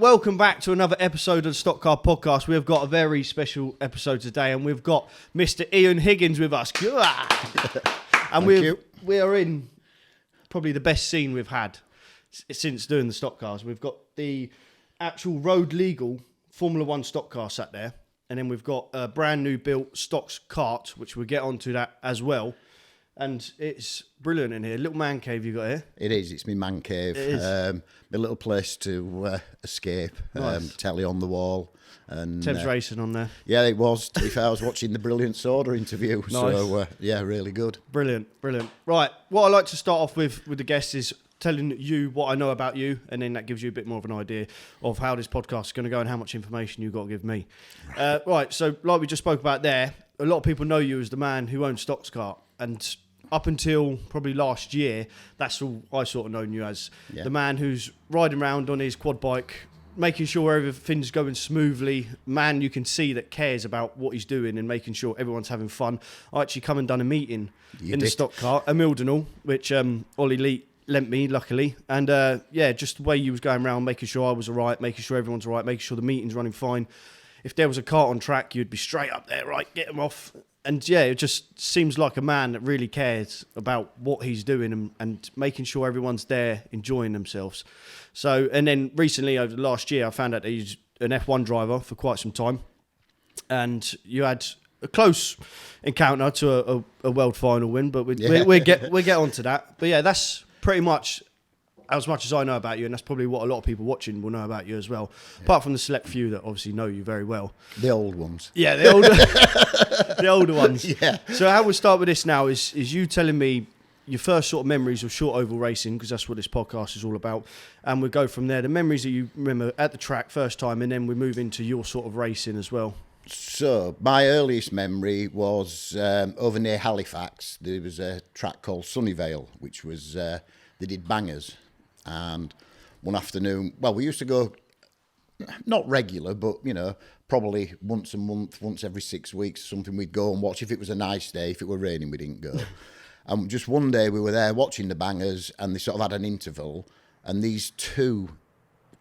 welcome back to another episode of the Stock Car Podcast. We've got a very special episode today, and we've got Mr. Ian Higgins with us. And we are in probably the best scene we've had since doing the Stock Cars. We've got the actual road legal Formula One stock car sat there, and then we've got a brand new built Stoxkarts, which we'll get onto that as well. And it's brilliant in here. Little man cave you got here. It is. It's my man cave. It is. My little place to escape. Nice. Telly on the wall. And Thames Racing on there. Yeah, it was. To be fair, I was watching the Brilliant Soda interview. Nice. So, yeah, really good. Brilliant. Right, what I like to start off with the guests is telling you what I know about you, and then that gives you a bit more of an idea of how this podcast is going to go and how much information you've got to give me. Right, so like we just spoke about there, a lot of people know you as the man who owns Stoxkarts, and up until probably last year, that's all I sort of known you as. Yeah. The man who's riding around on his quad bike, making sure everything's going smoothly. Man, you can see that cares about what he's doing and making sure everyone's having fun. I actually come and done a meeting the stock car, a Mildenhall, which Ollie Lee lent me, luckily. And just the way you was going around, making sure I was all right, making sure everyone's all right, making sure the meeting's running fine. If there was a cart on track, you'd be straight up there, right, get them off. And yeah, it just seems like a man that really cares about what he's doing and making sure everyone's there enjoying themselves. So, and then recently over the last year, I found out that he's an F1 driver for quite some time. And you had a close encounter to a world final win, but we'll get onto that. But yeah, that's pretty much as I know about you, and that's probably what a lot of people watching will know about you as well. Yeah. Apart from the select few that obviously know you very well. The old ones. Yeah, the older ones. Yeah. So how we'll start with this now is you telling me your first sort of memories of short oval racing, because that's what this podcast is all about. And we'll go from there. The memories that you remember at the track first time, and then we move into your sort of racing as well. So, my earliest memory was over near Halifax. There was a track called Sunnyvale, which was, they did bangers. And one afternoon, well, we used to go, not regular, but, you know, probably once a month, once every 6 weeks, something we'd go and watch. If it was a nice day, if it were raining, we didn't go. And just one day we were there watching the bangers, and they sort of had an interval, and these two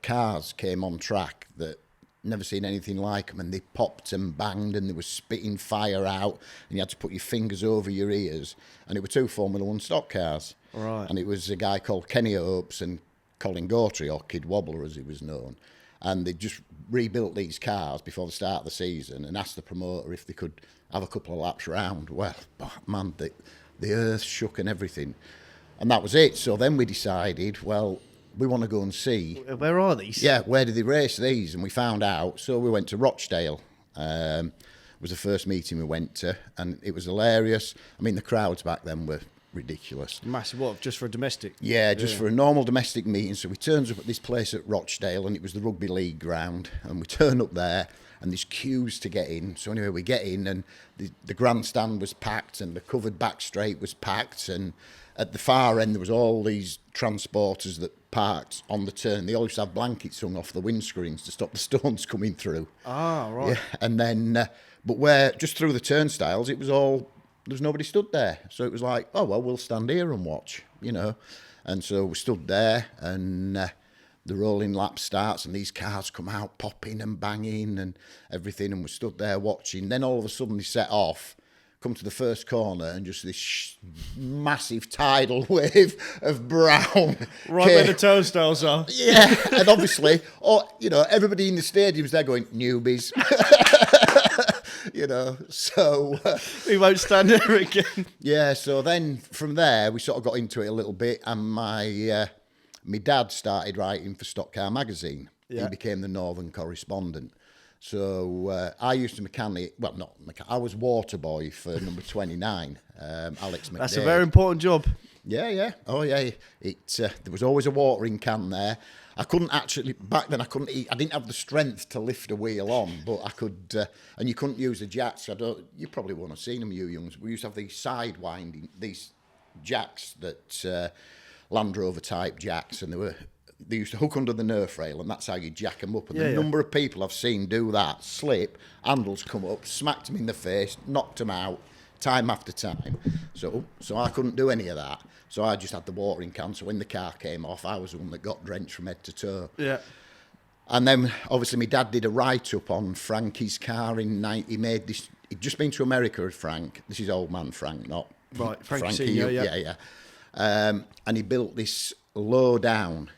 cars came on track that never seen anything like them, and they popped and banged, and they were spitting fire out, and you had to put your fingers over your ears, and it were two Formula One stock cars. Right. And it was a guy called Kenny Opes and Colin Gawtrey, or Kid Wobbler as he was known, and they just rebuilt these cars before the start of the season and asked the promoter if they could have a couple of laps round. Well, man, the earth shook and everything, and that was it. So then we decided, well, we want to go and see. Where are these? Yeah, where did they race these? And we found out. So we went to Rochdale. It was the first meeting we went to, and it was hilarious. I mean, the crowds back then were ridiculous. Massive. What, just for a domestic? Yeah, just for a normal domestic meeting. So we turned up at this place at Rochdale, and it was the rugby league ground. And we turned up there, and there's queues to get in. So anyway, we get in, and the grandstand was packed, and the covered back straight was packed, and at the far end there was all these transporters that parked on the turn. They all used to have blankets hung off the windscreens to stop the stones coming through. Ah, right. Yeah, and then, but where just through the turnstiles, it was all, there was nobody stood there. So it was like, oh, well, we'll stand here and watch, you know. And so we stood there, and the rolling lap starts, and these cars come out popping and banging and everything, and we stood there watching. Then all of a sudden they set off, come to the first corner, and just this massive tidal wave of brown. Right where the turnstiles are. Yeah, and obviously, you know, everybody in the stadium's there going, newbies. You know, so... we won't stand there again. Yeah, so then from there, we sort of got into it a little bit, and my dad started writing for Stock Car magazine. Yeah. He became the Northern correspondent. So I used to I was water boy for number 29, Alex McDade. That's a very important job. Yeah. Oh, yeah. There was always a watering can there. I couldn't actually, back then I couldn't eat, I didn't have the strength to lift a wheel on, but I could, and you couldn't use the jacks. You probably won't have seen them, you youngs. We used to have these side winding, these jacks that, Land Rover type jacks, and they used to hook under the Nerf rail, and that's how you jack them up. And the number of people I've seen do that, slip, handles come up, smacked them in the face, knocked them out, time after time. So I couldn't do any of that. So I just had the watering can. So when the car came off, I was the one that got drenched from head to toe. Yeah. And then, obviously, my dad did a write-up on Frankie's car he made this... He'd just been to America with Frank. This is old man Frank, not... Right, Frankie Frankie, Senior, yeah. And he built this low-down...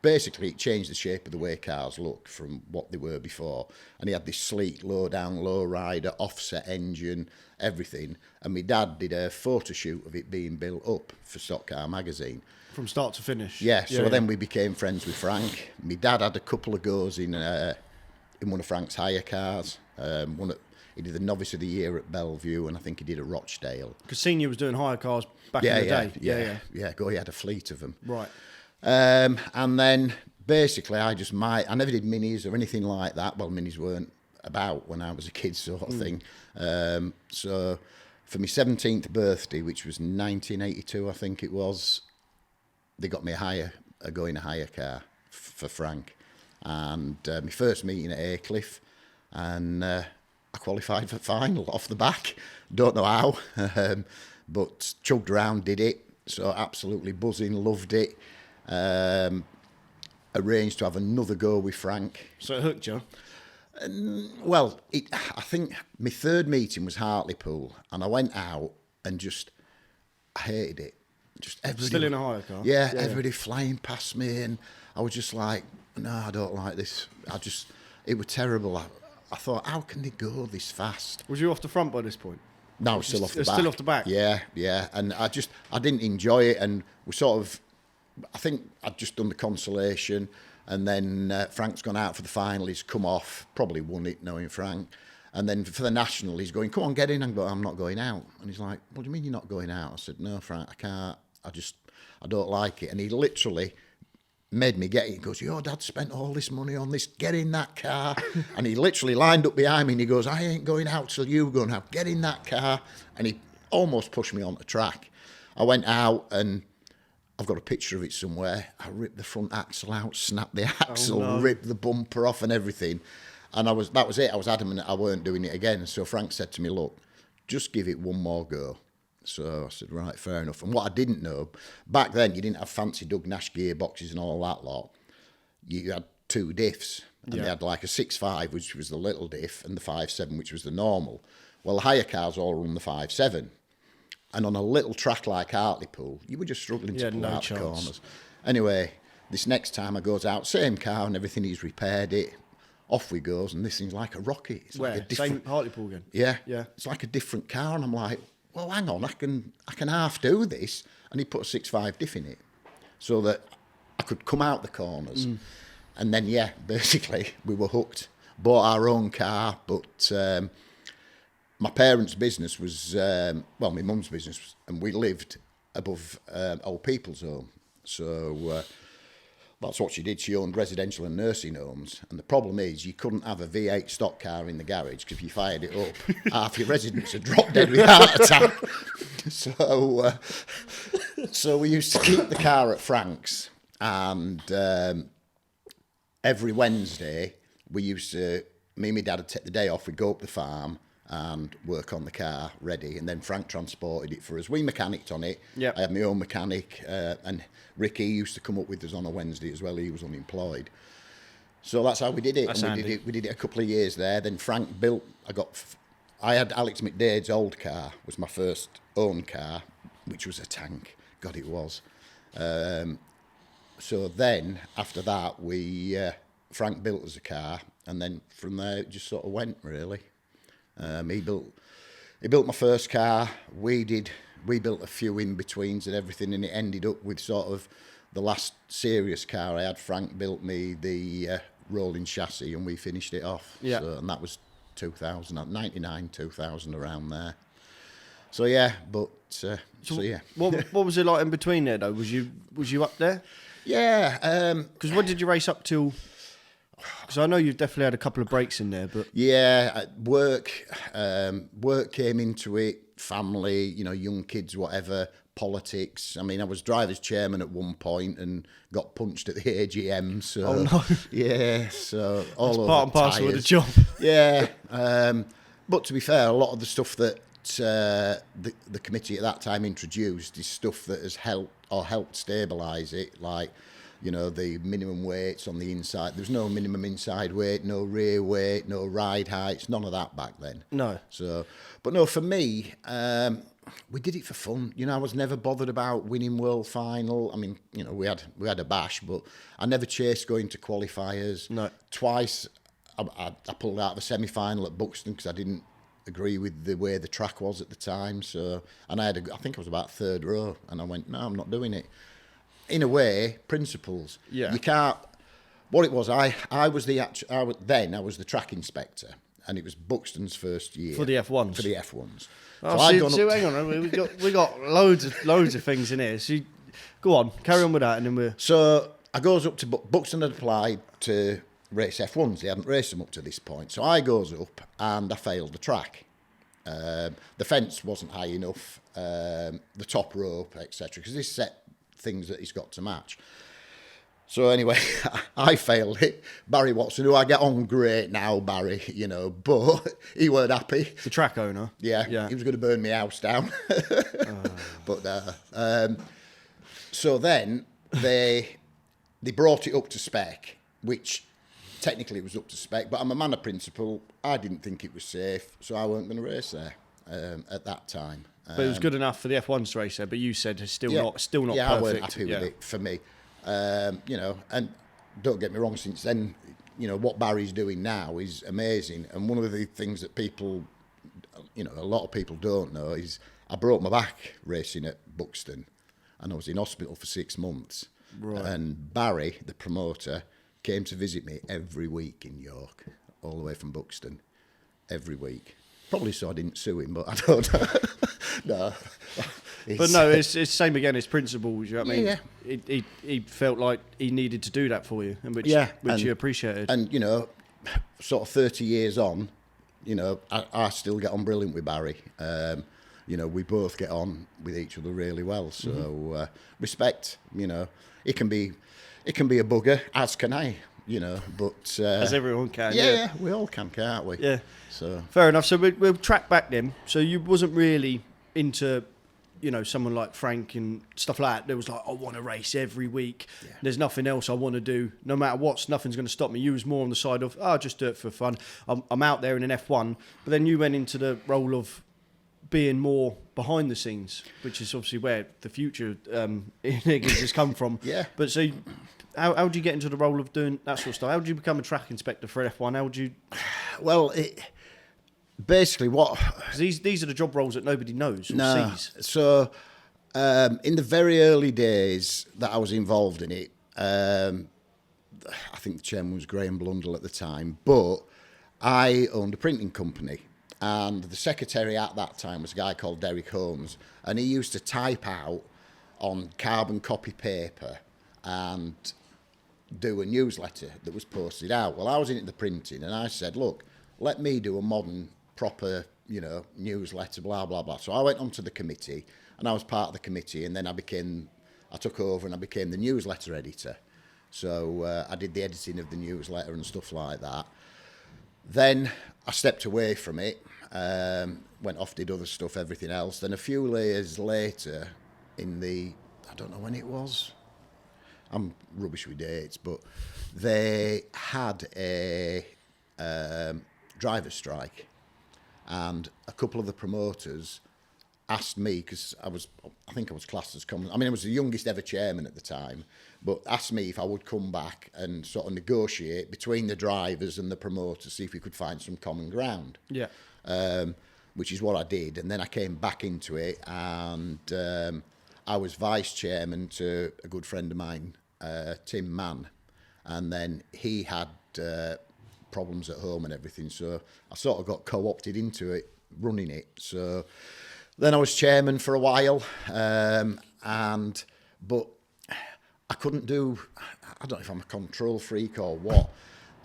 Basically, it changed the shape of the way cars looked from what they were before. And he had this sleek, low-down, low-rider, offset engine, everything. And my dad did a photo shoot of it being built up for Stock Car magazine. From start to finish. Yeah, so then we became friends with Frank. My dad had a couple of goes in one of Frank's hire cars. He did the Novice of the Year at Bellevue, and I think he did at Rochdale. Because Senior was doing hire cars back in the day. Yeah, he had a fleet of them. Right. And then basically I never did minis or anything like that. Well, minis weren't about when I was a kid, sort of thing. So for my 17th birthday, which was 1982, I think it was, they got me a going a hire car for Frank. And my first meeting at Aycliffe, and I qualified for final off the back. Don't know how, but chugged around, did it. So absolutely buzzing, loved it. Arranged to have another go with Frank. So it hooked you? Well, I think my third meeting was Hartlepool, and I went out and I hated it. Just everybody, still in a hire car? Yeah, everybody flying past me, and I was just like, no, I don't like this. It was terrible. I thought, how can they go this fast? Was you off the front by this point? No, still off the back. Still off the back? Yeah. And I didn't enjoy it, and we sort of, I think I'd just done the consolation, and then Frank's gone out for the final. He's come off, probably won it, knowing Frank. And then for the national, he's going, come on, get in. I'm not going out. And he's like, what do you mean you're not going out? I said, no, Frank, I can't. I don't like it. And he literally made me get it. He goes, your dad spent all this money on this. Get in that car. And he literally lined up behind me, and he goes, I ain't going out till you go out. Get in that car. And he almost pushed me on the track. I went out, and I've got a picture of it somewhere. I ripped the front axle out, snapped the axle, ripped the bumper off and everything. And that was it. I was adamant I weren't doing it again. So Frank said to me, look, just give it one more go. So I said, right, fair enough. And what I didn't know, back then you didn't have fancy Doug Nash gearboxes and all that lot. You had two diffs. And they had like a 6.5, which was the little diff, and the 5.7, which was the normal. Well, the hire cars all run the 5.7. And on a little track like Hartlepool, you were just struggling to pull out the corners. Anyway, this next time I goes out, same car and everything, he's repaired it. Off we goes, and this thing's like a rocket. It's Where? Like a different... Same Hartlepool again? Yeah. Yeah. It's like a different car, and I'm like, well, hang on, I can half do this. And he put a 6.5 diff in it so that I could come out the corners. And then, basically, we were hooked. Bought our own car, but my parents' business was, my mum's business, and we lived above old people's home. So that's what she did. She owned residential and nursing homes. And the problem is you couldn't have a V8 stock car in the garage, because if you fired it up, half your residents would drop dead with heart attack. So we used to keep the car at Frank's, and every Wednesday me and my dad would take the day off, we'd go up the farm and work on the car ready, and then Frank transported it for us. We mechanicked on it. Yep. I had my own mechanic, and Ricky used to come up with us on a Wednesday as well. He was unemployed. So that's how we did it. We did it a couple of years there. Then Frank built, I had Alex McDade's old car, was my first own car, which was a tank. God, it was. So then, after that, Frank built us a car, and then from there it just sort of went, really. He built my first car. We built a few in-betweens and everything, and it ended up with sort of the last serious car I had. Frank built me the rolling chassis, and we finished it off. Yeah. So, and that was 2000, 99, 2000, around there. So yeah, What was it like in between there though? Was you up there? Yeah. Because when did you race up till? Because I know you've definitely had a couple of breaks in there, but yeah, work came into it. Family, young kids, whatever. Politics. I mean, I was driver's chairman at one point and got punched at the AGM. So, oh no. Yeah. So all that's over part and parcel of the job. Yeah. But to be fair, a lot of the stuff that the committee at that time introduced is stuff that has helped stabilise it, like you know, the minimum weights on the inside. There was no minimum inside weight, no rear weight, no ride heights, none of that back then. No. So, but no, for me, we did it for fun. You know, I was never bothered about winning world final. I mean, you know, we had a bash, but I never chased going to qualifiers. No. Twice, I pulled out of a semi-final at Buxton because I didn't agree with the way the track was at the time. So, and I think I was about third row, and I went, no, I'm not doing it. In a way, principles. Yeah. You can't. What it was, I was the track inspector, and it was Buxton's first year For the F1s. For the F1s. Oh, so I'd gone so up hang on, we got loads of things in here. So go on, carry on with that, and then we're. So I goes up to Buxton had applied to race F1s. They hadn't raced them up to this point. So I goes up and I failed the track. The fence wasn't high enough, the top rope, etc. Because this set things that he's got to match. So anyway, I failed it. Barry Watson, who I get on great now, Barry, you know, but he weren't happy. The track owner. Yeah. He was going to burn my house down. But so then they brought it up to spec, which technically it was up to spec, but I'm a man of principle. I didn't think it was safe, so I weren't going to race there at that time. But it was good enough for the F1's race there, but you said it's still not perfect. Yeah, I weren't happy with it for me. You know, and don't get me wrong, since then, you know, what Barry's doing now is amazing. And one of the things that people, you know, a lot of people don't know is I broke my back racing at Buxton, and I was in hospital for 6 months. Right. And Barry, the promoter, came to visit me every week in York, all the way from Buxton, every week. Probably so I didn't sue him, but I don't know. No. But no, it's same again. It's principles. You know what I mean? Yeah. He felt like he needed to do that for you, and which you appreciated. And you know, sort of 30 years on, you know, I still get on brilliant with Barry. You know, we both get on with each other really well. So respect. You know, it can be a bugger, as can I. You know, but as everyone can. Yeah, we all can, can't we? Yeah. So fair enough. So we'll track back then. So you wasn't really into, you know, someone like Frank and stuff like that. There was like, I want to race every week. Yeah. There's nothing else I want to do. No matter what, nothing's going to stop me. You was more on the side of, I'll just do it for fun. I'm out there in an F1. But then you went into the role of being more behind the scenes, which is obviously where the future Ian Higgins has come from. Yeah. But so how did you get into the role of doing that sort of stuff? How did you become a track inspector for F1? How would you... Well, basically what... Because these are the job roles that nobody knows or sees. So in the very early days that I was involved in it, I think the chairman was Graham Blundell at the time, but I owned a printing company, and the secretary at that time was a guy called Derek Holmes, and he used to type out on carbon copy paper and do a newsletter that was posted out. Well, I was into the printing, and I said, look, let me do a modern, proper, you know, newsletter, blah, blah, blah. So I went onto the committee, and I was part of the committee, and then I took over and I became the newsletter editor. So I did the editing of the newsletter and stuff like that. Then I stepped away from it, went off, did other stuff, everything else. Then a few years later, I don't know when it was, I'm rubbish with dates, but they had a driver's strike, and a couple of the promoters asked me, because I think I was classed as common. I mean, I was the youngest ever chairman at the time, but asked me if I would come back and sort of negotiate between the drivers and the promoters, see if we could find some common ground. Yeah. Which is what I did, and then I came back into it, and I was vice chairman to a good friend of mine, Tim Mann, and then he had problems at home and everything, so I sort of got co-opted into it, running it. So then I was chairman for a while, but I couldn't do, I don't know if I'm a control freak or what,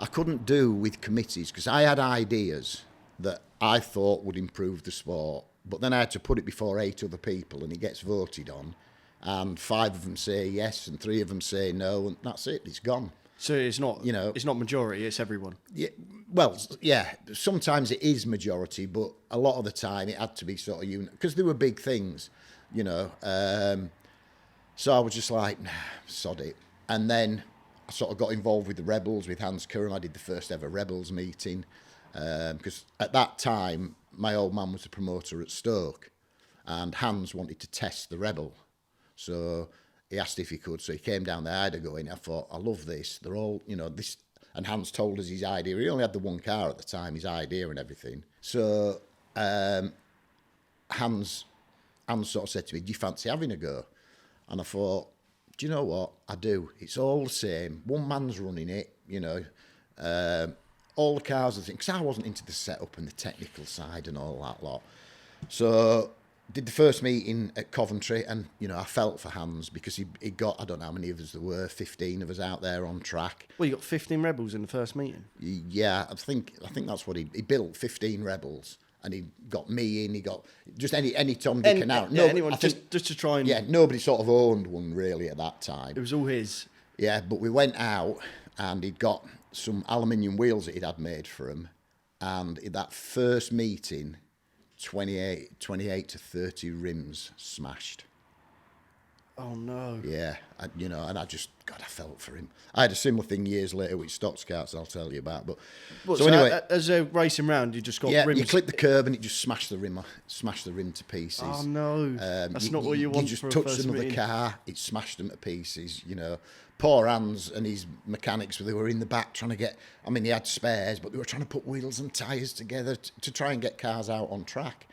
I couldn't do with committees, because I had ideas that I thought would improve the sport, but then I had to put it before 8 other people, and it gets voted on, and 5 of them say yes and 3 of them say no, and that's it, it's gone. So it's not, you know, it's not majority, it's everyone. Yeah, well, yeah, sometimes it is majority, but a lot of the time it had to be sort of because there were big things, you know. So I was just like, nah, sod it. And then I sort of got involved with the Rebels, with Hans Curran. I did the first ever Rebels meeting. Because at that time, my old man was a promoter at Stoke. And Hans wanted to test the Rebel. So he asked if he could. So he came down there. I had to go in. I thought, I love this. They're all, this. And Hans told us his idea. He only had the one car at the time, his idea and everything. So Hans sort of said to me, do you fancy having a go? And I thought, do you know what? I do. It's all the same. One man's running it, all the cars, because I wasn't into the setup and the technical side and all that lot. So did the first meeting at Coventry, and I felt for Hans because he got, I don't know how many of us there were, 15 of us out there on track. Well, you got 15 Rebels in the first meeting. Yeah, I think that's what he built, 15 Rebels, and he got me in. He got just any Tom, Dick, and Harry. Yeah, anyone just to try and. Yeah, nobody sort of owned one really at that time. It was all his. Yeah, but we went out and he'd got some aluminium wheels that he'd had made for him, and in that first meeting, 28 to 30 rims smashed. Oh no. Yeah, and I just, God, I felt for him. I had a similar thing years later with Stoxkarts, I'll tell you about. But so anyway, as they're racing round, you just got rims. You clip the curb and it just smashed the rim to pieces. Oh no, that's not what you want. You just for touched a another meeting. car, it smashed them to pieces. Poor Hans and his mechanics, they were in the back trying to get. I mean, they had spares, but they were trying to put wheels and tyres together to try and get cars out on track.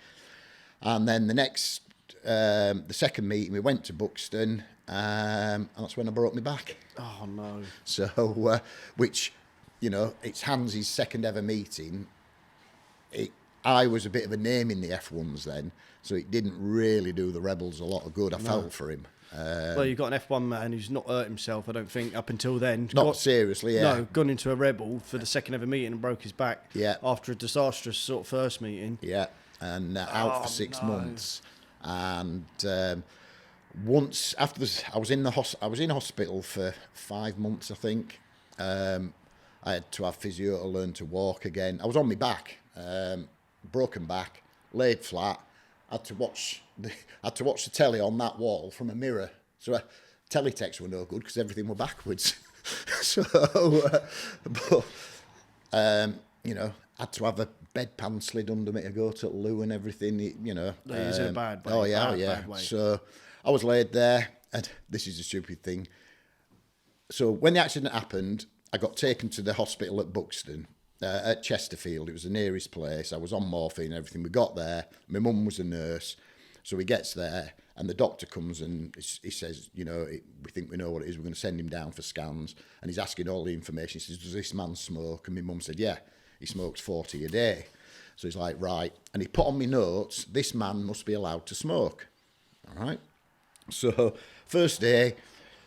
And then the second meeting, we went to Buxton, and that's when I broke my back. Oh no! So, which, it's Hans's second ever meeting. I was a bit of a name in the F1s then, so it didn't really do the Rebels a lot of good. I felt for him. Well, you've got an F1 man who's not hurt himself, I don't think, up until then. Not seriously, yeah. No, gone into a Rebel for the second ever meeting and broke his back. Yeah. After a disastrous sort of first meeting. Yeah, and out for 6 months. And once after this, I was in hospital for 5 months, I think. I had to have physio to learn to walk again. I was on my back, broken back, laid flat. I had to watch the telly on that wall from a mirror. So teletext were no good because everything were backwards. So, had to have a bedpan slid under me to go to the loo and everything. Is it a bad way? Oh yeah, bad way. So I was laid there, and this is a stupid thing. So when the accident happened, I got taken to the hospital at Buxton, at Chesterfield. It was the nearest place. I was on morphine and everything. We got there. My mum was a nurse. So he gets there, and the doctor comes and he says, we think we know what it is. We're going to send him down for scans. And he's asking all the information. He says, does this man smoke? And my mum said, yeah, he smokes 40 a day. So he's like, right. And he put on me notes, this man must be allowed to smoke. All right. So first day,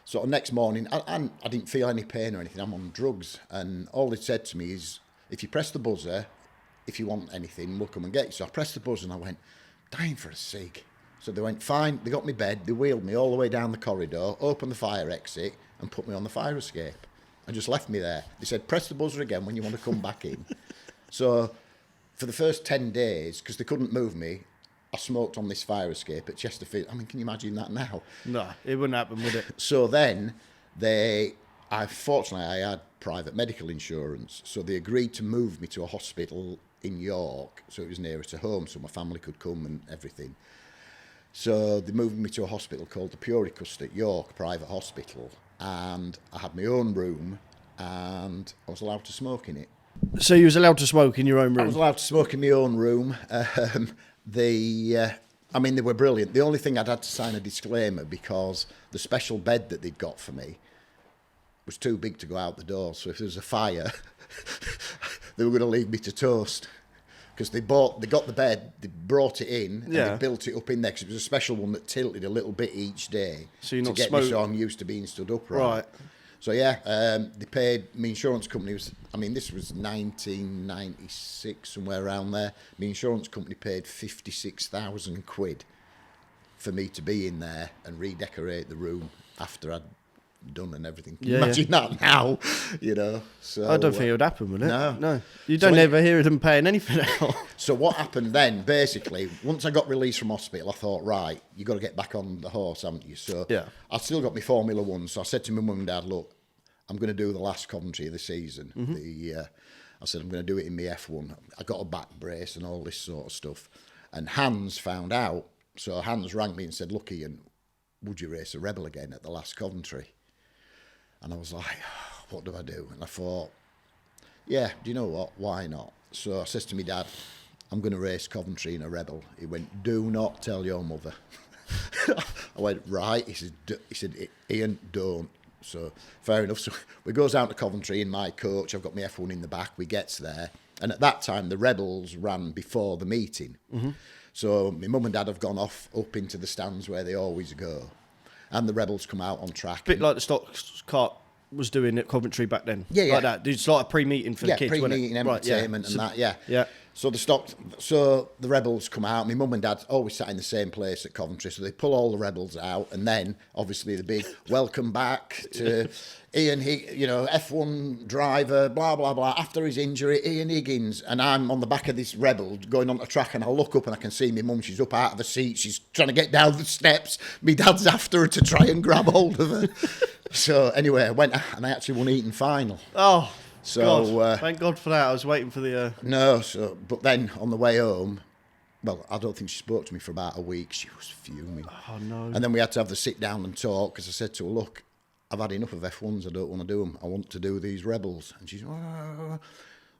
sort of next morning, I didn't feel any pain or anything. I'm on drugs. And all they said to me is, if you press the buzzer, if you want anything, we'll come and get you. So I pressed the buzzer and I went, dying for a cig. So they went, fine. They got me bed. They wheeled me all the way down the corridor, opened the fire exit and put me on the fire escape and just left me there. They said, press the buzzer again when you want to come back in. So for the first 10 days, because they couldn't move me, I smoked on this fire escape at Chesterfield. I mean, can you imagine that now? No, it wouldn't happen, would it? So then fortunately, I had private medical insurance. So they agreed to move me to a hospital in York, so it was nearer to home, so my family could come and everything. So they moved me to a hospital called the Puricust at York, private hospital, and I had my own room, and I was allowed to smoke in it. So you was allowed to smoke in your own room? I was allowed to smoke in my own room. They were brilliant. The only thing I'd had to sign a disclaimer because the special bed that they'd got for me was too big to go out the door. So if there was a fire, they were going to leave me to toast. Because they got the bed, they brought it in, and they built it up in there, because it was a special one that tilted a little bit each day so you're not to get me so I'm used to being stood upright. Right. So they paid, my insurance company this was 1996, somewhere around there. My insurance company paid 56,000 quid for me to be in there and redecorate the room after I'd done and everything. Can you imagine that now? So I don't think it would happen, would it? No. You don't ever hear of them paying anything out. So what happened then, basically, once I got released from hospital, I thought, right, you got to get back on the horse, haven't you? So I still got my Formula One. So I said to my mum and dad, look, I'm going to do the last Coventry of the season. I said, I'm going to do it in my F1. I got a back brace and all this sort of stuff. And Hans found out. So Hans rang me and said, look, Ian, would you race a Rebel again at the last Coventry? And I was like, what do I do? And I thought, yeah, do you know what? Why not? So I says to my dad, I'm going to race Coventry in a Rebel. He went, do not tell your mother. I went, right. He said, Ian, don't. So fair enough. So we goes out to Coventry in my coach. I've got my F1 in the back. We gets there. And at that time, the Rebels ran before the meeting. So my mum and dad have gone off up into the stands where they always go. And the Rebels come out on track. A bit like the Stoxkart was doing at Coventry back then. Yeah. Like that. It's like a pre-meeting for the kids. Pre-meeting entertainment and that, Yeah. So the Rebels come out. My mum and dad always sat in the same place at Coventry, so they pull all the Rebels out, and then obviously the big welcome back to Ian Higgins, F1 driver, blah blah blah. After his injury, Ian Higgins, and I'm on the back of this Rebel going on the track, and I look up and I can see my mum. She's up out of her seat. She's trying to get down the steps. My dad's after her to try and grab hold of her. So anyway, I went and I actually won Eton final. Oh. So God, thank God for that. I was waiting for the... But then on the way home, well, I don't think she spoke to me for about a week. She was fuming. Oh, no. And then we had to have the sit down and talk, because I said to her, look, I've had enough of F1s. I don't want to do them. I want to do these Rebels. And she's... Oh.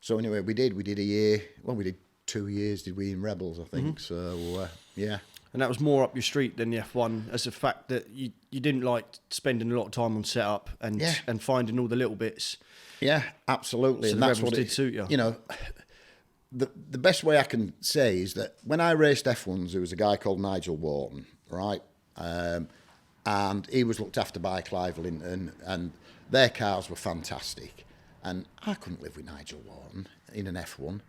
So anyway, we did a year. Well, we did 2 years, did we, in Rebels, I think. So, yeah. And that was more up your street than the F1, as the fact that you didn't like spending a lot of time on setup and finding all the little bits. Yeah, absolutely. So and that's what did suit you. The best way I can say is that when I raced F1s, there was a guy called Nigel Wharton, right? And he was looked after by Clive Linton, and their cars were fantastic. And I couldn't live with Nigel Wharton in an F1,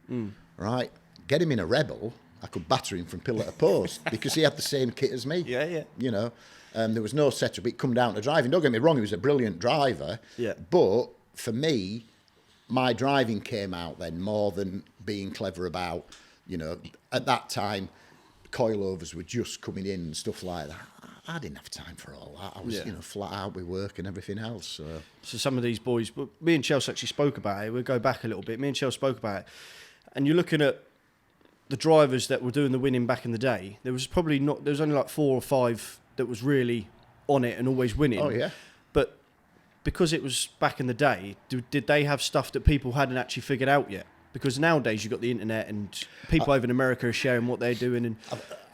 right? Get him in a Rebel, I could batter him from pillar to post because he had the same kit as me. Yeah. There was no setup. It come down to driving. Don't get me wrong, he was a brilliant driver. Yeah. But for me, my driving came out then more than being clever about, at that time, coilovers were just coming in and stuff like that. I didn't have time for all that. I was, flat out with work and everything else. So some of these boys, me and Chelsea actually spoke about it. We'll go back a little bit. Me and Chelsea spoke about it. And you're looking at the drivers that were doing the winning back in the day. There was only like 4 or 5 that was really on it and always winning. Oh, yeah. But because it was back in the day, did they have stuff that people hadn't actually figured out yet? Because nowadays you've got the internet and people over in America are sharing what they're doing. And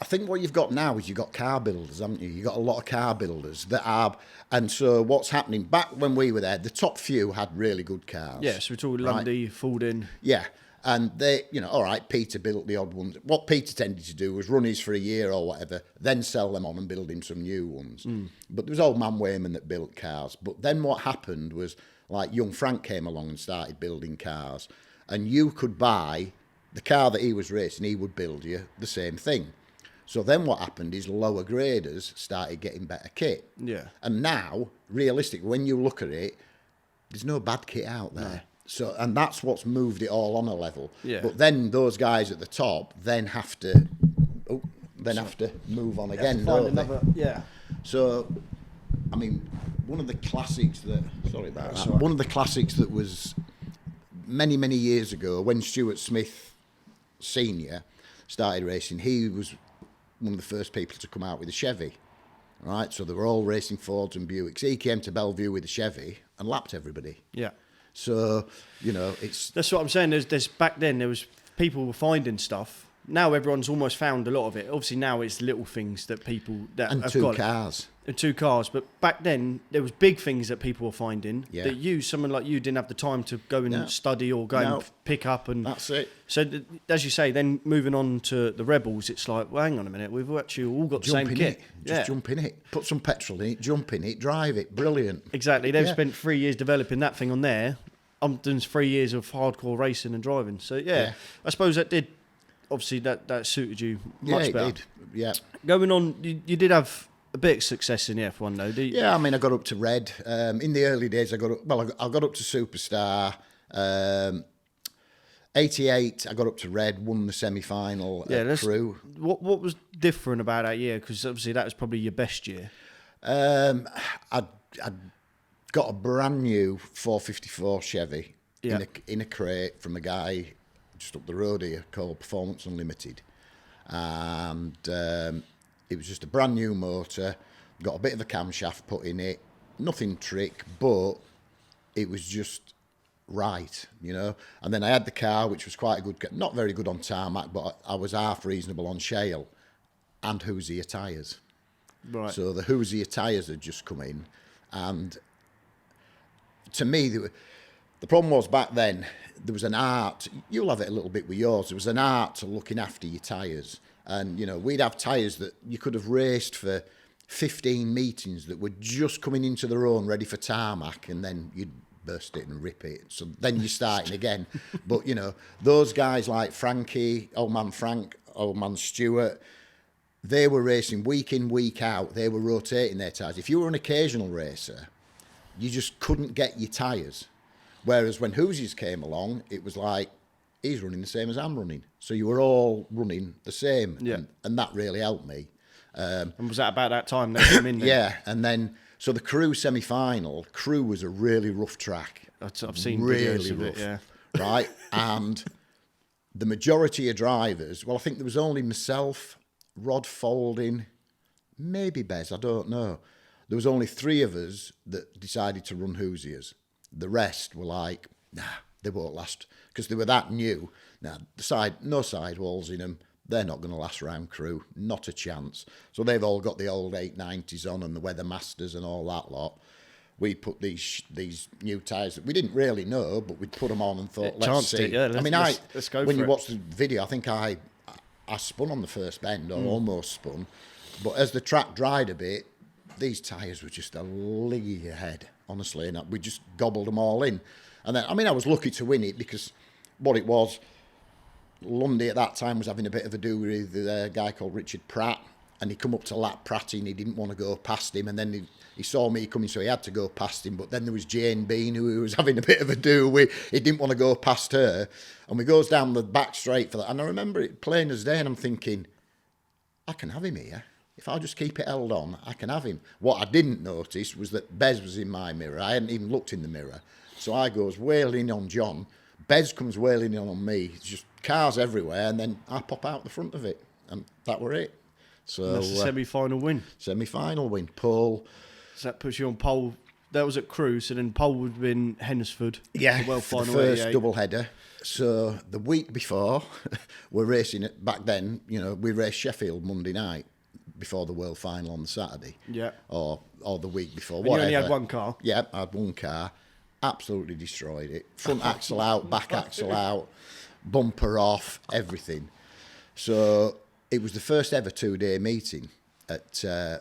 I think what you've got now is you've got car builders, haven't you? You've got a lot of car builders that are... And so what's happening, back when we were there, the top few had really good cars. yeah, so we're talking Lundy, Fordin. Yeah. And they, all right, Peter built the odd ones. What Peter tended to do was run his for a year or whatever, then sell them on and build him some new ones. But there was old man Wayman that built cars. But then what happened was, like, young Frank came along and started building cars. And you could buy the car that he was racing, he would build you the same thing. So then what happened is lower graders started getting better kit. Yeah. And now, realistically, when you look at it, there's no bad kit out there. No. So, and that's what's moved it all on a level. Yeah. But then those guys at the top then have to move on again, don't they? Yeah. So, I mean, one of the classics that was many, many years ago, when Stuart Smith Senior started racing, he was one of the first people to come out with a Chevy. Right, so they were all racing Fords and Buicks. He came to Bellevue with a Chevy and lapped everybody. Yeah. So, it's... That's what I'm saying. There's back then, there was people were finding stuff. Now everyone's almost found a lot of it. Obviously now it's little things that people... that and have 2 got cars. And 2 cars. But back then, there was big things that people were finding that someone like you, didn't have the time to go and study or go and pick up. And that's it. So, as you say, then moving on to the Rebels, it's like, well, hang on a minute, we've actually all got the same kit. Just jump in it. Put some petrol in it, jump in it, drive it. Brilliant. Exactly. They've spent 3 years developing that thing on there. I'm doing 3 years of hardcore racing and driving. So, I suppose that did... Obviously, that suited you much better. Did. Yeah. Going on, you did have a bit of success in the F1 though. Yeah, I mean, I got up to red. In the early days, I got up to superstar. 88, I got up to red, won the semi-final at Crewe. What was different about that year? Because obviously that was probably your best year. I'd got a brand new 454 Chevy in a crate from a guy just up the road here called Performance Unlimited. And it was just a brand new motor, got a bit of a camshaft put in it, nothing trick, but it was just right, you know. And then I had the car, which was quite a good, not very good on tarmac, but I was half reasonable on shale, and Hoosier tyres. Right. So the Hoosier tyres had just come in, and to me, the problem was back then, there was an art, you'll have it a little bit with yours, there was an art to looking after your tyres. And, you know, we'd have tyres that you could have raced for 15 meetings that were just coming into their own, ready for tarmac, and then you'd burst it and rip it. So then you're starting again. But, you know, those guys like Frankie, old man Frank, old man Stewart, they were racing week in, week out. They were rotating their tyres. If you were an occasional racer, you just couldn't get your tyres. Whereas when Hoosiers came along, it was like, he's running the same as I'm running. So you were all running the same. Yeah. And that really helped me. And was that about that time they came in then? Yeah. And then, so the Crewe semi-final, Crewe was a really rough track. I've seen really videos of rough, it, yeah. Right? And the majority of drivers, well, I think there was only myself, Rod Faulding, maybe Bez, I don't know. There was only 3 of us that decided to run Hoosiers. The rest were like, nah, they won't last, because they were that new. Now, no sidewalls in them. They're not going to last round Crewe. Not a chance. So they've all got the old 890s on and the Weather Masters and all that lot. We put these new tyres that we didn't really know, but we'd put them on and thought, let's see. Let's go when for you it. watch the video, I think I spun on the first bend, or almost spun. But as the track dried a bit, these tyres were just a league ahead, honestly. And we just gobbled them all in. And then, I mean, I was lucky to win it because what it was, Lundy at that time was having a bit of a do with a guy called Richard Pratt, and he come up to lap Pratty and he didn't want to go past him, and then he saw me coming, so he had to go past him. But then there was Jane Bean, who he was having a bit of a do with. He didn't want to go past her, and we goes down the back straight for that. And I remember it plain as day, and I'm thinking, I can have him here. If I just keep it held on, I can have him. What I didn't notice was that Bez was in my mirror. I hadn't even looked in the mirror. So I goes wailing on John. Bez comes wailing on me. It's just cars everywhere, and then I pop out the front of it, and that were it. So that's a semi-final win. Semi-final win. Pole. So that puts you on pole. That was at Crewe, so then pole would have been Hennesford. Yeah, the for the first double header. So the week before, we're racing it back then. You know, we raced Sheffield Monday night before the world final on the Saturday. Yeah. Or the week before. And whatever. you only had one car. Yeah, I had one car. Absolutely destroyed it. Front axle out, back axle out, bumper off, everything. So it was the first ever 2-day meeting at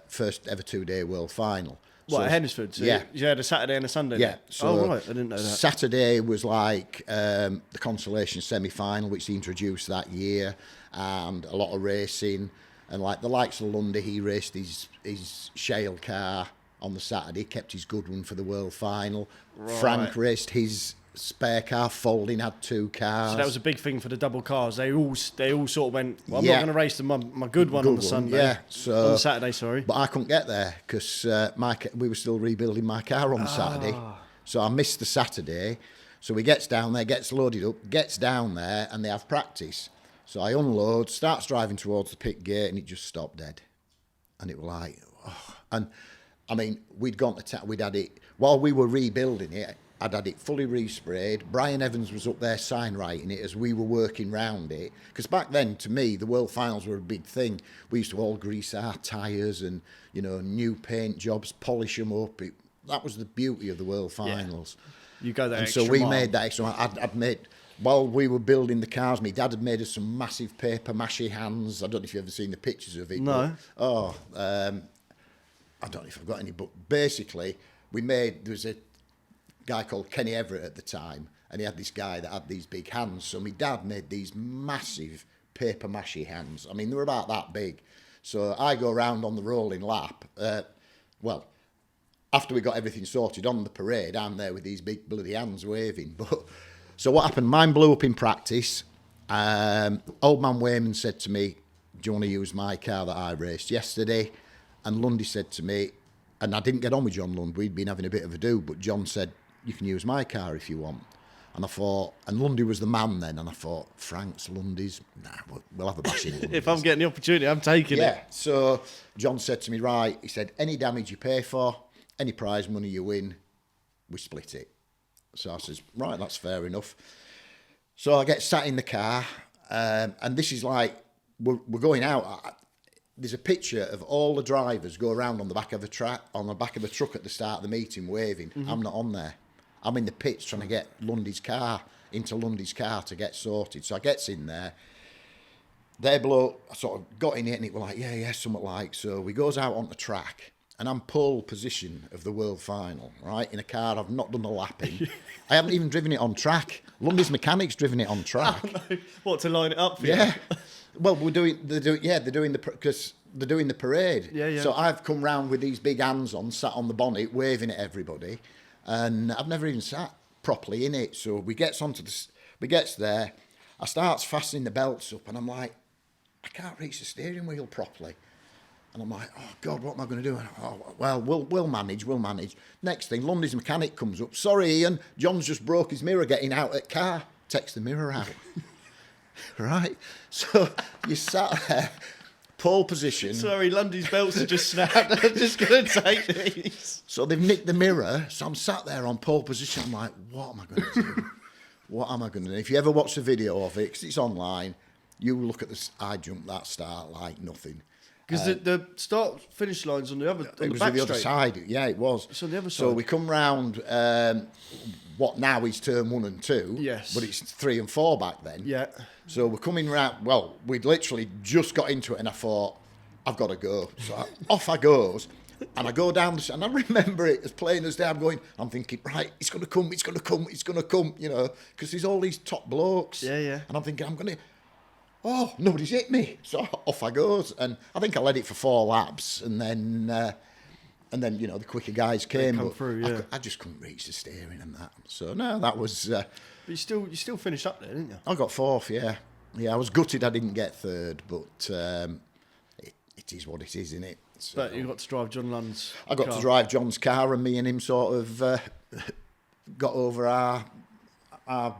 first ever 2-day world final. What, at Hennesford? So yeah. You had a Saturday and a Sunday? Yeah. So right, I didn't know that. Saturday was like the consolation semi-final, which he introduced that year, and a lot of racing. And like the likes of Lundy, he raced his shale car on the Saturday, kept his good one for the world final. Right. Frank raced his spare car. Faulding had 2 cars. So that was a big thing for the double cars. They all sort of went, well, I'm not going to race my good one on the Sunday. Yeah, so on the Saturday, sorry. But I couldn't get there because we were still rebuilding my car on the Saturday. So I missed the Saturday. So he gets down there, gets loaded up, gets down there, and they have practice. So I unload, starts driving towards the pit gate, and it just stopped dead. And it was like, oh. And I mean, we'd had it, while we were rebuilding it, I'd had it fully resprayed. Brian Evans was up there sign writing it as we were working round it. Because back then, to me, the world finals were a big thing. We used to all grease our tyres and, you know, new paint jobs, polish them up. That was the beauty of the world finals. Yeah. You go that and extra so we mile. made that extra mile. I'd made, while we were building the cars, my dad had made us some massive paper mache hands. I don't know if you've ever seen the pictures of it. No. But, I don't know if I've got any, but basically, there was a guy called Kenny Everett at the time, and he had this guy that had these big hands. So my dad made these massive paper mache hands. I mean, they were about that big. So I go round on the rolling lap. After we got everything sorted on the parade, I'm there with these big bloody hands waving. But so what happened? Mine blew up in practice. Old man Wayman said to me, "Do you want to use my car that I raced yesterday?" And Lundy said to me, and I didn't get on with John Lund. We'd been having a bit of a do, but John said, "You can use my car if you want." And I thought, and Lundy was the man then, and I thought, Frank's, Lundy's, nah, we'll have a bash in Lundy's. If I'm getting the opportunity, I'm taking it. Yeah, so John said to me, right, he said, any damage you pay for, any prize money you win, we split it. So I says, right, that's fair enough. So I get sat in the car, and this is like, we're going out. There's a picture of all the drivers go around on the back of a truck at the start of the meeting waving. Mm-hmm. I'm not on there. I'm in the pits trying to get Lundy's car into Lundy's car to get sorted. So I gets in there. Their bloke, I sort of got in it and it was like, yeah, something like. So we goes out on the track and I'm pole position of the world final, right? In a car I've not done the lapping. I haven't even driven it on track. Lundy's mechanic's driven it on track. Oh, no. What, to line it up for you? Well, they're doing the parade. Yeah. So I've come round with these big hands on, sat on the bonnet, waving at everybody. And I've never even sat properly in it. So we gets there. I starts fastening the belts up, and I'm like, I can't reach the steering wheel properly. And I'm like, oh God, what am I going to do? And, well, we'll manage. Next thing, Lundy's mechanic comes up. Sorry, Ian, John's just broke his mirror getting out at car. Takes the mirror out. Right. So you sat there. Pole position. Sorry, Lundy's belts are just snapped. I'm just going to take these. So they've nicked the mirror. So I'm sat there on pole position. I'm like, what am I going to do? What am I going to do? If you ever watch the video of it, because it's online, you look at this. I jumped that start like nothing. Because the start-finish line's on the other. It was on the other side. Yeah, it was. It's on the other side. So we come round. What now is turn 1 and 2. Yes. But it's 3 and 4 back then. Yeah. So we're coming round. Well, we'd literally just got into it, and I thought, I've got to go. So off I goes, and I go down the. And I remember it as plain as day. I'm thinking, right, it's going to come. You know, because there's all these top blokes. Yeah. And I'm thinking, oh, nobody's hit me. So off I goes, and I think I led it for 4 laps, and then you know the quicker guys came. Come through, yeah. I just couldn't reach the steering and that. So no, that was. But you still finished up there, didn't you? I got 4th. Yeah. I was gutted I didn't get 3rd, but it is what it is, isn't it? So, But you got to drive John Lund's. I got car. to drive John's car, and me and him sort of got over our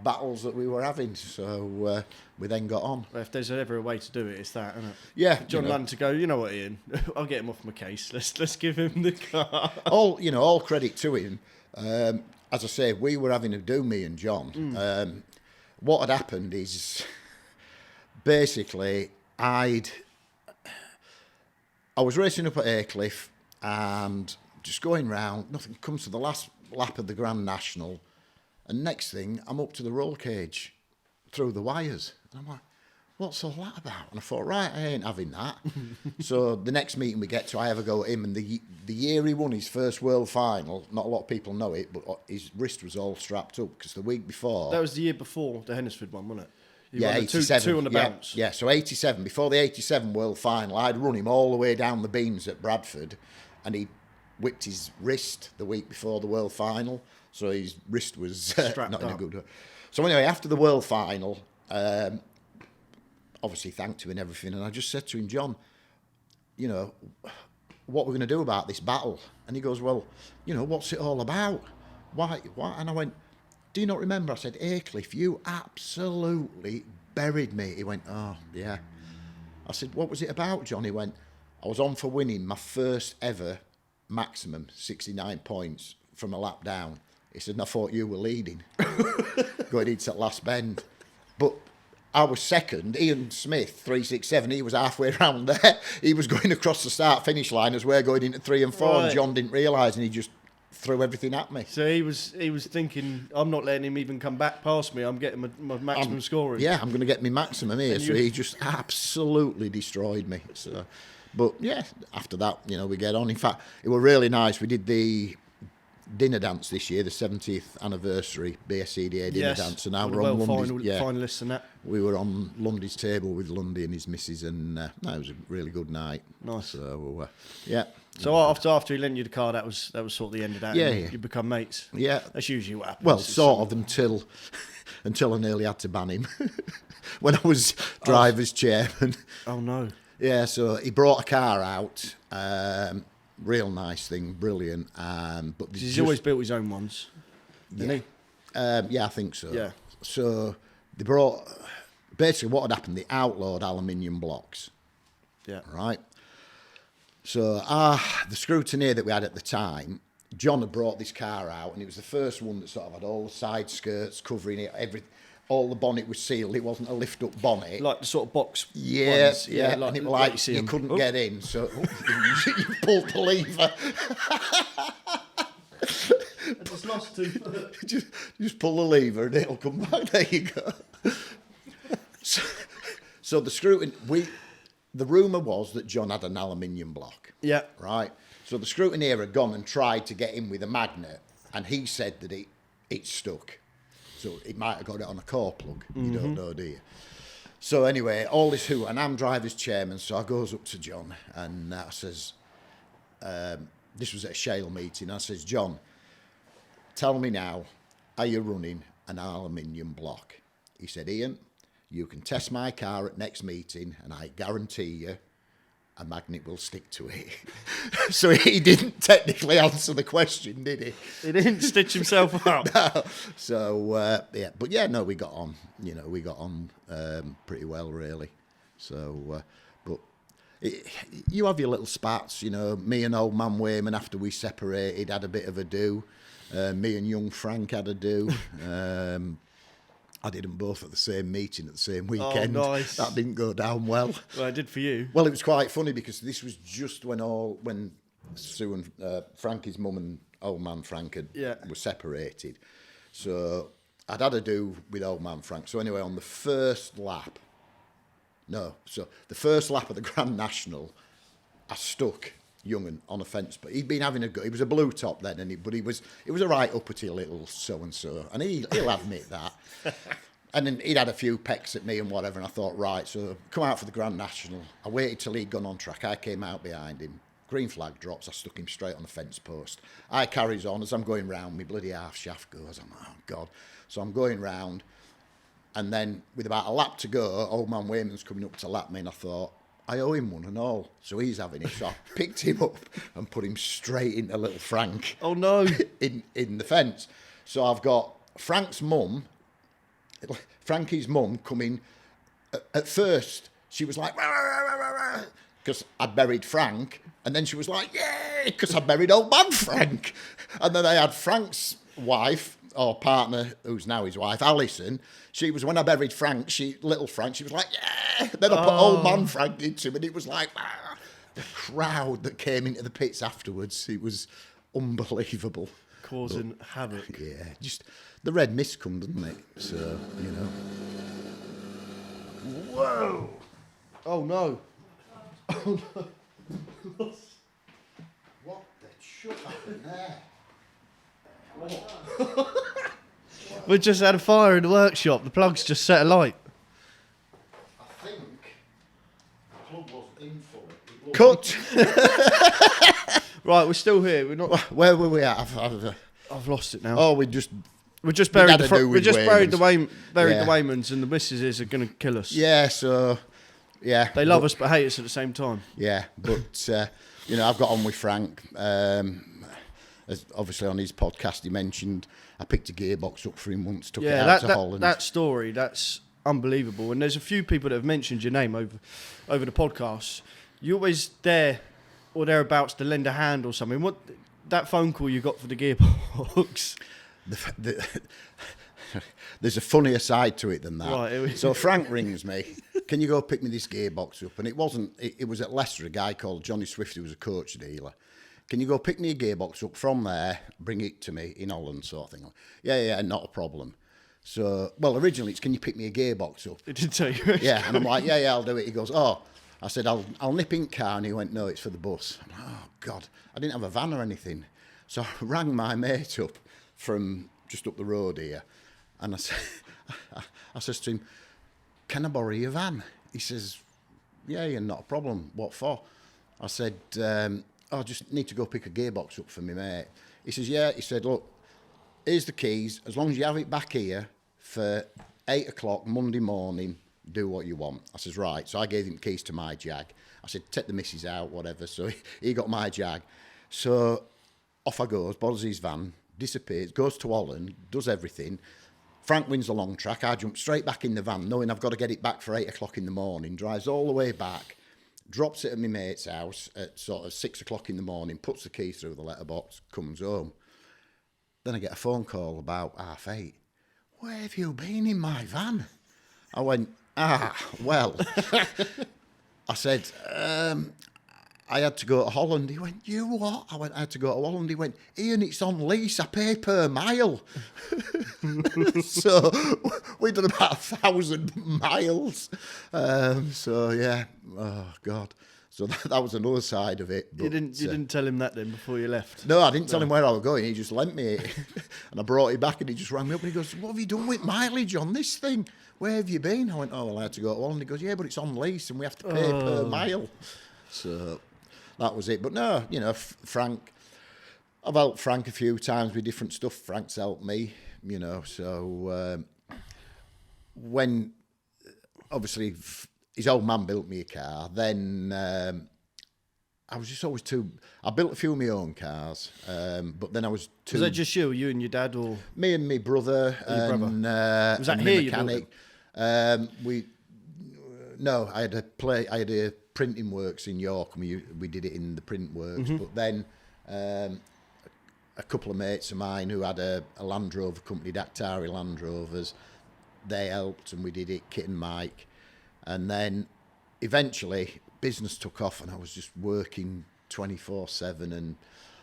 battles that we were having. So we then got on. Well, if there's ever a way to do it, it's that, isn't it? Yeah, John Lund to go, you know what, Ian? I'll get him off my case. Let's give him the car. All credit to him. As I say, we were having a do, me and John. What had happened is basically I was racing up at Aycliffe and just going round. Nothing comes to the last lap of the Grand National, and next thing I'm up to the roll cage through the wires. And I'm like, what's all that about? And I thought, right, I ain't having that. So the next meeting we get to, I have a go at him. And the year he won his first world final, not a lot of people know it, but his wrist was all strapped up because the week before... That was the year before the Hennisford one, wasn't it? Yeah, 87. Two on the bounce. Yeah, so 87. Before the 87 world final, I'd run him all the way down the beams at Bradford, and he whipped his wrist the week before the world final. So his wrist was not in a good way. So anyway, after the world final... obviously thanked him and everything, and I just said to him, John, you know, what we're going to do about this battle? And he goes, well, you know, what's it all about? Why? And I went, do you not remember? I said, Aycliffe, you absolutely buried me. He went, oh, yeah. I said, what was it about, John? He went, I was on for winning my first ever maximum, 69 points from a lap down. He said, and I thought you were leading, going into that last bend. But I was second. Ian Smith, 367, he was halfway around there. He was going across the start-finish line as we're going into 3 and 4, right. And John didn't realise, and he just threw everything at me. So he was thinking, I'm not letting him even come back past me. I'm getting my maximum scoring. Yeah, I'm going to get my maximum here. So he just absolutely destroyed me. So, but yeah, after that, you know, we get on. In fact, it was really nice. We did the dinner dance this year, the 70th anniversary BSCDA dinner dance, and now we're on Lundy's. Finalists and that. We were on Lundy's table with Lundy and his missus, and that was a really good night. Nice. So yeah. So after he lent you the car, that was sort of the end of that. Yeah, You become mates. Yeah. That's usually what happens. Well, sort of until I nearly had to ban him when I was driver's chairman. Oh no. Yeah, so he brought a car out. Real nice thing, brilliant. But He's always built his own ones, didn't he? Yeah, I think so. Yeah. So they brought, basically what had happened, they outlawed aluminium blocks. Yeah. Right. So the scrutineer that we had at the time, John had brought this car out, and it was the first one that sort of had all the side skirts covering it, all the bonnet was sealed. It wasn't a lift-up bonnet. Like the sort of box Yes, ones. yeah. Like, And it was like see you 'em. couldn't get in, so you pulled the lever. It's lost to. just pull the lever and it'll come back. There you go. So the scrutiny, the rumour was that John had an aluminium block. Yeah. Right. So the scrutineer had gone and tried to get in with a magnet, and he said that it stuck. So it might have got it on a core plug. You don't know, do you? So anyway, all this hoot, and I'm driver's chairman, so I goes up to John and I says, this was at a Shale meeting, I says, John, tell me now, are you running an aluminium block? He said, Ian, you can test my car at next meeting and I guarantee you a magnet will stick to it. So he didn't technically answer the question, did he? He didn't stitch himself up. No. So, yeah. But yeah, no, we got on. We got on pretty well, really. So, but you have your little spats, Me and old man Wayman, after we separated, had a bit of a do. Me and young Frank had a do. I did them both at the same meeting at the same weekend. Oh, nice. That didn't go down well. Well, I did for you. Well, it was quite funny because this was just when Sue and Frankie's mum and old man Frank were separated. So I'd had a do with old man Frank. So anyway, on the first lap of the Grand National, I stuck Young'un on a fence, but he'd been having a go. He was a blue top then, but he was a right uppity little so-and-so, and he'll admit that. And then he'd had a few pecks at me and whatever, and I thought, right, so come out for the Grand National. I waited till he'd gone on track. I came out behind him. Green flag drops. I stuck him straight on the fence post. I carries on as I'm going round. My bloody half shaft goes. I'm like, oh, God. So I'm going round, and then with about a lap to go, old man Wayman's coming up to lap me, and I thought, I owe him one and all. So he's having it. So I picked him up and put him straight into little Frank. Oh, no. in the fence. So I've got Frankie's mum coming. At first, she was like, because I buried Frank. And then she was like, yay, because I buried old man Frank. And then I had Frank's wife, or partner, who's now his wife, Alison. She was, when I buried Frank, little Frank, she was like, yeah. Then I put old man Frank into him, and it was like, the crowd that came into the pits afterwards, it was unbelievable. Causing havoc. Yeah, just the red mist come, doesn't it? So, Whoa! Oh, no. Oh, no. What the shit happened there? We just had a fire in the workshop. The plug's just set alight. I think the plug wasn't in for it. Cut! Right, we're still here. We're not. Where were we at? I've lost it now. Oh, we just buried buried the Yeah. Waymans, and the missuses are going to kill us. Yeah, so, yeah. They love us but hate us at the same time. Yeah, but, I've got on with Frank. As obviously on his podcast, he mentioned I picked a gearbox up for him once, took it out to Holland. That story, that's unbelievable. And there's a few people that have mentioned your name over the podcast. You're always there or thereabouts to lend a hand or something. What that phone call you got for the gearbox? There's a funnier side to it than that. Right, so Frank rings me, can you go pick me this gearbox up? And it was at Leicester, a guy called Johnny Swift, who was a coach dealer. Can you go pick me a gearbox up from there, bring it to me in Holland, sort of thing? Yeah, not a problem. So, well, originally it's, can you pick me a gearbox up? It did tell you. Yeah, and I'm like, yeah, I'll do it. He goes, oh. I said, I'll nip in car, and he went, no, it's for the bus. I'm like, oh, God. I didn't have a van or anything. So I rang my mate up from just up the road here, and I says to him, "Can I borrow your van?" He says, "Yeah, not a problem. What for?" I said, "I just need to go pick a gearbox up for me mate." He says, "Yeah." He said, "Look, here's the keys. As long as you have it back here for 8 o'clock Monday morning, do what you want." I says, "Right." So I gave him keys to my Jag. I said, "Take the missus out, whatever." So he got my Jag. So off I goes, borrows his van, disappears, goes to Holland, does everything. Frank wins the long track. I jump straight back in the van, knowing I've got to get it back for 8 o'clock in the morning. Drives all the way back, drops it at my mate's house at sort of 6 o'clock in the morning, puts the keys through the letterbox, comes home. Then I get a phone call about 8:30. "Where have you been in my van?" I went, well. I said, "I had to go to Holland." He went, "You what?" I went, "I had to go to Holland." He went, "Ian, it's on lease. I pay per mile." So we'd done about 1,000 miles. So yeah, oh God. So that was another side of it. But, you didn't tell him that then before you left? No, I didn't tell him where I was going. He just lent me it. And I brought it back and he just rang me up and he goes, "What have you done with mileage on this thing? Where have you been?" I went, "Oh, well, I had to go to Holland." He goes, "Yeah, but it's on lease and we have to pay per mile." So that was it. But no, Frank, I've helped Frank a few times with different stuff. Frank's helped me, so when obviously his old man built me a car, then I was just always I built a few of my own cars, but then I was too... Was that just you and your dad, or...? Me and my brother, and was that and here my mechanic. No, I had a printing works in York, and we did it in the print works. But then a couple of mates of mine who had a Land Rover company, Dactari Land Rovers, they helped, and we did it, Kit and Mike. And then eventually business took off and I was just working 24/7, and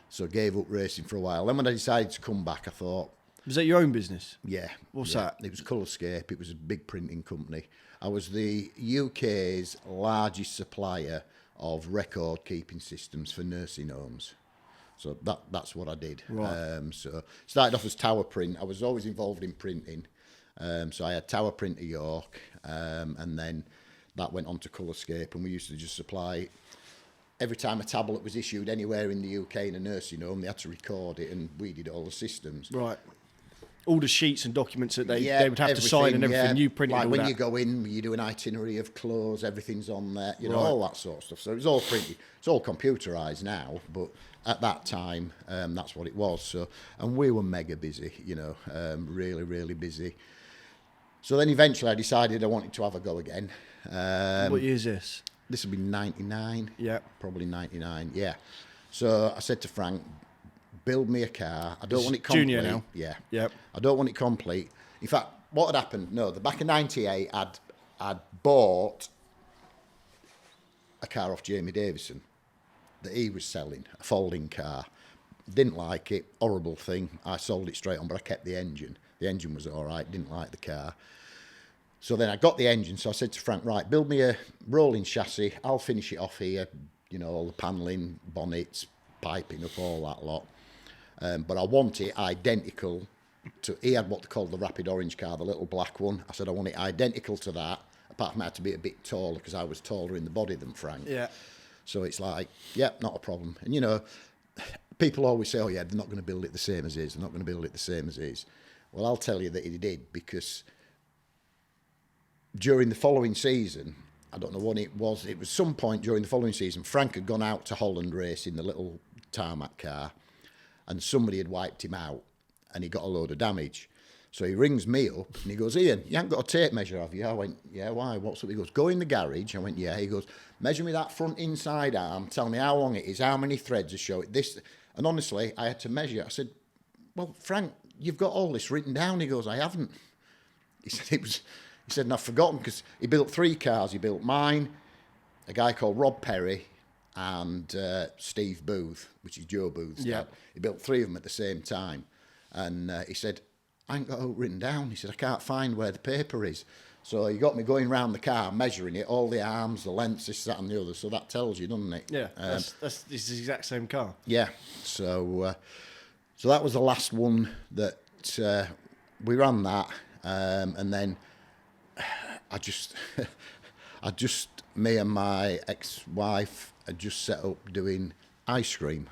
so I gave up racing for a while. Then when I decided to come back, I thought... Was that your own business? Yeah. What's that? It was Colorscape. It was a big printing company. I was the UK's largest supplier of record keeping systems for nursing homes. So that's what I did. Right. So started off as Tower Print. I was always involved in printing. So I had Tower Print at York, and then that went on to Colorscape, and we used to just supply... Every time a tablet was issued anywhere in the UK in a nursing home, they had to record it, and we did all the systems. Right. All the sheets and documents that they would have to sign and everything, you printed like all when that. you go in, you do an itinerary of clothes, everything's on there, all that sort of stuff. So it was all printed. It's all computerised now, but at that time, that's what it was. So, and we were mega busy, really, really busy. So then eventually I decided I wanted to have a go again. What year is this? This would be 99. Yeah. Probably 99, yeah. So I said to Frank, build me a car. I don't want it complete. Junior now? Yeah. Yep. I don't want it complete. In fact, what had happened, the back in 98, I'd bought a car off Jamie Davison that he was selling, a folding car. Didn't like it, horrible thing. I sold it straight on, but I kept the engine. The engine was all right, didn't like the car. So then I got the engine, so I said to Frank, right, build me a rolling chassis, I'll finish it off here, all the panelling, bonnets, piping up, all that lot. But I want it identical to... He had what they called the Rapid Orange car, the little black one. I said I want it identical to that, apart from I had to be a bit taller, because I was taller in the body than Frank. Yeah. So it's like, not a problem. And, people always say, oh, yeah, they're not going to build it the same as his. They're not going to build it the same as his. Well, I'll tell you that he did, because... During the following season, I don't know what it was some point during the following season, Frank had gone out to Holland racing the little tarmac car, and somebody had wiped him out and he got a load of damage. So he rings me up and he goes, "Ian, you haven't got a tape measure, have you?" I went, "Yeah, why? What's up?" He goes, "Go in the garage." I went, "Yeah." He goes, "Measure me that front inside arm, tell me how long it is, how many threads are showing this." And honestly, I had to measure. I said, "Well, Frank, you've got all this written down." He goes, "I haven't." He said, "And I've forgotten," because he built 3 cars. He built mine, a guy called Rob Perry, and Steve Booth, which is Joe Booth's dad. He built 3 of them at the same time. And he said, "I ain't got it written down." He said, "I can't find where the paper is." So he got me going round the car, measuring it, all the arms, the lengths, this, that and the other. So that tells you, doesn't it? Yeah, it's the exact same car. Yeah. So So that was the last one that we ran that, and then me and my ex-wife had just set up doing ice cream.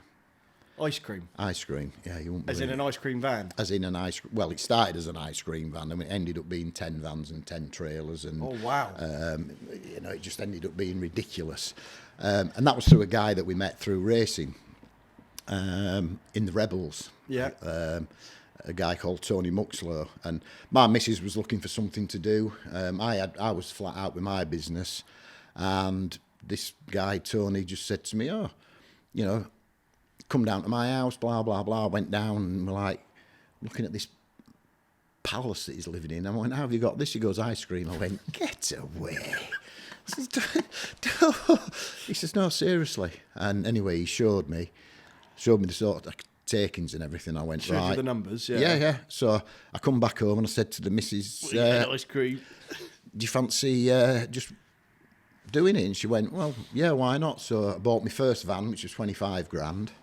Ice cream? Ice cream, yeah. You won't As in believe an ice cream van? As in an ice... Well, it started as an ice cream van, and it ended up being 10 vans and 10 trailers. And, oh, wow. It just ended up being ridiculous. And that was through a guy that we met through racing in the Rebels. Yeah. A guy called Tony Muxlow. And my missus was looking for something to do. I was flat out with my business. And this guy, Tony, just said to me, come down to my house, blah, blah, blah. I went down and we're like, looking at this palace that he's living in. I went, how have you got this? He goes, ice cream. I went, get away. I said, he says, no, seriously. And anyway, he showed me the sort of takings and everything. I went, showed right. You the numbers, yeah. Yeah. So I come back home and I said to the missus, ice cream. Do you fancy just doing it? And she went, well, yeah, why not? So I bought my first van, which was 25 grand.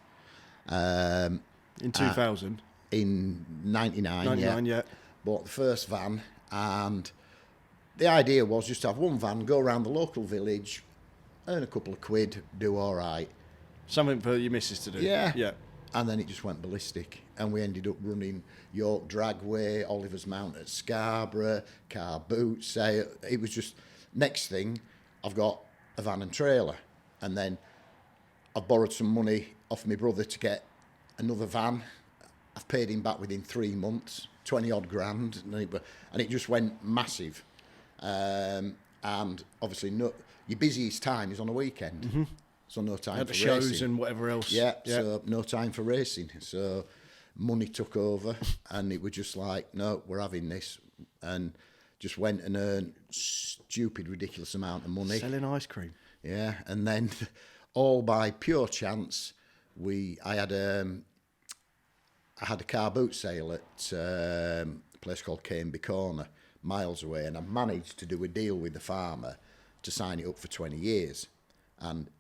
In 2000? In 99, 99, yeah. Bought the first van, and the idea was just to have one van, go around the local village, earn a couple of quid, do all right. Something for your missus to do. Yeah. And then it just went ballistic, and we ended up running York Dragway, Oliver's Mount at Scarborough, car boot sale. It was just, next thing, I've got a van and trailer, and then I've borrowed some money off my brother to get another van. I've paid him back within 3 months, 20 odd grand, and it just went massive. And obviously, your busiest time is on a weekend, mm-hmm. So no time at for the shows racing. and whatever else. Yeah, so no time for racing. So money took over, and it was just like, no, we're having this, and just went and earned stupid, ridiculous amount of money. Selling ice cream. Yeah, and then all by pure chance, I had a car boot sale at a place called Canby Corner, miles away, and I managed to do a deal with the farmer to sign it up for 20 years. And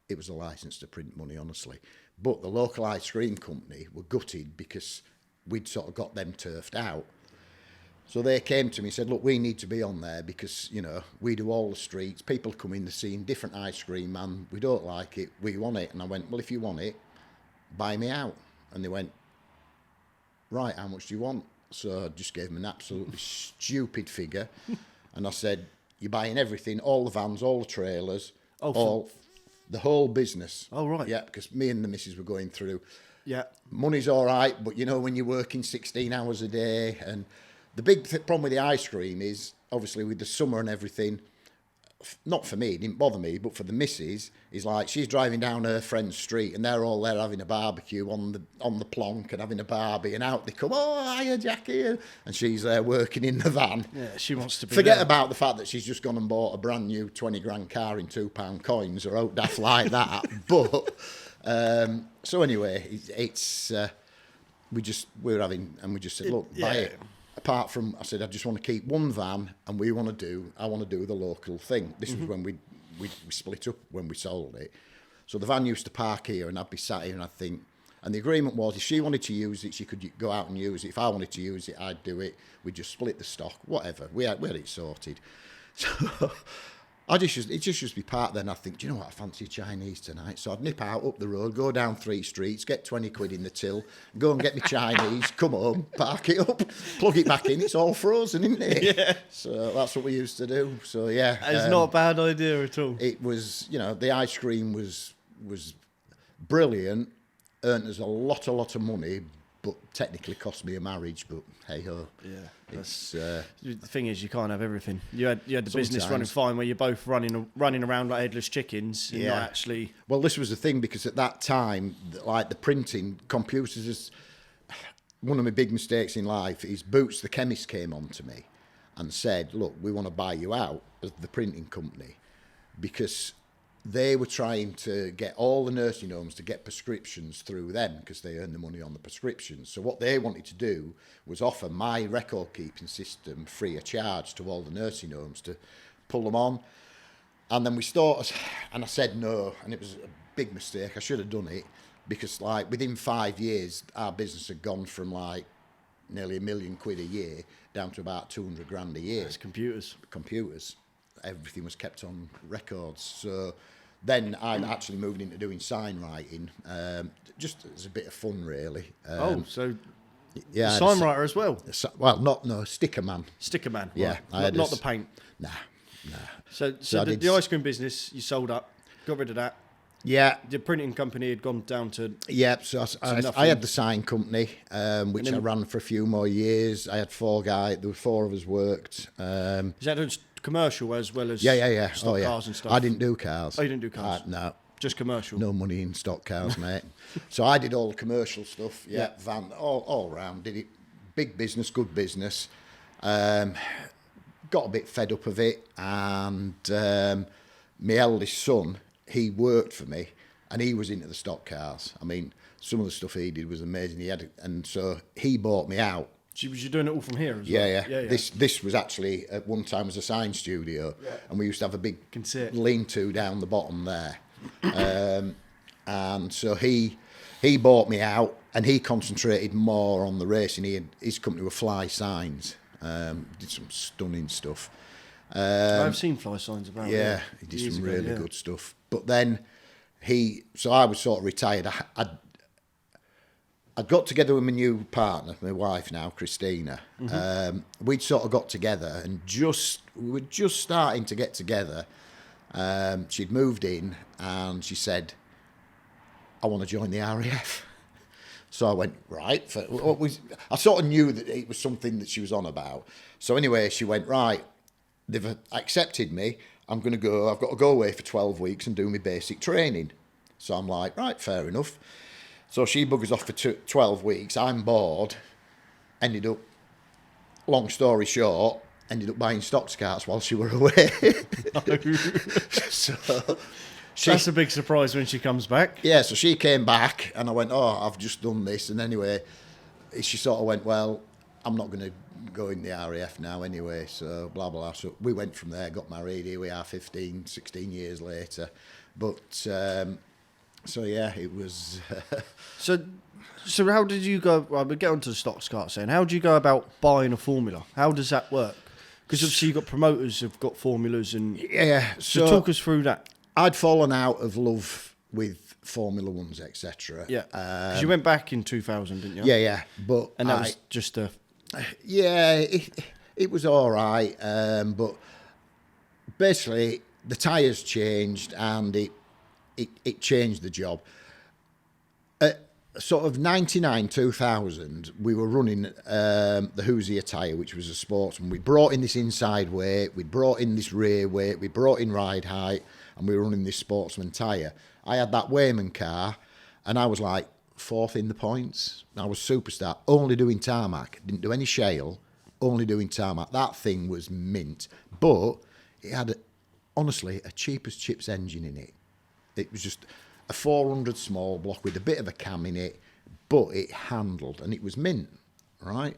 it was a licence to print money, honestly. But the local ice cream company were gutted because we'd sort of got them turfed out. So they came to me and said, look, we need to be on there because, we do all the streets. People come in, they're seeing different ice cream, man. We don't like it. We want it. And I went, well, if you want it, buy me out. And they went, right, how much do you want? So I just gave them an absolutely stupid figure. And I said, you're buying everything, all the vans, all the trailers, the whole business. Oh, right. Yeah, because me and the missus were going through. Yeah. Money's all right, but when you're working 16 hours a day, and the big problem with the ice cream is, obviously, with the summer and everything, not for me, it didn't bother me, but for the missus, is like she's driving down her friend's street and they're all there having a barbecue on the plonk and having a barbie, and out they come, oh, hiya, Jackie, and she's there working in the van. Yeah, she wants to be Forget there. about the fact that she's just gone and bought a brand new 20 grand car in £2 coins or out daft like that. But, so anyway, it's, we just said, look, buy it. Apart from, I said, I just want to keep one van, and I want to do the local thing. This was when we split up when we sold it. So the van used to park here, and I'd be sat here, and I'd think, and the agreement was, if she wanted to use it, she could go out and use it. If I wanted to use it, I'd do it. We'd just split the stock, whatever. We had it sorted. So it just used to be part then. I think, do you know what? I fancy Chinese tonight. So I'd nip out up the road, go down 3 streets, get 20 quid in the till, go and get me Chinese, come home, park it up, plug it back in. It's all frozen, isn't it? Yeah. So that's what we used to do. So yeah, it's not a bad idea at all. It was, the ice cream was brilliant, earned us a lot of money, but technically cost me a marriage. But hey ho. Yeah. It's, the thing is, you can't have everything. You had the business sometimes. running fine, where you're both running around like headless chickens, and not actually. Well, this was the thing, because at that time, like the printing, computers is one of my big mistakes in life. Is Boots the chemist came on to me and said, "Look, we want to buy you out as the printing company," because they were trying to get all the nursing homes to get prescriptions through them, because they earn the money on the prescriptions. So what they wanted to do was offer my record keeping system free of charge to all the nursing homes to pull them on. And then we started, and I said no, and it was a big mistake. I should have done it. because like within 5 years, our business had gone from like nearly £1 million a year down to about 200 grand a year. It's computers. Everything was kept on records. So then I actually moved into doing sign writing, just as a bit of fun, really. So yeah, sign writer as well. Well, sticker man. Sticker man. Yeah, right. Not the paint. Nah. So the ice cream business you sold up, got rid of that. Yeah. The printing company had gone down to... Yeah, so I had the sign company, which I ran for a few more years. I had 4 guys. There were 4 of us worked. Is that commercial as well as Yeah. stock cars and stuff? I didn't do cars. Oh, you didn't do cars? No. Just commercial? No money in stock cars, mate. So I did all the commercial stuff. Yeah. Van, all round. Did it. Big business, good business. Got a bit fed up of it. And my eldest son, he worked for me, and he was into the stock cars. I mean, some of the stuff he did was amazing. And so he bought me out. So was you doing it all from here as well? Yeah. This was actually at one time as a sign studio, and we used to have a big lean-to down the bottom there. And so he bought me out, and he concentrated more on the racing. His company were Fly Signs. Did some stunning stuff. I've seen Fly Signs about. Yeah, he did some really good stuff. But then so I was sort of retired. I'd got together with my new partner, my wife now, Christina. We'd sort of got together, and we were just starting to get together. She'd moved in, and she said, "I want to join the RAF." So I went, right. I sort of knew that it was something that she was on about. So anyway, she went, right, they've accepted me. I'm going to go. I've got to go away for 12 weeks and do my basic training. So I'm like, right, fair enough. So she buggers off for 12 weeks. I'm bored. Ended up, long story short, ended up buying Stoxkarts while she were away. So that's a big surprise when she comes back. Yeah, so she came back, and I went, oh, I've just done this. And anyway, she sort of went, well, I'm not going to go in the RAF now anyway, so blah, blah. So we went from there, got married. Here we are 15, 16 years later. But, so yeah, it was... So how did you go... Well, we'll get onto the Stoxkarts then. How do you go about buying a formula? How does that work? Because obviously you've got promoters who've got formulas and... Yeah, so talk us through that. I'd fallen out of love with Formula Ones, etc. Yeah, because you went back in 2000, didn't you? Yeah. And that was just a... Yeah, it was all right. But basically, the tyres changed, and it changed the job. Sort of 99, 2000, we were running the Hoosier tyre, which was a sportsman. We brought in this inside weight, we brought in this rear weight, we brought in ride height, and we were running this sportsman tyre. I had that Wayman car, and I was like 4th in the points. I was superstar, only doing tarmac. Didn't do any shale, only doing tarmac. That thing was mint. But it had, honestly, a cheap as chips engine in it. It was just a 400 small block with a bit of a cam in it, but it handled, and it was mint, right?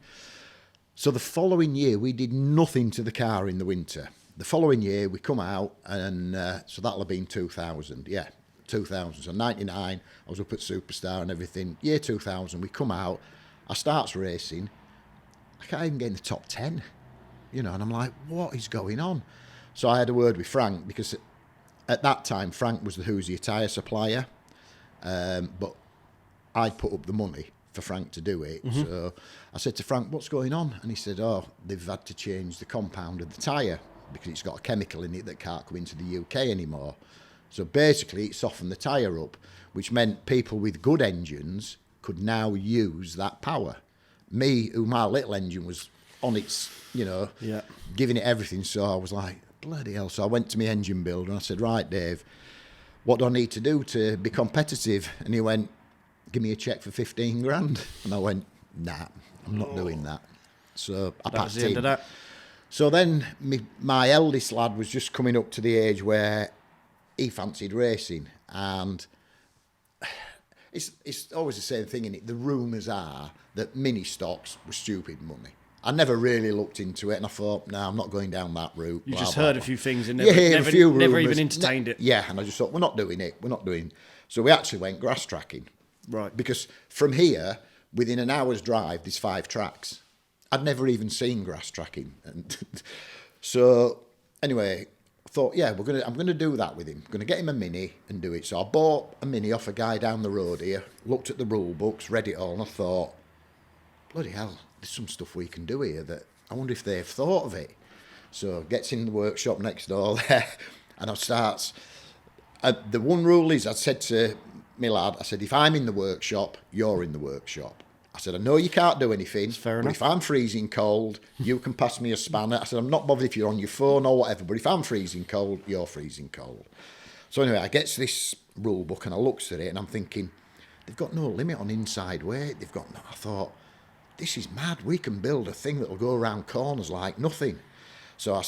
So the following year, we did nothing to the car in the winter. The following year, we come out, and so that'll have been 2000, yeah, 2000. So 99, I was up at Superstar and everything. Year 2000, we come out, I starts racing, I can't even get in the top 10, and I'm like, what is going on? So I had a word with Frank, because at that time, Frank was the Hoosier tyre supplier, but I'd put up the money for Frank to do it. Mm-hmm. So I said to Frank, what's going on? And he said, oh, they've had to change the compound of the tyre because it's got a chemical in it that can't come into the UK anymore. So basically, it softened the tyre up, which meant people with good engines could now use that power. Me, who my little engine was on its, giving it everything, so I was like, bloody hell. So I went to my engine builder and I said, right, Dave, what do I need to do to be competitive? And he went, give me a cheque for 15 grand. And I went, nah, I'm not doing that. So I packed the end of that. So then my eldest lad was just coming up to the age where he fancied racing. And it's always the same thing, innit? The rumours are that mini stocks were stupid money. I never really looked into it, and I thought, no, I'm not going down that route. You blah, just blah, heard blah. a few things and never even entertained it. Yeah, and I just thought, we're not doing it. So we actually went grass tracking. Right. Because from here, within an hour's drive, there's 5 tracks. I'd never even seen grass tracking. And so anyway, I thought, yeah, I'm gonna do that with him. I'm gonna get him a Mini and do it. So I bought a Mini off a guy down the road here, looked at the rule books, read it all, and I thought, bloody hell, there's some stuff we can do here that I wonder if they've thought of it. So gets in the workshop next door there, and I starts. The one rule is, I said to my lad, I said, if I'm in the workshop, you're in the workshop. I said, I know you can't do anything, fair but enough. if I'm freezing cold, you can pass me a spanner. I said, I'm not bothered if you're on your phone or whatever, but if I'm freezing cold, you're freezing cold. So anyway, I gets this rule book and I looks at it and I'm thinking, they've got no limit on inside weight. I thought, this is mad. We can build a thing that'll go around corners like nothing. So I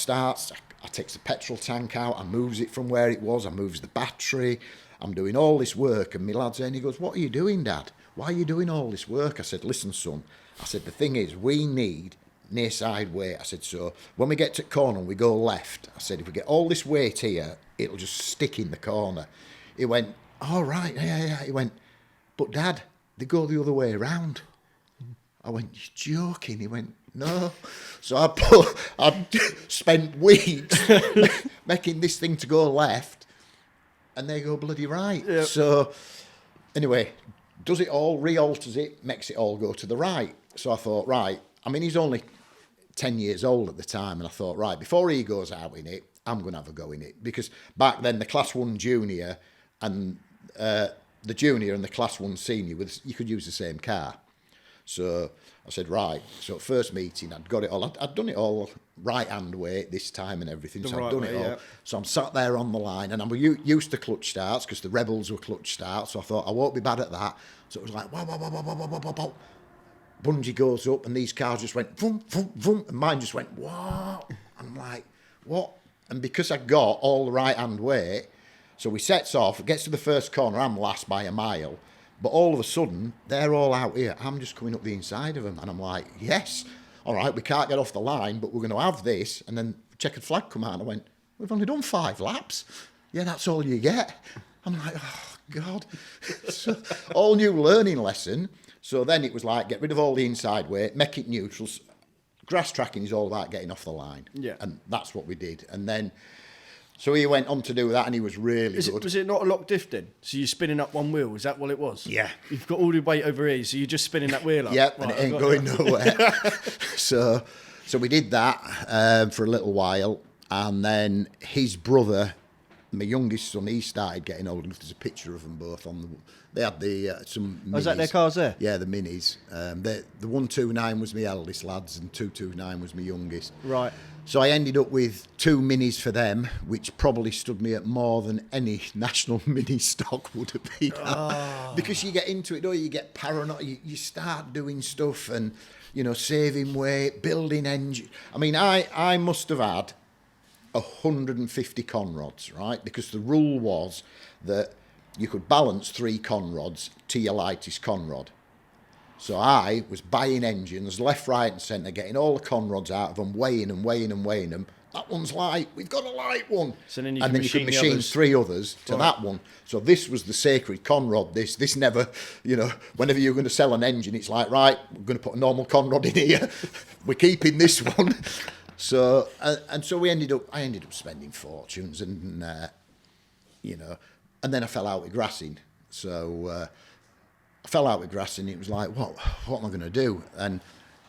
takes the petrol tank out, I moves it from where it was, I moves the battery, I'm doing all this work, and my lad's there and he goes, what are you doing, Dad? Why are you doing all this work? I said, listen, son, I said, the thing is, we need near side weight. I said, so when we get to the corner and we go left, I said, if we get all this weight here, it'll just stick in the corner. He went, all right, yeah. He went, but Dad, they go the other way around. I went, you're joking? He went, no. So I spent weeks making this thing to go left, and they go bloody right. Yep. So anyway, does it all, re-alters it, makes it all go to the right. So I thought, right, I mean, he's only 10 years old at the time, and I thought, right, before he goes out in it, I'm going to have a go in it. Because back then, the Class 1 Junior and the Junior and the Class 1 Senior, you could use the same car. So I said, right. So at first meeting, I'd got it all. I'd done it all right-hand weight this time and everything. So I'd done it all. Yeah. So I'm sat there on the line, and I'm used to clutch starts because the Rebels were clutch starts. So I thought, I won't be bad at that. So it was like, wow, wow, wow, wow, wow, wow, wow, wow. Bungee goes up, and these cars just went, vroom, vroom, vroom, and mine just went, wow. I'm like, what? And because I got all the right-hand weight, so we sets off, it gets to the first corner, I'm last by a mile. But all of a sudden, they're all out here. I'm just coming up the inside of them. And I'm like, yes, all right, we can't get off the line, but we're going to have this. And then checkered flag come out. And I went, we've only done 5 laps. Yeah, that's all you get. I'm like, oh, God. So, all new learning lesson. So then it was like, get rid of all the inside weight, make it neutral. Grass tracking is all about getting off the line. Yeah. And that's what we did. And then... So he went on to do that, and he was really good. Was it not a lock diff then? So you're spinning up one wheel, is that what it was? Yeah. You've got all the weight over here, so you're just spinning that wheel up? Yep, right, and it ain't going nowhere. So we did that for a little while, and then his brother, my youngest son, he started getting old. There's a picture of them both on the... They had some minis. Was that their cars there? Yeah, the minis. The 129 was my eldest lads, and 229 was my youngest. Right. So I ended up with 2 minis for them, which probably stood me at more than any national mini stock would have been. Oh. Because you get into it, you get paranoid, you start doing stuff and, saving weight, building engine. I mean, I must have had 150 conrods, right? Because the rule was that you could balance 3 conrods to your lightest conrod. So I was buying engines left, right and centre, getting all the conrods out of them, weighing them. That one's light. We've got a light one. So then you can machine 3 others to that one. So this was the sacred conrod. This never, whenever you're going to sell an engine, it's like, right, we're going to put a normal conrod in here. We're keeping this one. So so I ended up spending fortunes and, and then I fell out with grassing. So... I fell out with grassing. It was like, what am I going to do? And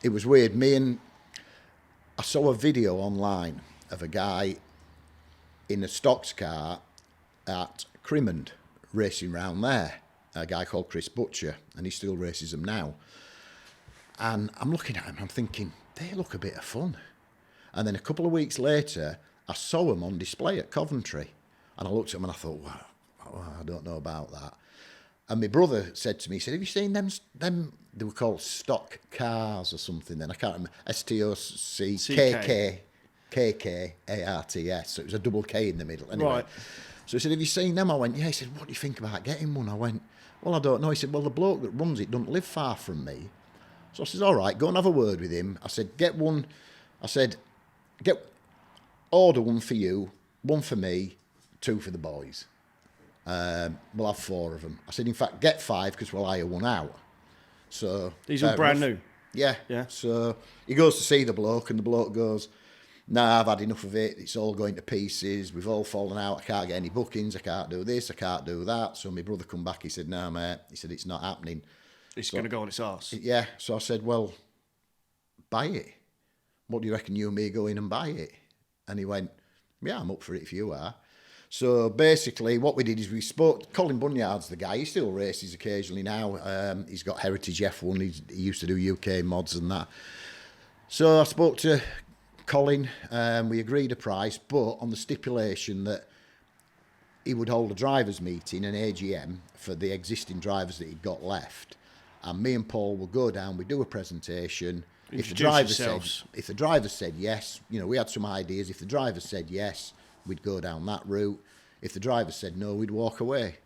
it was weird. I saw a video online of a guy in a Stoxcar at Crimond racing round there, a guy called Chris Butcher, and he still races them now. And I'm looking at him, I'm thinking, they look a bit of fun. And then a couple of weeks later, I saw them on display at Coventry. And I looked at them and I thought, wow, I don't know about that. And my brother said to me, he said, have you seen them? They were called Stockcars or something then. I can't remember. Stockkarts. So it was a double K in the middle. Anyway. Right. So he said, have you seen them? I went, yeah. He said, what do you think about getting one? I went, well, I don't know. He said, well, the bloke that runs it doesn't live far from me. So I said, all right, go and have a word with him. I said, get one. I said, order one for you, one for me, 2 for the boys. We'll have 4 of them. I said, in fact, get 5 because we'll hire one out. So these are brand new. Yeah. Yeah. So he goes to see the bloke, and the bloke goes, "Nah, I've had enough of it. It's all going to pieces. We've all fallen out. I can't get any bookings. I can't do this. I can't do that." So my brother come back. He said, "No, mate." He said, "It's not happening. It's going to go on its arse." Yeah. So I said, "Well, buy it. What do you reckon you and me go in and buy it?" And he went, "Yeah, I'm up for it if you are." So basically what we did is we spoke, Colin Bunyard's the guy, he still races occasionally now. He's got Heritage F1, he used to do UK mods and that. So I spoke to Colin, we agreed a price, but on the stipulation that he would hold a drivers' meeting, an AGM, for the existing drivers that he'd got left. And me and Paul would go down, we'd do a presentation. If the driver said yes, we had some ideas. If the driver said yes, we'd go down that route. If the driver said no, we'd walk away.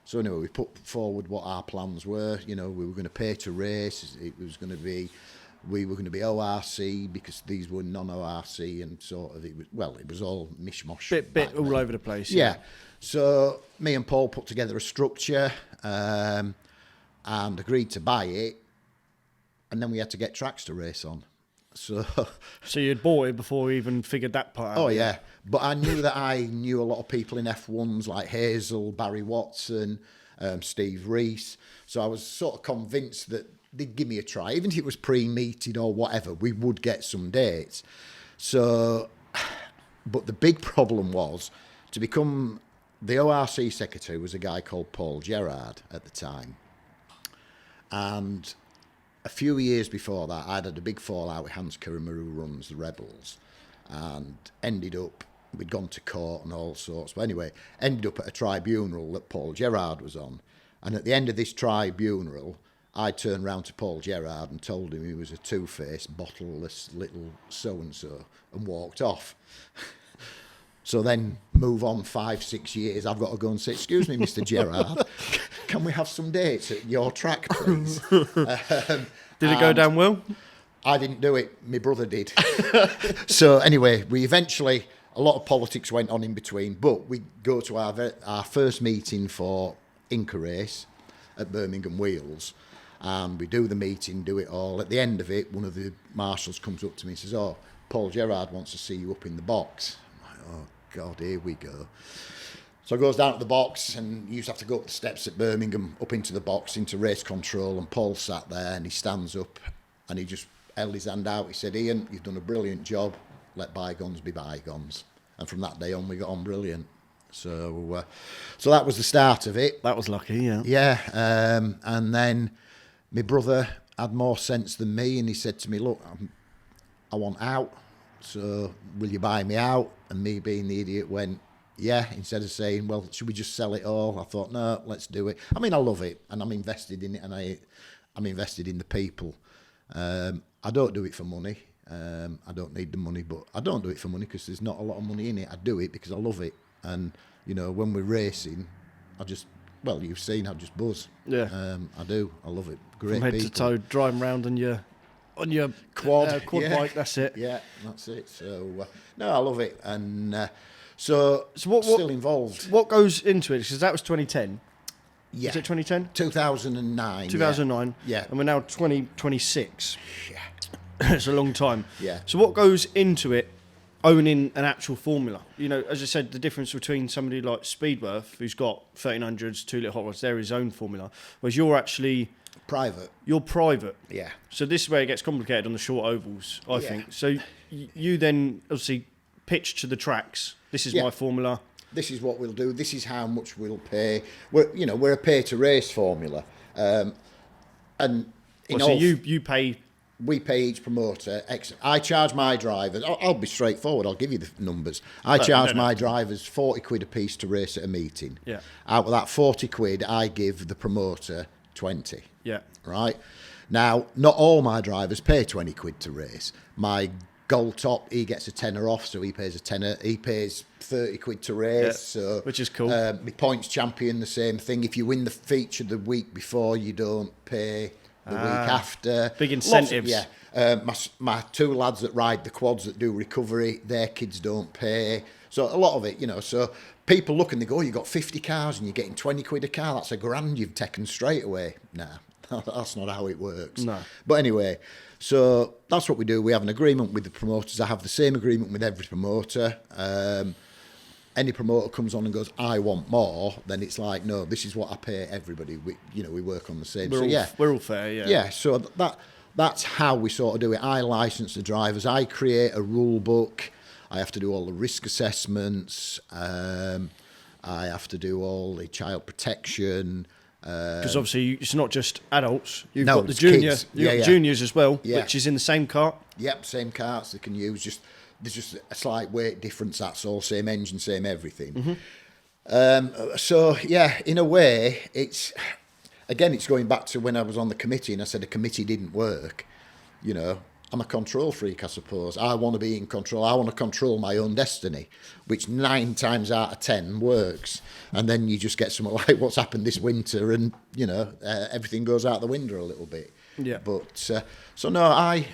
So anyway, we put forward what our plans were. We were going to pay to race. We were going to be ORC because these were non-ORC, and sort of it was all mishmash. Bit all over the place. Yeah. So me and Paul put together a structure and agreed to buy it, and then we had to get tracks to race on. So you'd bought it before we even figured that part out. Oh, yeah. But I knew that I knew a lot of people in F1s like Hazel, Barry Watson, Steve Rees. So I was sort of convinced that they'd give me a try. Even if it was pre-meeted or whatever, we would get some dates. So, but the big problem was, to become the ORC secretary was a guy called Paul Gerard at the time. And a few years before that, I'd had a big fallout with Hans Kirmer, who runs the Rebels, and ended up, we'd gone to court and all sorts, but anyway, ended up at a tribunal that Paul Gerard was on. And at the end of this tribunal, I turned round to Paul Gerard and told him he was a two-faced, bottleless little so-and-so, and walked off. So then, move on 5-6 years, I've got to go and say, "Excuse me, Mr. Gerard, can we have some dates at your track, please?" Did it go down well? I didn't do it. My brother did. So anyway, a lot of politics went on in between, but we go to our first meeting for Inca Race at Birmingham Wheels, and we do the meeting, do it all. At the end of it, one of the marshals comes up to me and says, "Oh, Paul Gerard wants to see you up in the box." I'm like, "Oh, God, here we go." So I goes down to the box, and you used to have to go up the steps at Birmingham, up into the box, into race control, and Paul sat there, and he stands up, and he just held his hand out. He said, "Ian, you've done a brilliant job. Let bygones be bygones." And from that day on, we got on brilliant. So that was the start of it. That was lucky, yeah. Yeah, and then my brother had more sense than me, and he said to me, "Look, I want out, so will you buy me out?" And me, being the idiot, went, "Yeah," instead of saying, "Well, should we just sell it all?" I thought, "No, let's do it." I mean, I love it, and I'm invested in it, and I'm invested in the people. I don't do it for money. I don't need the money, but I don't do it for money because there's not a lot of money in it. I do it because I love it. And, when we're racing, you've seen, I just buzz. Yeah. I do. I love it. Great From head people. to toe, driving around on your quad yeah. bike, that's it. Yeah, that's it. So, no, I love it. And so what, still involved. What goes into it? Because that was 2010. Yeah. Was it 2010? 2009. 2009. Yeah. And we're now 2026. Yeah. It's a long time. Yeah. So what goes into it, owning an actual formula? As I said, the difference between somebody like Speedworth, who's got 1300s, 2 litre hot rods, they're his own formula, whereas you're actually... Private. You're private. Yeah. So this is where it gets complicated on the short ovals, I think. So you then obviously pitch to the tracks. This is my formula. This is what we'll do. This is how much we'll pay. We're a pay to race formula, and you pay. We pay each promoter X. I charge my drivers. I'll be straightforward. I'll give you the numbers. I charge my drivers 40 quid a piece to race at a meeting. Yeah. Out of that 40 quid, I give the promoter 20. Yeah. Right. Now, not all my drivers pay 20 quid to race. My Gold Top, he gets a tenner off, so he pays a tenner. He pays 30 quid to race, so which is cool. My points champion, the same thing. If you win the feature the week before, you don't pay the week after. Big incentives. My two lads that ride the quads that do recovery, their kids don't pay. So a lot of it, so people look and they go, oh, you got 50 cars and you're getting 20 quid a car. That's £1,000 you've taken straight away. Nah, that's not how it works. No. But anyway, so that's what we do. We have an agreement with the promoters. I have the same agreement with every promoter. Any promoter comes on and goes, I want more, then it's like, no, this is what I pay everybody. We work on the same. We're all fair, yeah. Yeah, so that's how we sort of do it. I license the drivers. I create a rule book. I have to do all the risk assessments. I have to do all the child protection. Because obviously it's not just adults. You've No, got the it's junior, kids. you've got juniors as well, Yeah. which is in the same cart. Yep, same carts they can use. There's just a slight weight difference. That's all. Same engine, same everything. So yeah, in a way, it's going back to when I was on the committee and I said the committee didn't work. I'm a control freak, I suppose. I want to be in control. I want to control my own destiny, which 9 times out of 10 works. And then you just get something like what's happened this winter, and everything goes out the window a little bit. Yeah. But so no, I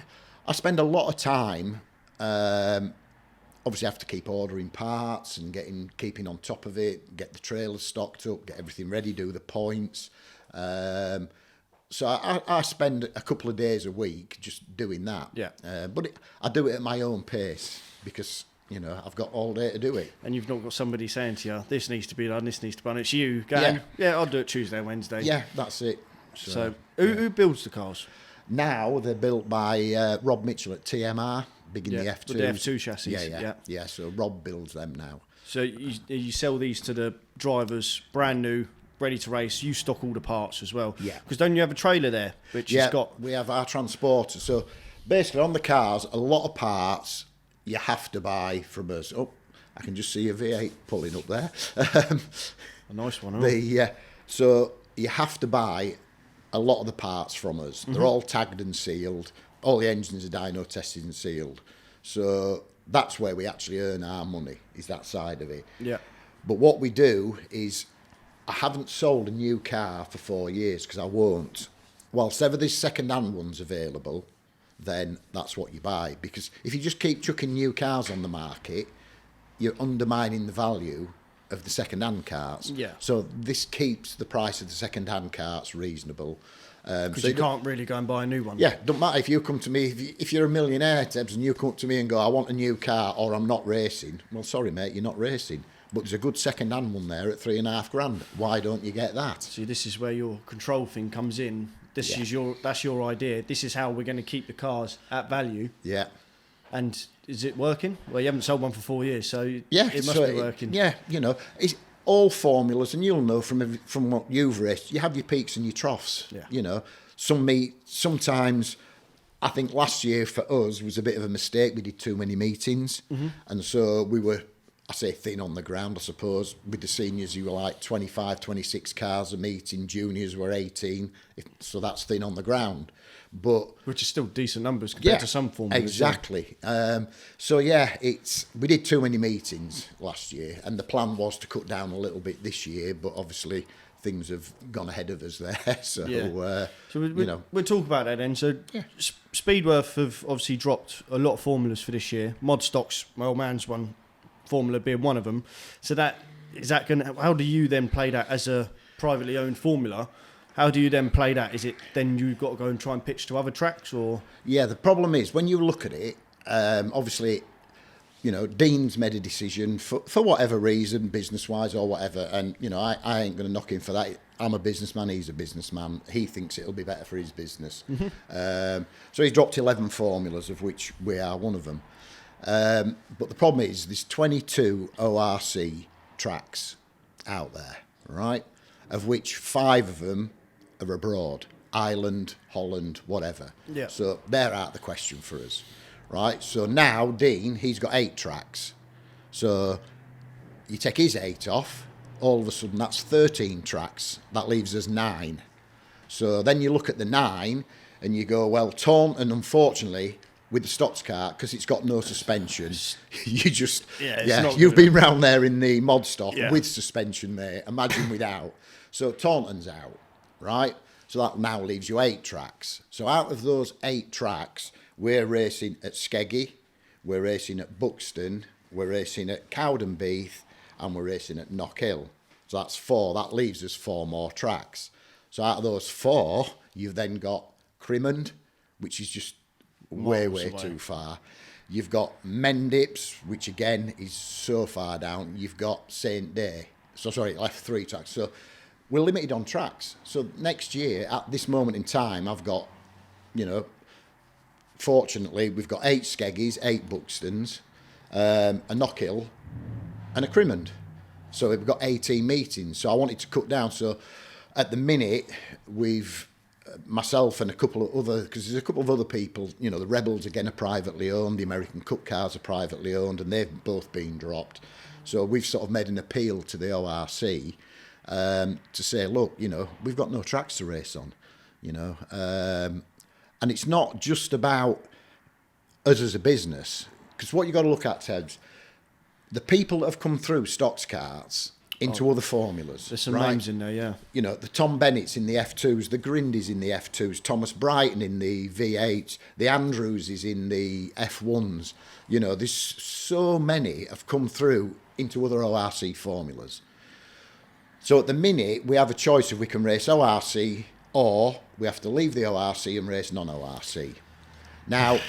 spend a lot of time. Obviously, I have to keep ordering parts and keeping on top of it, get the trailers stocked up, get everything ready, do the points. So I spend a couple of days a week just doing that. Yeah. But I do it at my own pace because, I've got all day to do it. And you've not got somebody saying to you, this needs to be done, this needs to be done. It's you going, yeah, I'll do it Tuesday and Wednesday. Yeah, that's it. So who builds the cars? Now they're built by Rob Mitchell at TMR, big in the F2. The F2 chassis. Yeah, so Rob builds them now. So you sell these to the drivers, brand new, ready to race. You stock all the parts as well. Yeah. Because don't you have a trailer there, which has got... we have our transporter. So basically on the cars, a lot of parts you have to buy from us. Oh, I can just see a V8 pulling up there. A nice one. So you have to buy a lot of the parts from us. They're all tagged and sealed. All the engines are dyno tested and sealed. So that's where we actually earn our money, is that side of it. Yeah. But what we do is, I haven't sold a new car for 4 years because I won't. Whilst ever there's second-hand ones available, then that's what you buy. Because if you just keep chucking new cars on the market, you're undermining the value of the second-hand cars. Yeah. So this keeps the price of the second-hand cars reasonable. Because you can't really go and buy a new one. Yeah, don't matter if you come to me, if you're a millionaire, Tebs, and you come to me and go, I want a new car or I'm not racing. Well, sorry, mate, you're not racing. But there's a good second-hand one there at $3,500. Why don't you get that? See, this is where your control thing comes in. That's your idea. This is how we're going to keep the cars at value. Yeah. And is it working? Well, you haven't sold one for 4 years, so it must be working. It's all formulas, and you'll know from what you've raced. You have your peaks and your troughs. Yeah. Sometimes. I think last year for us was a bit of a mistake. We did too many meetings, and so we were, I say, thin on the ground, I suppose. With the seniors, you were like 25, 26 cars a meeting. Juniors were 18, so that's thin on the ground. But which is still decent numbers compared to some formulas. Exactly. We did too many meetings last year, and the plan was to cut down a little bit this year, but obviously things have gone ahead of us there. So, we'll talk about that then. So, Speedworth have obviously dropped a lot of formulas for this year. Mod Stocks, my old man's one formula being one of them. So how do you then play that as a privately owned formula? How do you then play that? Is it then you've got to go and try and pitch to other tracks, or? Yeah, the problem is when you look at it, obviously, Dean's made a decision for whatever reason, business-wise or whatever, and, I ain't going to knock him for that. I'm a businessman, he's a businessman. He thinks it'll be better for his business. So he's dropped 11 formulas, of which we are one of them. But the problem is there's 22 ORC tracks out there, right? Of which 5 of them are abroad, Ireland, Holland, whatever. Yeah. So they're out of the question for us, right? So now Dean, he's got 8 tracks. So you take his 8 off, all of a sudden that's 13 tracks. That leaves us 9. So then you look at the 9 and you go, well, Taunton, unfortunately, with the Stoxkart, because it's got no suspension, you just... you've been round there in the mod stock with suspension there. Imagine without. So Taunton's out, right? So that now leaves you 8 tracks. So out of those 8 tracks, we're racing at Skeggy, we're racing at Buxton, we're racing at Cowdenbeath, and we're racing at Knockhill. So that's 4. That leaves us 4 more tracks. So out of those 4, you've then got Crimond, which is just way too far. You've got Mendips, which again is so far down. You've got St Day. So sorry, left 3 tracks. So we're limited on tracks. So next year, at this moment in time, I've got, fortunately, we've got 8 Skeggys, 8 Buxtons, a Knockhill, and a Crimond. So we've got 18 meetings. So I wanted to cut down. So at the minute, we've myself and a couple of other, because there's a couple of other people, the Rebels again are privately owned, the American Cup cars are privately owned, and they've both been dropped. So we've sort of made an appeal to the ORC to say, look, we've got no tracks to race on, and it's not just about us as a business, because what you've got to look at, Ted, the people that have come through Stoxkarts into other formulas. There's some names in there, yeah. The Tom Bennett's in the F2s, the Grindy's in the F2s, Thomas Brighton in the V8s, the Andrews is in the F1s. There's so many have come through into other ORC formulas. So at the minute, we have a choice if we can race ORC or we have to leave the ORC and race non-ORC. Now,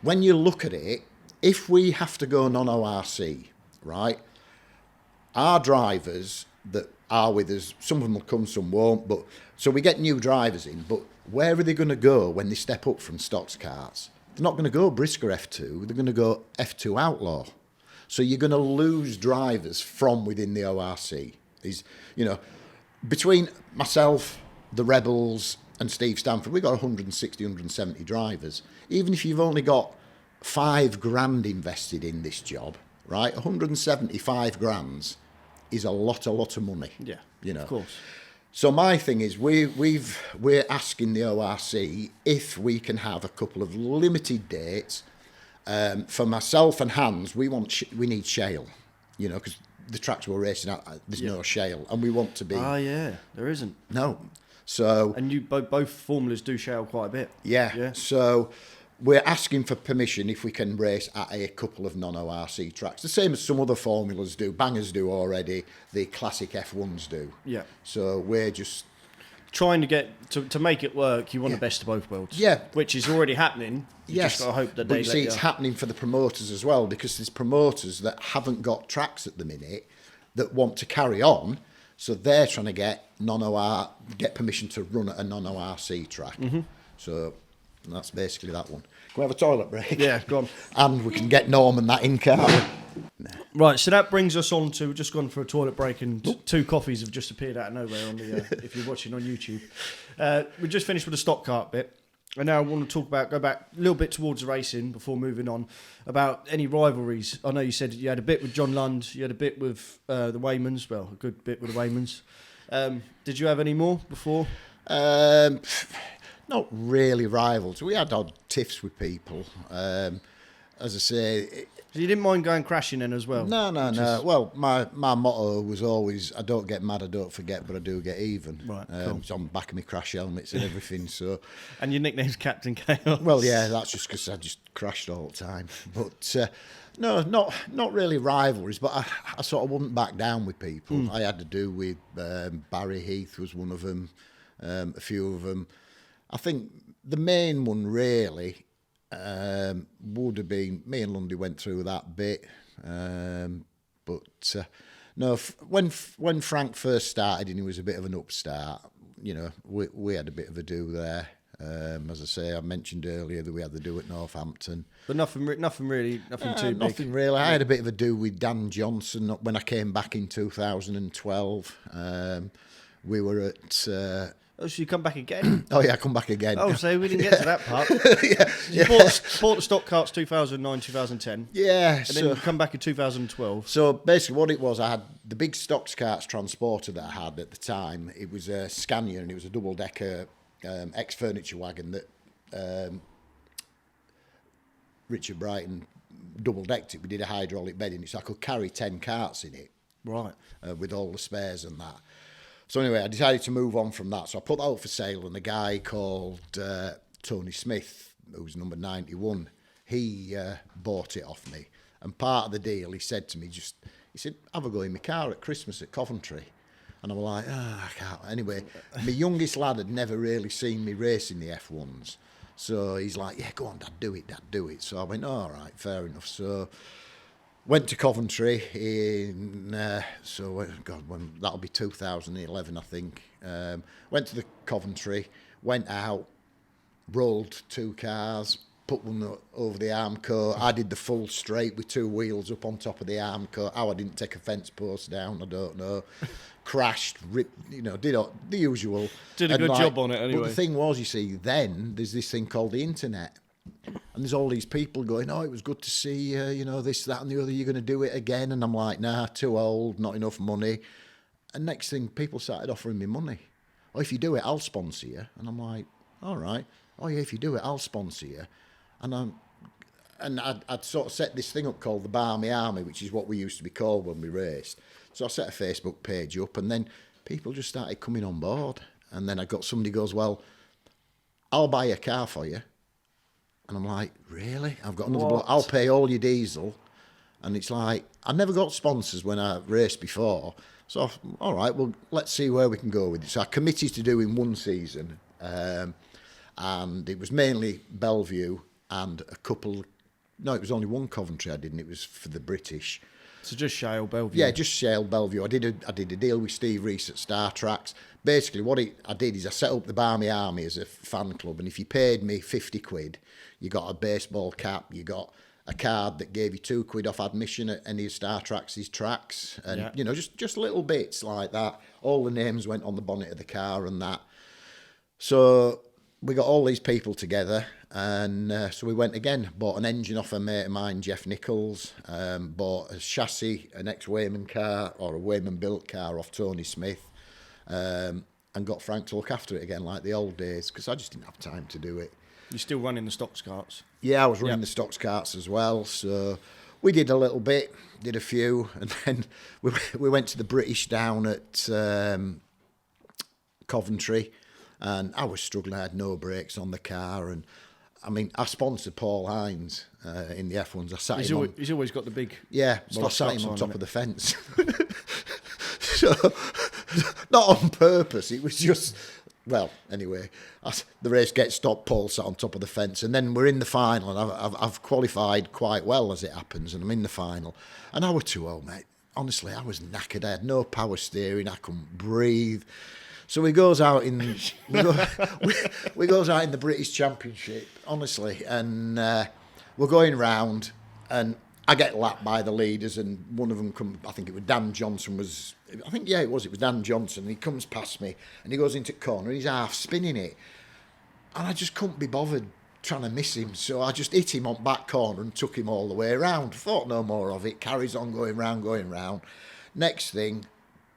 when you look at it, if we have to go non-ORC, right, our drivers that are with us, some of them will come, some won't, but so we get new drivers in, but where are they going to go when they step up from Stoxkarts? They're not going to go Brisker F2, they're going to go F2 Outlaw. So you're going to lose drivers from within the ORC. Between myself, the Rebels, and Steve Stanford, we've got 160, 170 drivers. Even if you've only got $5,000 invested in this job, right, 175 grand is a lot of money. Yeah, of course. So my thing is, we're asking the ORC if we can have a couple of limited dates. For myself and Hans, we need shale, because the tracks we're racing at, there's no shale, and we want to be. Ah, yeah, there isn't. No, so and you both formulas do shale quite a bit. Yeah. So we're asking for permission if we can race at a couple of non-ORC tracks, the same as some other formulas do. Bangers do already. The classic F1s do. Yeah. So we're just trying to get to make it work. You want the best of both worlds. Yeah. Which is already happening. You just got to hope that but it's happening for the promoters as well, because there's promoters that haven't got tracks at the minute that want to carry on, so they're trying to get permission to run at a non-ORC track. Mm-hmm. So that's basically that one. Can we have a toilet break? Yeah, go on. And we can get Norman that in, can't we? Right, so that brings us on to, we've just gone for a toilet break and 2 coffees have just appeared out of nowhere on the if you're watching on YouTube. We just finished with the stock cart bit, and now I want to go back a little bit towards the racing before moving on, about any rivalries. I know you said you had a bit with John Lund, you had a bit with the Waymans, well, a good bit with the Waymans. Did you have any more before? Not really rivals. We had odd tiffs with people. As I say... So you didn't mind going crashing in as well? No. Well, my motto was always, I don't get mad, I don't forget, but I do get even. Right, cool. So I'm back of my crash helmets and everything. So. And your nickname's Captain Chaos? Well, yeah, that's just because I just crashed all the time. But no, not really rivalries, but I sort of wouldn't back down with people. I had to do with Barry Heath was one of them, a few of them. I think the main one really... would have been, me and Lundy went through that bit, but no, when Frank first started and he was a bit of an upstart, we had a bit of a do there. As I say, I mentioned earlier that we had the do at Northampton, but nothing too big. Nothing really. I had a bit of a do with Dan Johnson when I came back in 2012. We were at. Oh, so you come back again? Oh, yeah, I come back again. Oh, so we didn't get to that part. You bought the Stockcarts 2009, 2010. Yeah. And then you come back in 2012. So basically what it was, I had the big Stoxkarts transporter that I had at the time. It was a Scania and it was a double-decker ex-furniture wagon that Richard Brighton double-decked it. We did a hydraulic bed in it, so I could carry 10 carts in it. Right. With all the spares and that. So anyway, I decided to move on from that. So I put that out for sale, and a guy called Tony Smith, who's number 91, he bought it off me. And part of the deal, he said to me, he said, have a go in my car at Christmas at Coventry. And I was like, I can't. Anyway, my youngest lad had never really seen me racing the F1s. So he's like, yeah, go on, Dad, do it. So I went, all right, fair enough. So went to Coventry in, when that'll be 2011, I think. Went to the Coventry, went out, rolled 2 cars, put one over the arm coat. I did the full straight with 2 wheels up on top of the arm coat. How I didn't take a fence post down, I don't know. Crashed, ripped, did all, the usual. Did a good job on it anyway. But the thing was, you see, then there's this thing called the internet. And there's all these people going, oh, it was good to see you, this, that and the other, you're going to do it again. And I'm like, nah, too old, not enough money. And next thing, people started offering me money. Oh, if you do it, I'll sponsor you. And I'm like, all right. Oh, yeah, if you do it, I'll sponsor you. And I'd sort of set this thing up called the Barmy Army, which is what we used to be called when we raced. So I set a Facebook page up, and then people just started coming on board. And then I got somebody goes, well, I'll buy a car for you. And I'm like, really? I've got another block. I'll pay all your diesel. And it's like, I never got sponsors when I raced before. So, all right, well, let's see where we can go with it. So I committed to doing 1 season. And it was mainly Bellevue and a couple... No, it was only 1 Coventry I did, and it was for the British. So just Shale Bellevue? Yeah, just Shale Bellevue. I did a deal with Steve Reese at Star Tracks. Basically, what I did is I set up the Barmy Army as a fan club, and if you paid me 50 quid, you got a baseball cap, you got a card that gave you 2 quid off admission at any of Star Tracks' tracks, and, just little bits like that. All the names went on the bonnet of the car and that. So we got all these people together, and so we went again, bought an engine off a mate of mine, Jeff Nichols, bought a chassis, an ex-Wayman car, or a Wayman-built car off Tony Smith, and got Frank to look after it again like the old days, because I just didn't have time to do it. You're still running the Stoxkarts? Yeah, I was running the Stoxkarts as well, so we did a little bit, did a few, and then we went to the British down at Coventry, and I was struggling. I had no brakes on the car, and I mean, I sponsored Paul Hines in the F1s. I sat him He's always got the big... Yeah, well, I sat him on top of the fence. So, not on purpose, it was just... Well, anyway, the race gets stopped, Paul sat on top of the fence, and then we're in the final, and I've qualified quite well, as it happens, and I'm in the final. And I was too old, mate. Honestly, I was knackered. I had no power steering. I couldn't breathe. So we goes out in we goes out in the British Championship, honestly, and we're going round, and I get lapped by the leaders, and one of them I think it was Dan Johnson it was Dan Johnson, and he comes past me, and he goes into the corner, and he's half spinning it, and I just couldn't be bothered trying to miss him, so I just hit him on back corner and took him all the way around. Thought no more of it, carries on going round. Next thing,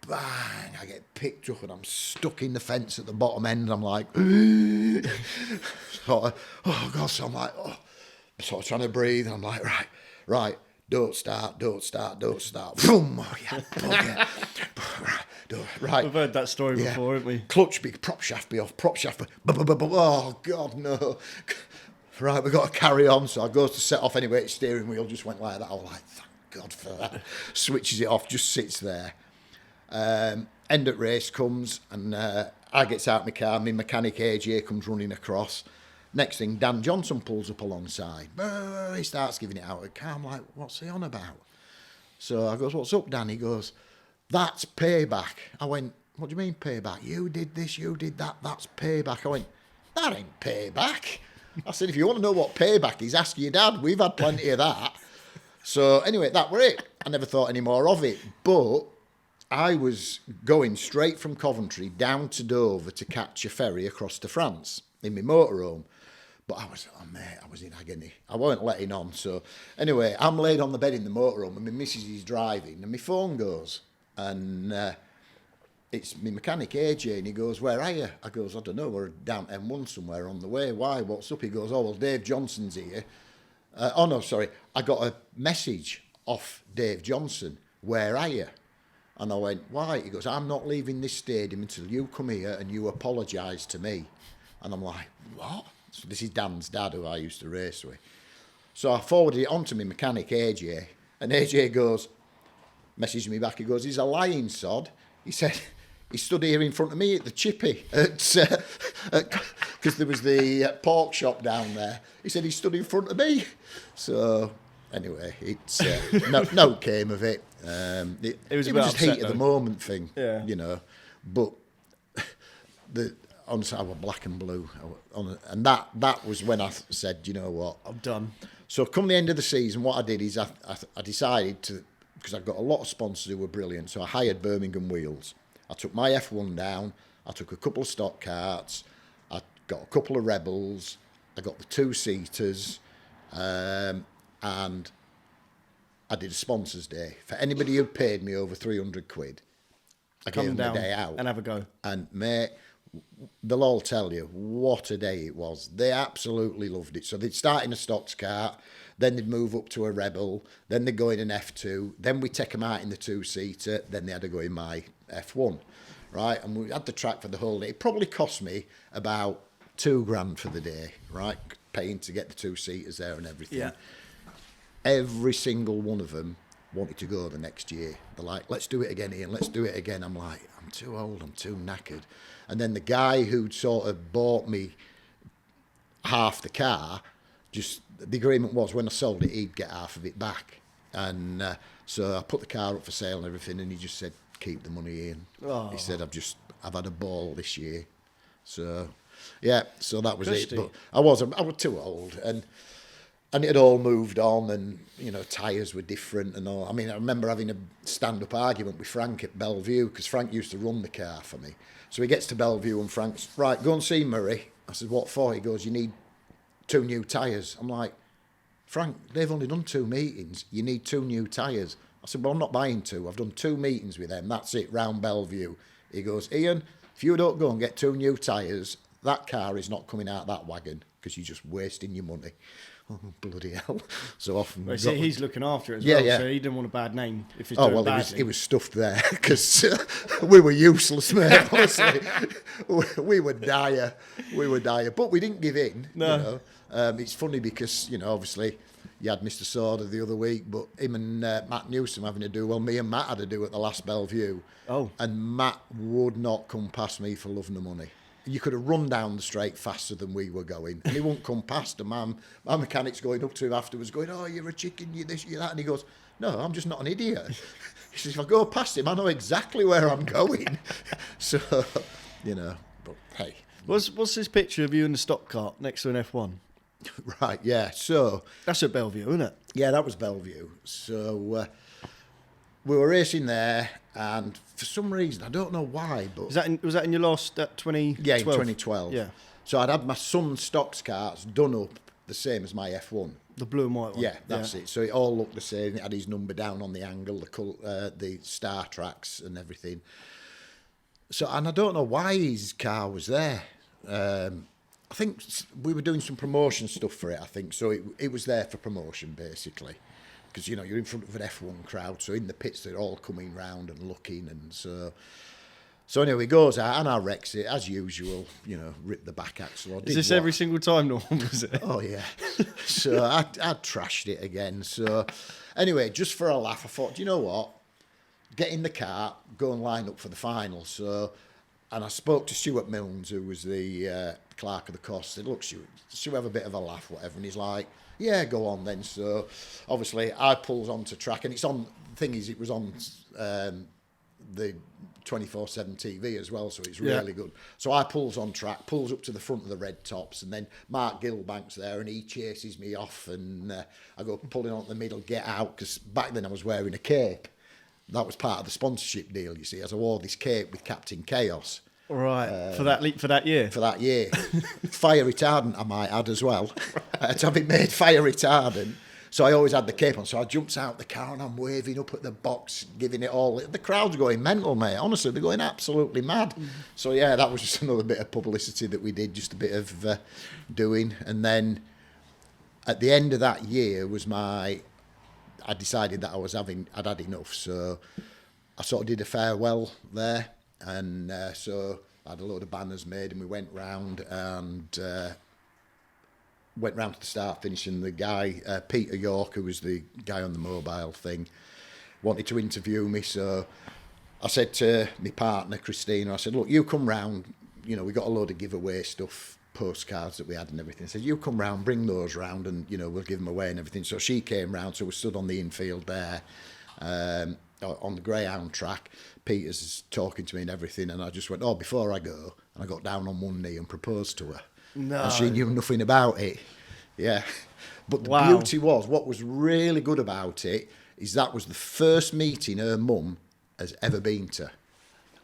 bang, I get picked up and I'm stuck in the fence at the bottom end. I'm like, oh God, so I'm like, sort of trying to breathe, and I'm like, right, don't start. Boom, oh yeah, right. We've heard that story before, haven't we? Clutch, prop shaft be off, oh God, no. Right, we've got to carry on. So I go to set off anyway, the steering wheel just went like that. I was like, thank God for that. Switches it off, just sits there. End at race comes, and I gets out my car, my mechanic AJ comes running across. Next thing, Dan Johnson pulls up alongside. He starts giving it out of the car. I'm like, what's he on about? So I goes, what's up, Dan? He goes, that's payback. I went, what do you mean payback? You did this, you did that, that's payback. I went, that ain't payback. I said, if you want to know what payback is, ask your dad. We've had plenty of that. So anyway, that were it. I never thought any more of it. But I was going straight from Coventry down to Dover to catch a ferry across to France in my motorhome. But I was in agony. I weren't letting on. So anyway, I'm laid on the bed in the motorhome, and my missus is driving, and my phone goes. And it's my mechanic AJ, and he goes, where are you? I goes, I don't know, we're down M1 somewhere on the way. Why? What's up? He goes, oh, well, Dave Johnson's here. I got a message off Dave Johnson. Where are you? And I went, why? He goes, I'm not leaving this stadium until you come here and you apologise to me. And I'm like, what? So this is Dan's dad, who I used to race with. So I forwarded it on to my mechanic, AJ. And AJ messaged me back. He goes, he's a lying sod. He said, he stood here in front of me at the chippy, because there was the pork shop down there. He said he stood in front of me. So anyway, it's no came of it. It was just heat of the moment thing, you know. But honestly, I was black and blue, and that was when I said, you know what, I'm done. So come the end of the season, what I did is I decided to, because I've got a lot of sponsors who were brilliant, so I hired Birmingham Wheels. I took my F1 down, I took a couple of Stockcarts, I got a couple of Rebels, I got the 2-seaters, and I did a sponsors day. For anybody who paid me over 300 quid, I gave them a day out. And have a go. And mate, they'll all tell you what a day it was. They absolutely loved it. So they'd start in a Stoxkart, then they'd move up to a Rebel, then they'd go in an F2, then we'd take them out in the 2-seater, then they had to go in my F1, right? And we had the track for the whole day. It probably cost me about $2,000 for the day, right? Paying to get the 2-seaters there and everything. Yeah. Every single one of them wanted to go the next year. They're like, let's do it again, Ian, let's do it again. I'm like, I'm too old, I'm too knackered. And then the guy who'd sort of bought me half the car, just the agreement was when I sold it, he'd get half of it back. And so I put the car up for sale and everything, and he just said, keep the money in. Oh. He said, I've had a ball this year. So, yeah, so that was it. But I was too old, and it had all moved on, and, you know, tyres were different and all. I mean, I remember having a stand-up argument with Frank at Bellevue, because Frank used to run the car for me. So he gets to Bellevue and Frank's, right, go and see Murray. I said, what for? He goes, you need 2 new tyres. I'm like, Frank, they've only done 2 meetings. You need 2 new tyres. I said, well, I'm not buying 2. I've done 2 meetings with them. That's it, round Bellevue. He goes, Ian, if you don't go and get 2 new tyres, that car is not coming out that wagon, because you're just wasting your money. Oh, bloody hell. So often... Well, see, he's looking after it as well, so he didn't want a bad name if he's doing badly. It was stuffed there, because we were useless, mate, honestly. We were dire. But we didn't give in, no. You know. It's funny because, you know, obviously, you had Mr. Sorder the other week, but him and Matt Newsom having to do, well, me and Matt had to do at the last Bellevue. Oh. And Matt would not come past me for love nor money. You could have run down the straight faster than we were going, and he wouldn't come past. And my mechanic's going up to him afterwards, going, "Oh, you're a chicken, you this, you that," and he goes, "No, I'm just not an idiot." He says, "If I go past him, I know exactly where I'm going." So, you know, but hey, what's this picture of you in the stock cart next to an F1? Right, yeah. So that's at Bellevue, isn't it? Yeah, that was Bellevue. So we were racing there, and for some reason, I don't know why, but... Was that in your last 2012? Yeah, in 2012. Yeah. So I'd had my son's Stoxkarts done up the same as my F1. The blue and white one? Yeah, that's it. So it all looked the same. It had his number down on the angle, the star tracks and everything. So, and I don't know why his car was there. I think we were doing some promotion stuff for it, I think. So it was there for promotion, basically. Because, you know, you're in front of an F1 crowd, so in the pits they're all coming round and looking, and so anyway, he goes out and I wrecks it as usual, you know, rip the back axle. Is this every single time, Norm? Is it? Oh yeah. So I trashed it again. So anyway, just for a laugh, I thought, you know what? Get in the car, go and line up for the final. So, and I spoke to Stuart Milnes, who was the clerk of the course. I said, look, Stuart, have a bit of a laugh, whatever. And he's like, yeah, go on then. So obviously I pulls onto track, and it's on, the thing is, it was on the 24/7 TV as well, so it's really good. So I pulls on track, pulls up to the front of the red tops, and then Mark Gilbank's there, and he chases me off, and I go pulling on the middle, get out, because back then I was wearing a cape. That was part of the sponsorship deal, you see, as I wore this cape with Captain Chaos. Right, for that year? For that year. Fire retardant, I might add, as well. To have it made fire retardant. So I always had the cape on. So I jumps out the car and I'm waving up at the box, giving it all. The crowd's going mental, mate. Honestly, they're going absolutely mad. So, yeah, that was just another bit of publicity that we did, just a bit of doing. And then at the end of that year was I decided that I'd had enough. So I sort of did a farewell there, and so I had a load of banners made, and we went round to the start finish, and the guy, Peter York, who was the guy on the mobile thing, wanted to interview me. So I said to my partner, Christina, I said, look, you come round, we got a load of giveaway stuff, postcards that we had and everything. I said, you come round, bring those round, and, we'll give them away and everything. So she came round, so we stood on the infield there, on the Greyhound track. Peter's talking to me and everything, and I just went, before I go, and I got down on one knee and proposed to her. No. And she knew nothing about it. Yeah. But the beauty was, what was really good about it, is that was the first meeting her mum has ever been to.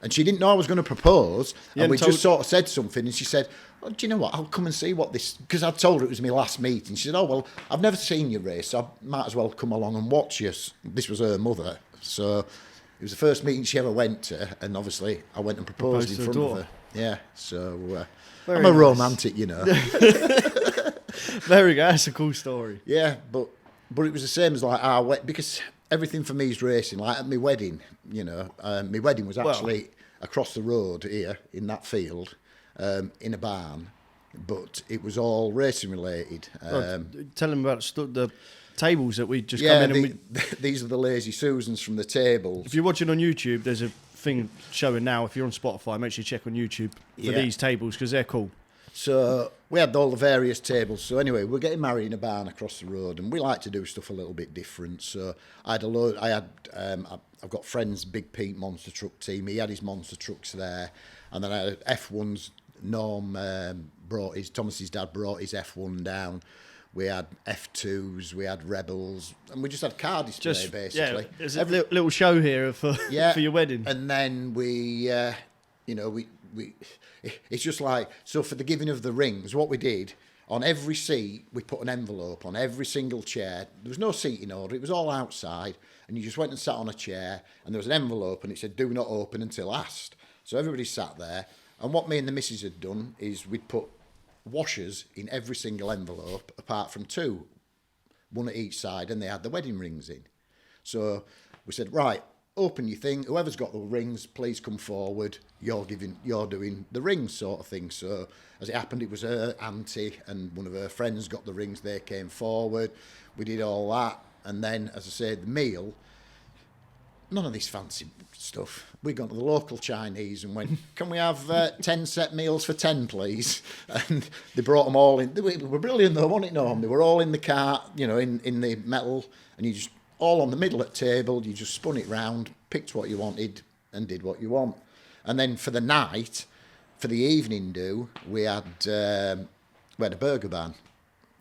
And she didn't know I was going to propose, and we just sort of said something, and she said, do you know what, I'll come and see what this... Because I told her it was my last meeting. She said, well, I've never seen you race, so I might as well come along and watch you. This was her mother. So it was the first meeting she ever went to, and obviously I went and proposed in front of her. Yeah, so I'm a romantic, Very good. That's a cool story. Yeah, but it was the same as like our wedding, because everything for me is racing. Like at my wedding, my wedding was actually across the road here in that field, in a barn, but it was all racing related. Tell them about the tables that we just come in and these are the Lazy Susans from the tables. If you're watching on YouTube, there's a thing showing now. If you're on Spotify, make sure you check on YouTube for these tables, because they're cool. So we had all the various tables. So anyway, we're getting married in a barn across the road, and we like to do stuff a little bit different. So I've got friends, Big Pete monster truck team. He had his monster trucks there, and then I had F1s. Norm Thomas's dad brought his F1 down. We had F2s, we had Rebels, and we just had car display basically. Yeah, there's a little show here for your wedding. And then we it's just like, so for the giving of the rings, what we did, on every seat, we put an envelope on every single chair. There was no seating order, it was all outside, and you just went and sat on a chair, and there was an envelope, and it said, do not open until asked. So everybody sat there, and what me and the missus had done is we'd put washers in every single envelope, apart from two, one at each side, and they had the wedding rings in. So we said, right, open your thing, whoever's got the rings, please come forward, you're doing the rings sort of thing. So as it happened, it was her auntie and one of her friends got the rings, they came forward, we did all that, and then, as I said, the meal, none of this fancy stuff. We got to the local Chinese and went, can we have 10 set meals for 10, please? And they brought them all in. They were brilliant though, wasn't it, Norm? They were all in the cart, in the metal, and you just, all on the middle at table, you just spun it round, picked what you wanted, and did what you want. And then for the night, for the evening do, we had a burger ban,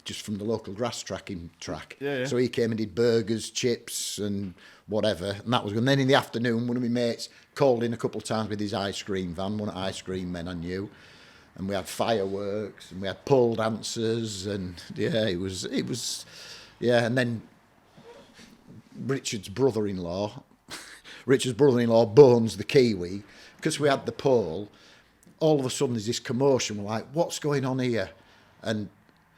just from the local grass tracking track. Yeah. So he came and did burgers, chips, and whatever, and that was good. And then in the afternoon, one of my mates called in a couple of times with his ice cream van, one of the ice cream men I knew, and we had fireworks, and we had pole dancers, and it was, and then Richard's brother-in-law, Bones the Kiwi, because we had the pole, all of a sudden there's this commotion, we're like, what's going on here? And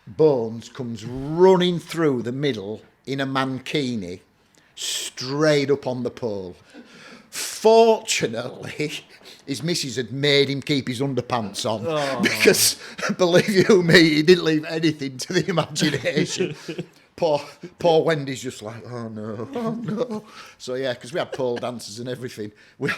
Bones comes running through the middle in a mankini, straight up on the pole. Fortunately, his missus had made him keep his underpants on, because, believe you me, he didn't leave anything to the imagination. Poor Wendy's just like, oh no. So yeah, because we had pole dancers and everything. We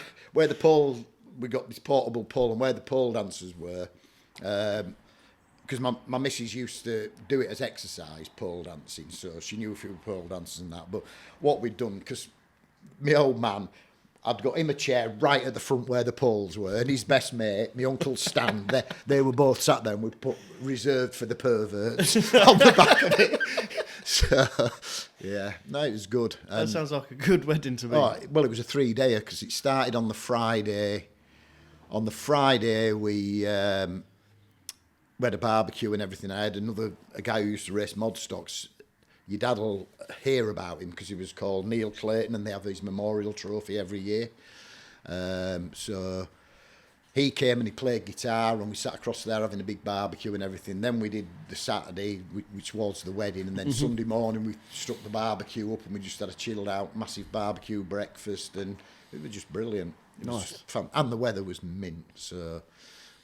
got this portable pole, and where the pole dancers were, because my missus used to do it as exercise, pole dancing, so she knew a few pole dancers and that. But what we'd done, because my old man, I'd got him a chair right at the front where the poles were, and his best mate, my Uncle Stan, they were both sat there, and we'd put reserved for the perverts on the back of it. So, yeah, no, it was good. That sounds like a good wedding to me. Well, it was a 3-dayer, because it started on the Friday. On the Friday, we had a barbecue and everything. I had a guy who used to race mod stocks. Your dad will hear about him because he was called Neil Clayton, and they have his memorial trophy every year. So he came and he played guitar, and we sat across there having a big barbecue and everything. Then we did the Saturday, which was the wedding, and then Sunday morning we struck the barbecue up and we just had a chilled out, massive barbecue breakfast, and it was just brilliant. It was just fun, and the weather was mint. So,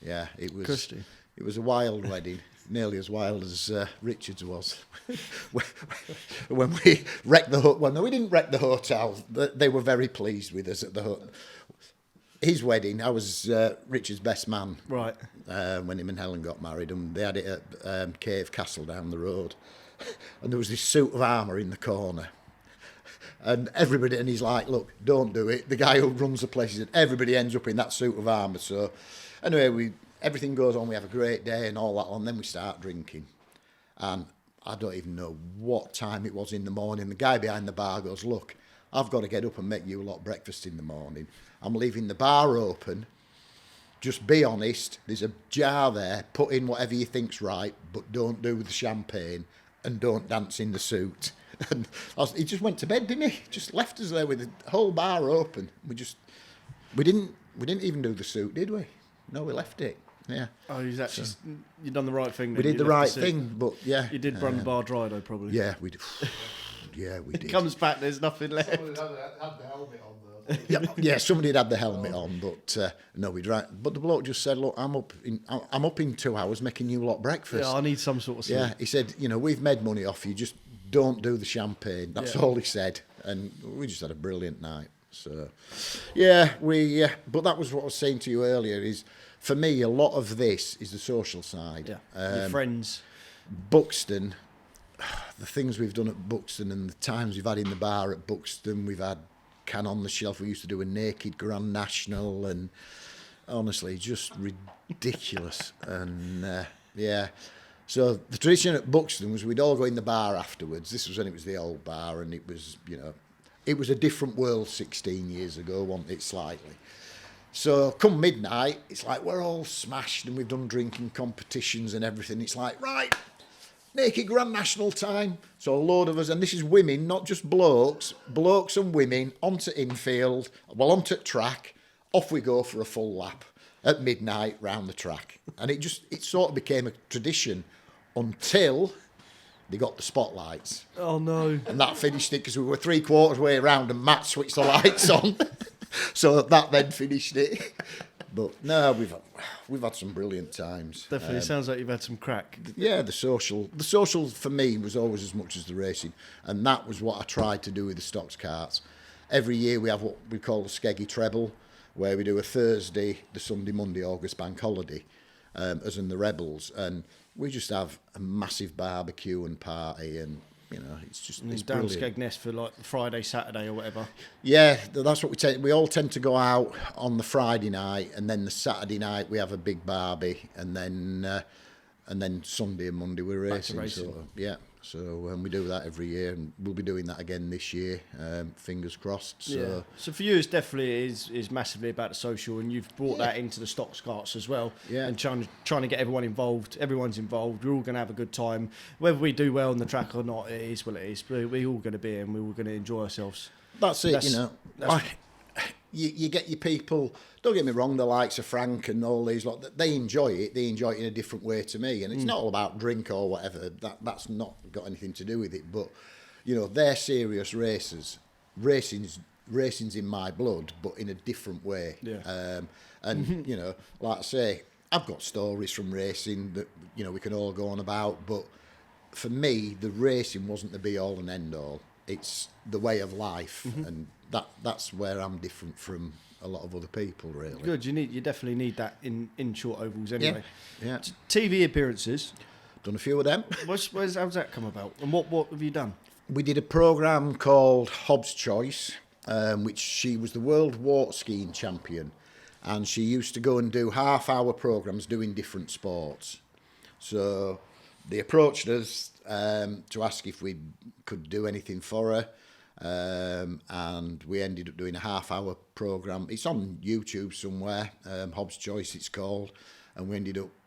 yeah, it was. Christy. It was a wild wedding, nearly as wild as Richard's was. When we wrecked the hotel, well, no, we didn't wreck the hotel. They were very pleased with us at the hotel. His wedding, I was Richard's best man. Right. When him and Helen got married, and they had it at Cave Castle down the road. And there was this suit of armour in the corner. And everybody, and he's like, look, don't do it. The guy who runs the place, he said, everybody ends up in that suit of armour. So anyway, everything goes on, we have a great day and all that, and then we start drinking. And I don't even know what time it was in the morning. The guy behind the bar goes, look, I've got to get up and make you a lot of breakfast in the morning. I'm leaving the bar open. Just be honest. There's a jar there. Put in whatever you think's right, but don't do the champagne and don't dance in the suit. And he just went to bed, didn't he? Just left us there with the whole bar open. We didn't even do the suit, did we? No, we left it. Yeah. Oh, you done the right thing. We did the right thing, but yeah. You did run the bar dry though, probably. Yeah, we did. Yeah, we did. It comes back, there's nothing left. Somebody had the helmet on though. Yeah, somebody had the helmet on, but no, we drank. But the bloke just said, "Look, I'm up in 2 hours making you lot breakfast." Yeah, I need some sort of sleep. Yeah, he said, we've made money off you. Just don't do the champagne. That's all he said, and we just had a brilliant night. So, yeah, but that was what I was saying to you earlier. Is for me, a lot of this is the social side. Yeah, your friends. Buxton. The things we've done at Buxton and the times we've had in the bar at Buxton, we've had Can on the Shelf. We used to do a naked Grand National, and honestly, just ridiculous. And yeah, so the tradition at Buxton was we'd all go in the bar afterwards. This was when it was the old bar, and it was, it was a different world 16 years ago, wasn't it, slightly? So come midnight, it's like we're all smashed and we've done drinking competitions and everything. It's like, right, naked Grand National time. So a load of us, and this is women, not just blokes and women, onto infield, onto track, off we go for a full lap at midnight round the track. And it sort of became a tradition until they got the spotlights. Oh no. And that finished it because we were 3/4 way around and Matt switched the lights on. So that then finished it. But no, we've had some brilliant times. Definitely sounds like you've had some crack. Yeah, the social for me was always as much as the racing, and that was what I tried to do with the Stoxkarts. Every year we have what we call the Skeggy Treble, where we do a Thursday, the Sunday, Monday, August bank holiday, as in the Rebels, and we just have a massive barbecue and party, and it's down brilliant. Skegness for like Friday, Saturday, or whatever. Yeah, that's what we tend. We all tend to go out on the Friday night, and then the Saturday night we have a big barbie, and then Sunday and Monday we're racing. So yeah, so we do that every year, and we'll be doing that again this year. Fingers crossed. So. Yeah. So for you, it's definitely is massively about the social, and you've brought that into the Stoxkarts as well. Yeah. And trying to get everyone involved. Everyone's involved. We're all going to have a good time, whether we do well on the track or not. It is what it is. We're all going to be, and we're all going to enjoy ourselves. That's it. You get your people. Don't get me wrong. The likes of Frank and all these lot, they enjoy it. They enjoy it in a different way to me, and it's not all about drink or whatever. That's not got anything to do with it. But they're serious racers. Racing's in my blood, but in a different way. Yeah. Like I say, I've got stories from racing that we can all go on about. But for me, the racing wasn't the be all and end all. It's the way of life, and that's where I'm different from a lot of other people, really. Good. You definitely need that in short ovals anyway. Yeah. TV appearances. Done a few of them. How's that come about? And what have you done? We did a programme called Hobbs Choice, which she was the world water skiing champion, and she used to go and do half-hour programmes doing different sports. So they approached us to ask if we could do anything for her, and we ended up doing a half-hour programme. It's on YouTube somewhere, Hobbs Choice it's called, and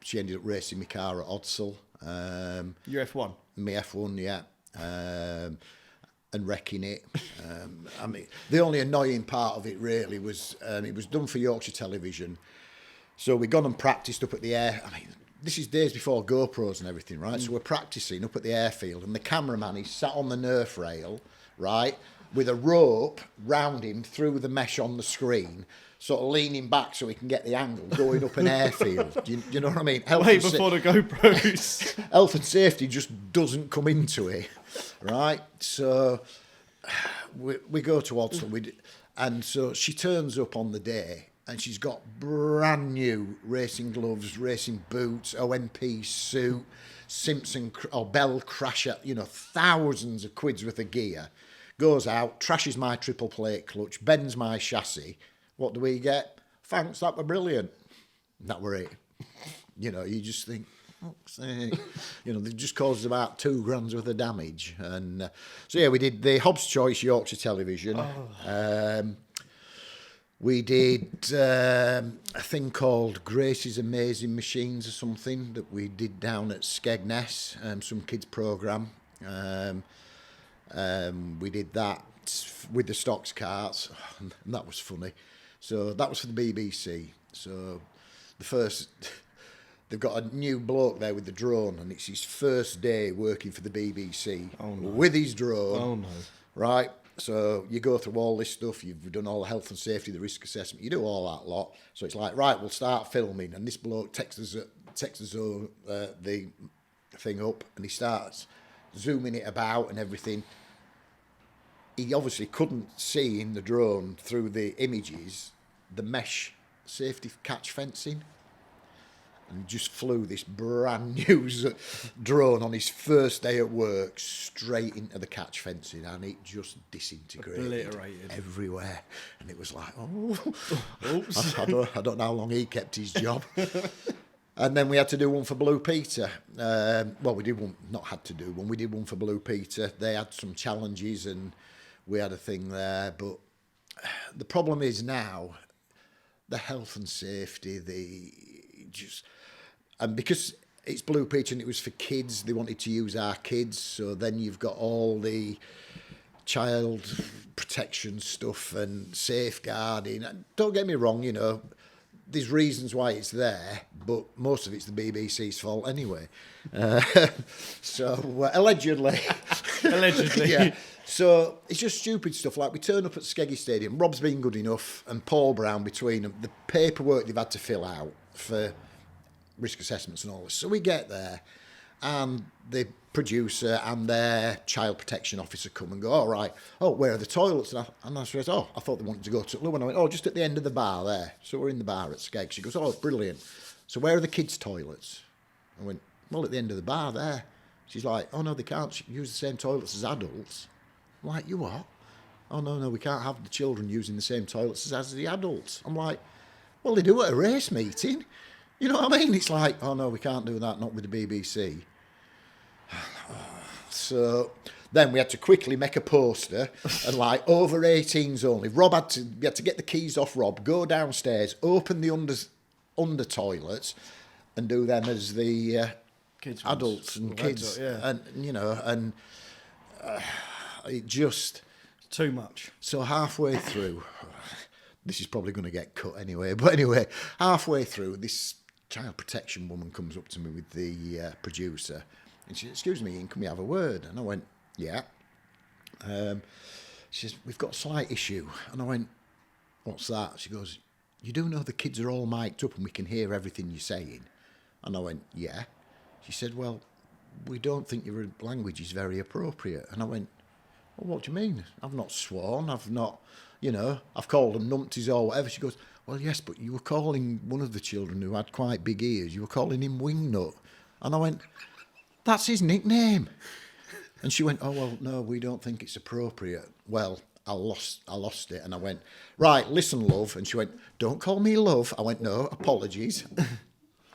she ended up racing my car at Odsall. Your F1? My F1, yeah. And wrecking it. The only annoying part of it really was it was done for Yorkshire Television, So we gone and practiced up at the air. I mean, this is days before GoPros and everything, right? So we're practicing up at the airfield, and the cameraman is sat on the nerf rail, right, with a rope round him through the mesh on the screen, sort of leaning back so he can get the angle going up an airfield. Do you know what I mean? Way before the GoPros. Health and safety just doesn't come into it, right? So we go to Oddsall, and so she turns up on the day, and she's got brand new racing gloves, racing boots, OMP suit, Simpson or Bell Crasher, thousands of quids worth of gear. Goes out, trashes my triple plate clutch, bends my chassis. What do we get? Thanks, that were brilliant. That were it. You just think, fuck's sake. They just caused about $2,000 worth of damage. And so, yeah, we did the Hobbs Choice Yorkshire Television. We did a thing called Grace's Amazing Machines or something that we did down at Skegness, some kids' programme. We did that with the Stoxkarts, and that was funny. So that was for the BBC. So they've got a new bloke there with the drone, and it's his first day working for the BBC with his drone. Oh, no. Right? So you go through all this stuff, you've done all the health and safety, the risk assessment, you do all that lot. So it's like, right, we'll start filming, and this bloke texts us the thing up, and he starts zooming it about and everything. He obviously couldn't see in the drone through the images the mesh safety catch fencing, and just flew this brand new drone on his first day at work straight into the catch fencing, and it just disintegrated everywhere. And it was like, oops. I don't know how long he kept his job. And then we had to do one for Blue Peter. We did one, not had to do one, we did one for Blue Peter. They had some challenges and we had a thing there. But the problem is now, the health and safety, and because it's Blue Peter and it was for kids, they wanted to use our kids. So then you've got all the child protection stuff and safeguarding. And don't get me wrong, there's reasons why it's there, but most of it's the BBC's fault anyway. Allegedly. Allegedly. Yeah. So it's just stupid stuff. Like we turn up at Skeggy Stadium, Rob's been good enough, and Paul Brown between them, the paperwork they've had to fill out for risk assessments and all this. So we get there, and the producer and their child protection officer come and go, all right, where are the toilets? And I said, I thought they wanted to go to Lou. And I went, just at the end of the bar there. So we're in the bar at Skeg. She goes, brilliant. So where are the kids' toilets? I went, well, at the end of the bar there. She's like, no, they can't use the same toilets as adults. I'm like, you what? Oh, no, we can't have the children using the same toilets as the adults. I'm like, well, they do at a race meeting. You know what I mean? It's like, no, we can't do that, not with the BBC. So then we had to quickly make a poster and over 18s only. We had to get the keys off Rob, go downstairs, open the under toilets and do them as the kids adults and kids. And, it just... Too much. So halfway through, this is probably going to get cut anyway, but anyway, halfway through, this child protection woman comes up to me with the producer. And she said, excuse me, Ian, can we have a word? And I went, yeah. She says, we've got a slight issue. And I went, what's that? She goes, you do know the kids are all mic'd up and we can hear everything you're saying? And I went, yeah. She said, well, we don't think your language is very appropriate. And I went, well, what do you mean? I've not sworn. I've not, I've called them numpties or whatever. She goes, well, yes, but you were calling one of the children who had quite big ears, you were calling him Wingnut. And I went, that's his nickname. And she went, well, no, we don't think it's appropriate. Well, I lost it. And I went, right, listen, love. And she went, don't call me love. I went, no, apologies.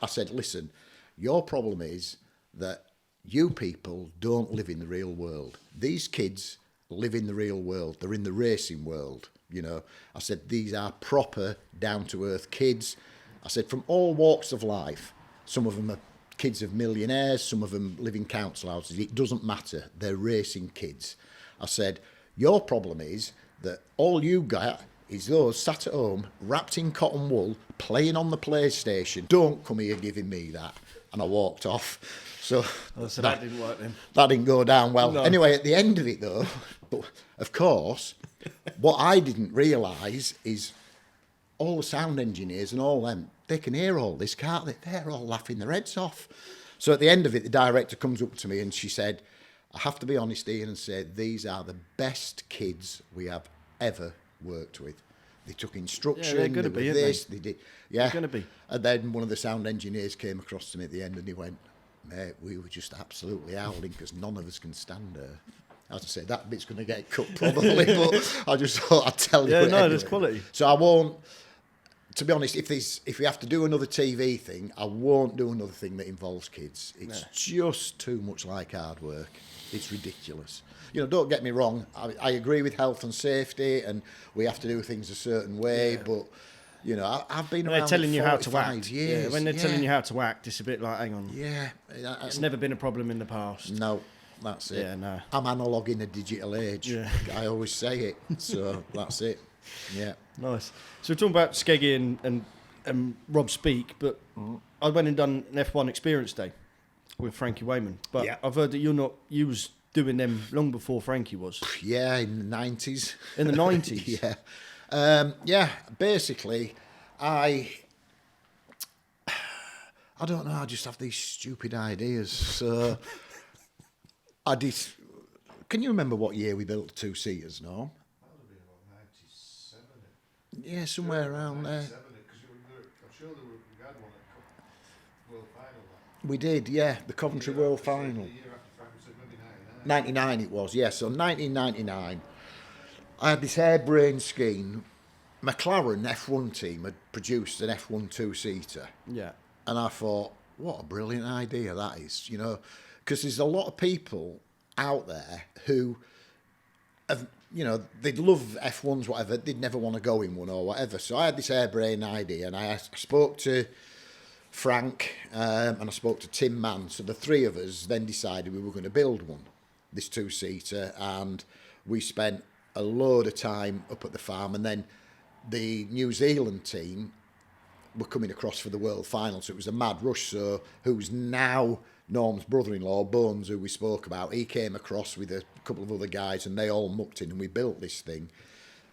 I said, listen, your problem is that you people don't live in the real world. These kids live in the real world. They're in the racing world, I said, these are proper, down-to-earth kids. I said, from all walks of life. Some of them are kids of millionaires, some of them live in council houses. It doesn't matter. They're racing kids. I said, your problem is that all you got is those sat at home, wrapped in cotton wool, playing on the PlayStation. Don't come here giving me that. And I walked off. So, That didn't work then. That didn't go down well. No. Anyway, at the end of it, though, but of course, what I didn't realise is all the sound engineers and all them, they can hear all this, can't they? They're all laughing their heads off. So at the end of it, the director comes up to me and she said, I have to be honest, Ian, and say, these are the best kids we have ever worked with. They took instruction. Yeah, they're going to be, this, they did. Yeah. They're going to be. And then one of the sound engineers came across to me at the end and he went, mate, we were just absolutely howling because none of us can stand her. As I say, that bit's going to get cut probably, but I just thought I'd tell you. Yeah, no, anyway. there's quality. So I won't, to be honest, if we have to do another TV thing, I won't do another thing that involves kids. It's just too much like hard work. It's ridiculous. You know, don't get me wrong. I agree with health and safety, and we have to do things a certain way. But you know, I've been When around. they're telling you how to 45 act. years. Yeah, when they're telling you how to act, it's a bit like, hang on. Yeah, It's never been a problem in the past. no, that's it. Yeah, no. I'm analog in a digital age. Yeah. I always say it. So that's it. Yeah. Nice. So we're talking about Skeggy and Rob Speak, but I went and done an F1 experience day with Frankie Wayman. But Yeah. I've heard that you was doing them long before Frankie was. Yeah, in the 90s. In the 90s? Yeah. Basically, I don't know, I just have these stupid ideas. So I did. Can you remember what year we built the two-seaters, Norm? That would have been about 97. Yeah, somewhere around there. 97, because I'm sure we had one at World Final. We did, yeah, the Coventry World Final. The year after Frank said maybe 99. 99 it was, yeah. So 1999, I had this harebrained scheme. McLaren F1 team had produced an F1 two-seater. Yeah. And I thought, what a brilliant idea that is, you know, because there's a lot of people out there who have, you know, they'd love F1s, whatever, they'd never want to go in one or whatever. So I had this harebrained idea, and I spoke to Frank and I spoke to Tim Mann. So the three of us then decided we were going to build one, this two-seater, and we spent a load of time up at the farm, and then the New Zealand team were coming across for the World Final, so it was a mad rush. So who's now Norm's brother-in-law, Bones, who we spoke about, he came across with a couple of other guys, and they all mucked in, and we built this thing.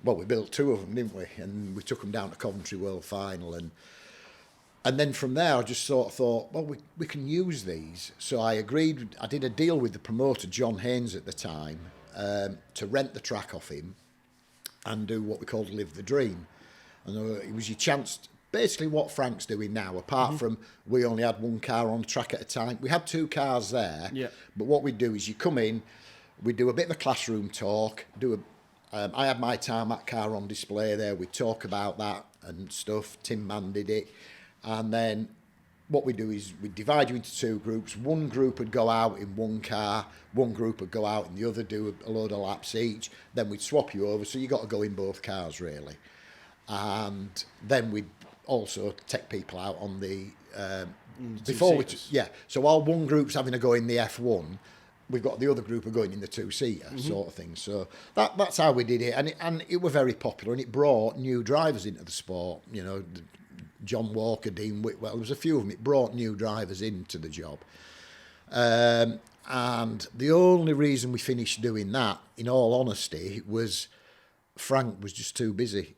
Well, we built two of them, didn't we? And we took them down to Coventry World Final, and then from there I just sort of thought, well, we can use these. So I agreed, I did a deal with the promoter, John Haynes at the time, to rent the track off him and do what we called Live the Dream. And it was your chance, basically what Frank's doing now, apart from we only had one car on the track at a time. We had two cars there, but what we do is you come in, we do a bit of a classroom talk, I had my tarmac car on display there, we talk about that and stuff, Tim Mann did it, and then what we do is we divide you into two groups. One group would go out in one car, one group would go out in the other, do a load of laps each, then we'd swap you over, so you got to go in both cars really. And then we'd also take people out on the so while one group's having a go in the F1, we've got the other group are going in the two-seater sort of thing. So that's how we did it, and it were very popular, and it brought new drivers into the sport. You know, John Walker, Dean Whitwell, there was a few of them. It brought new drivers into the job. And the only reason we finished doing that, in all honesty, was Frank was just too busy.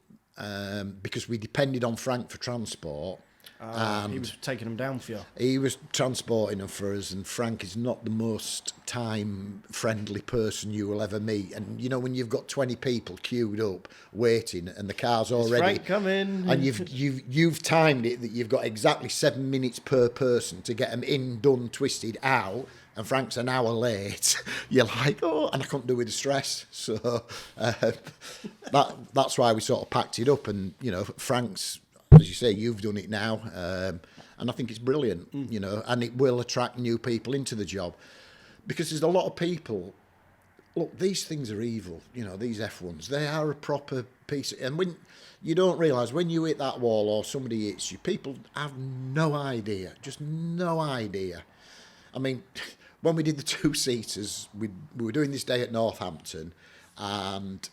Because we depended on Frank for transport. And he was taking them down for you. He was transporting them for us, and Frank is not the most time-friendly person you will ever meet. And, you know, when you've got 20 people queued up, waiting, and the car's already... Frank, come in. And you've timed it that you've got exactly 7 minutes per person to get them in, done, twisted, out, and Frank's an hour late. You're like, oh, and I couldn't do with the stress. So that's why we sort of packed it up. And, you know, Frank's, as you say, you've done it now, and I think it's brilliant, you know, and it will attract new people into the job, because there's a lot of people. Look, these things are evil, you know, these F1s. They are a proper piece, and when you don't realise, when you hit that wall or somebody hits you, people have no idea, just no idea. I mean, when we did the two-seaters, we were doing this day at Northampton, and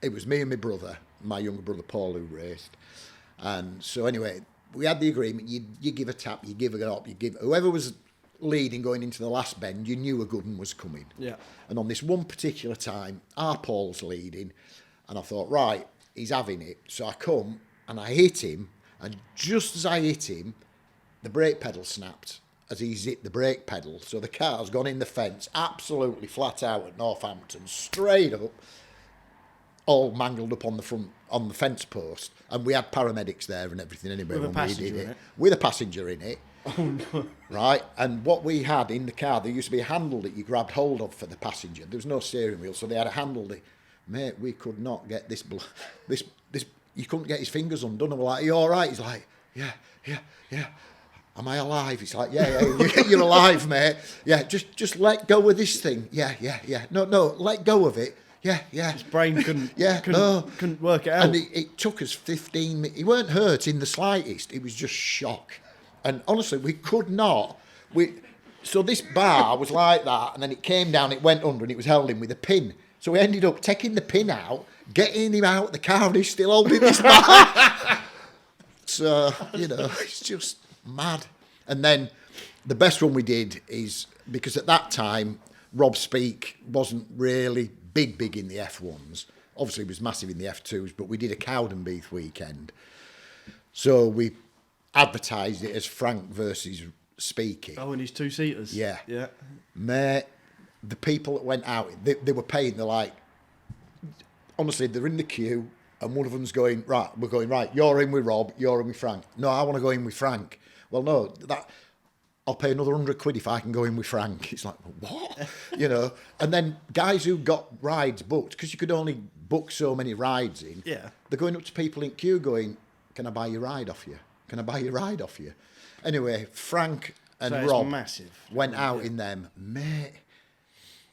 it was me and my brother, my younger brother Paul who raced. And so anyway, we had the agreement, you give a tap, you give a up, you give... Whoever was leading going into the last bend, you knew a good one was coming. Yeah. And on this one particular time, our Paul's leading, and I thought, right, he's having it. So I come and I hit him, and just as I hit him, the brake pedal snapped as he's hit the brake pedal. So the car's gone in the fence, absolutely flat out at Northampton, straight up, all mangled up on the front, on the fence post. And we had paramedics there and everything anyway With a when we passenger did in it? With a passenger in it. Oh, no. Right, and what we had in the car, there used to be a handle that you grabbed hold of for the passenger. There was no steering wheel, so they had a handle that, mate, we could not get this, you couldn't get his fingers undone. And we're like, are you all right? He's like, yeah. Am I alive? He's like, yeah, you're alive, mate. Yeah, just let go of this thing. Yeah. No, let go of it. Yeah. His brain couldn't work it out. And it took us 15 minutes. He weren't hurt in the slightest. It was just shock. And honestly, we could not. So this bar was like that, and then it came down, it went under, and it was held in with a pin. So we ended up taking the pin out, getting him out of the car, and he's still holding this bar. So, it's just mad. And then the best one we did is, because at that time, Rob Speak wasn't really big in the F1s. Obviously, he was massive in the F2s, but we did a Cowdenbeath weekend. So we advertised it as Frank versus Speaky. Oh, and his two-seaters. Yeah. Yeah. Mate, the people that went out, they were paying, they're like, honestly, they're in the queue, and one of them's going, right, we're going, right, you're in with Rob, you're in with Frank. No, I want to go in with Frank. Well, no, I'll pay another £100 if I can go in with Frank. It's like, what? And then guys who got rides booked, because you could only book so many rides in, they're going up to people in queue going, can I buy your ride off you? Can I buy your ride off you? Anyway, Frank and Rob went out in them. Mate,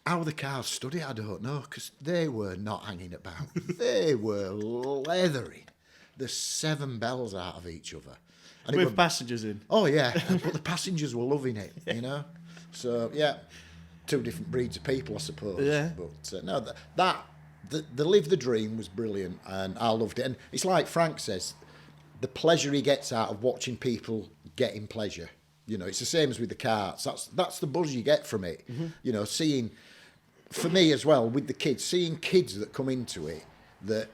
how the cars stood it, I don't know, because they were not hanging about. They were leathering the 7 bells out of each other. And with passengers in. Oh, yeah. But the passengers were loving it, So, yeah, 2 different breeds of people, I suppose. Yeah. But, no, the Live the Dream was brilliant, and I loved it. And it's like Frank says, the pleasure he gets out of watching people getting pleasure. It's the same as with the karts. That's the buzz you get from it. Mm-hmm. Seeing, for me as well, with the kids, seeing kids that come into it that,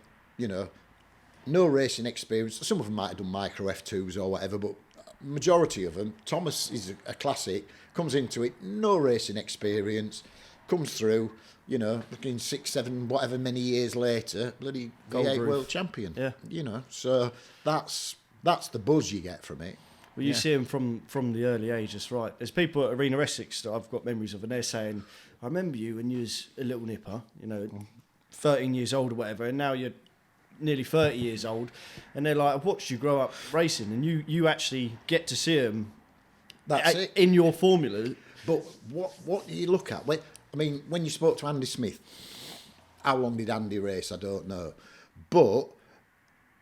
no racing experience. Some of them might have done micro F2s or whatever, but majority of them, Thomas is a classic, comes into it, no racing experience, comes through, looking 6, 7, whatever many years later, bloody V8 world champion. Yeah. So that's the buzz you get from it. Well, you see them from the early age, that's right. There's people at Arena Essex that I've got memories of, and they're saying, I remember you when you was a little nipper, 13 years old or whatever, and now you're nearly 30 years old, and they're like, I've watched you grow up racing, and you actually get to see them in your formula. But what do you look at? When you spoke to Andy Smith, how long did Andy race? I don't know. But,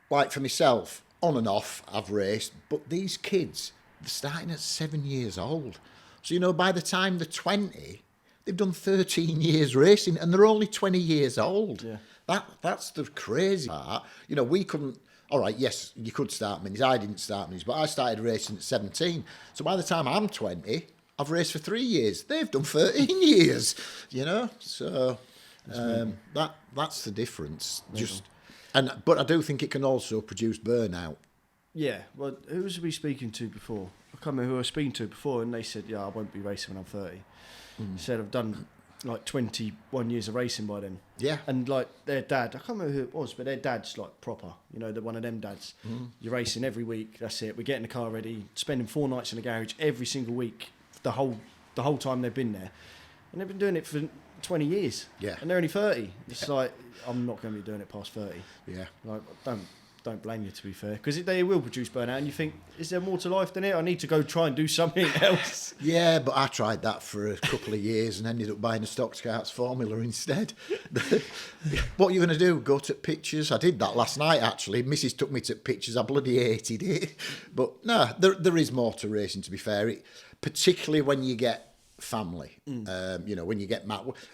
like for myself, on and off, I've raced, but these kids, they're starting at 7 years old. So, by the time they're 20, they've done 13 years racing, and they're only 20 years old. Yeah. That's the crazy part. We couldn't... All right, yes, you could start minis. I didn't start minis, but I started racing at 17. So by the time I'm 20, I've raced for 3 years. They've done 13 years, So that's the difference. But I do think it can also produce burnout. Yeah, well, who was we speaking to before? I can't remember who I was speaking to before, and they said, I won't be racing when I'm 30. Said I've done... 21 years of racing by then. Yeah. And their dad, I can't remember who it was, but their dad's proper, the one of them dads. You're racing every week, that's it. We're getting the car ready, spending 4 nights in the garage every single week, the whole time they've been there. And they've been doing it for 20 years. Yeah. And they're only 30. It's I'm not going to be doing it past 30. Yeah. Don't blame you, to be fair, because they will produce burnout, and you think, is there more to life than it? I need to go try and do something else. Yeah, but I tried that for a couple of years and ended up buying a Stoxkarts Formula instead. What are you going to do? Go to pictures? I did that last night, actually. Mrs. took me to pictures. I bloody hated it. But no, there is more to racing, to be fair. Particularly when you get family. When you get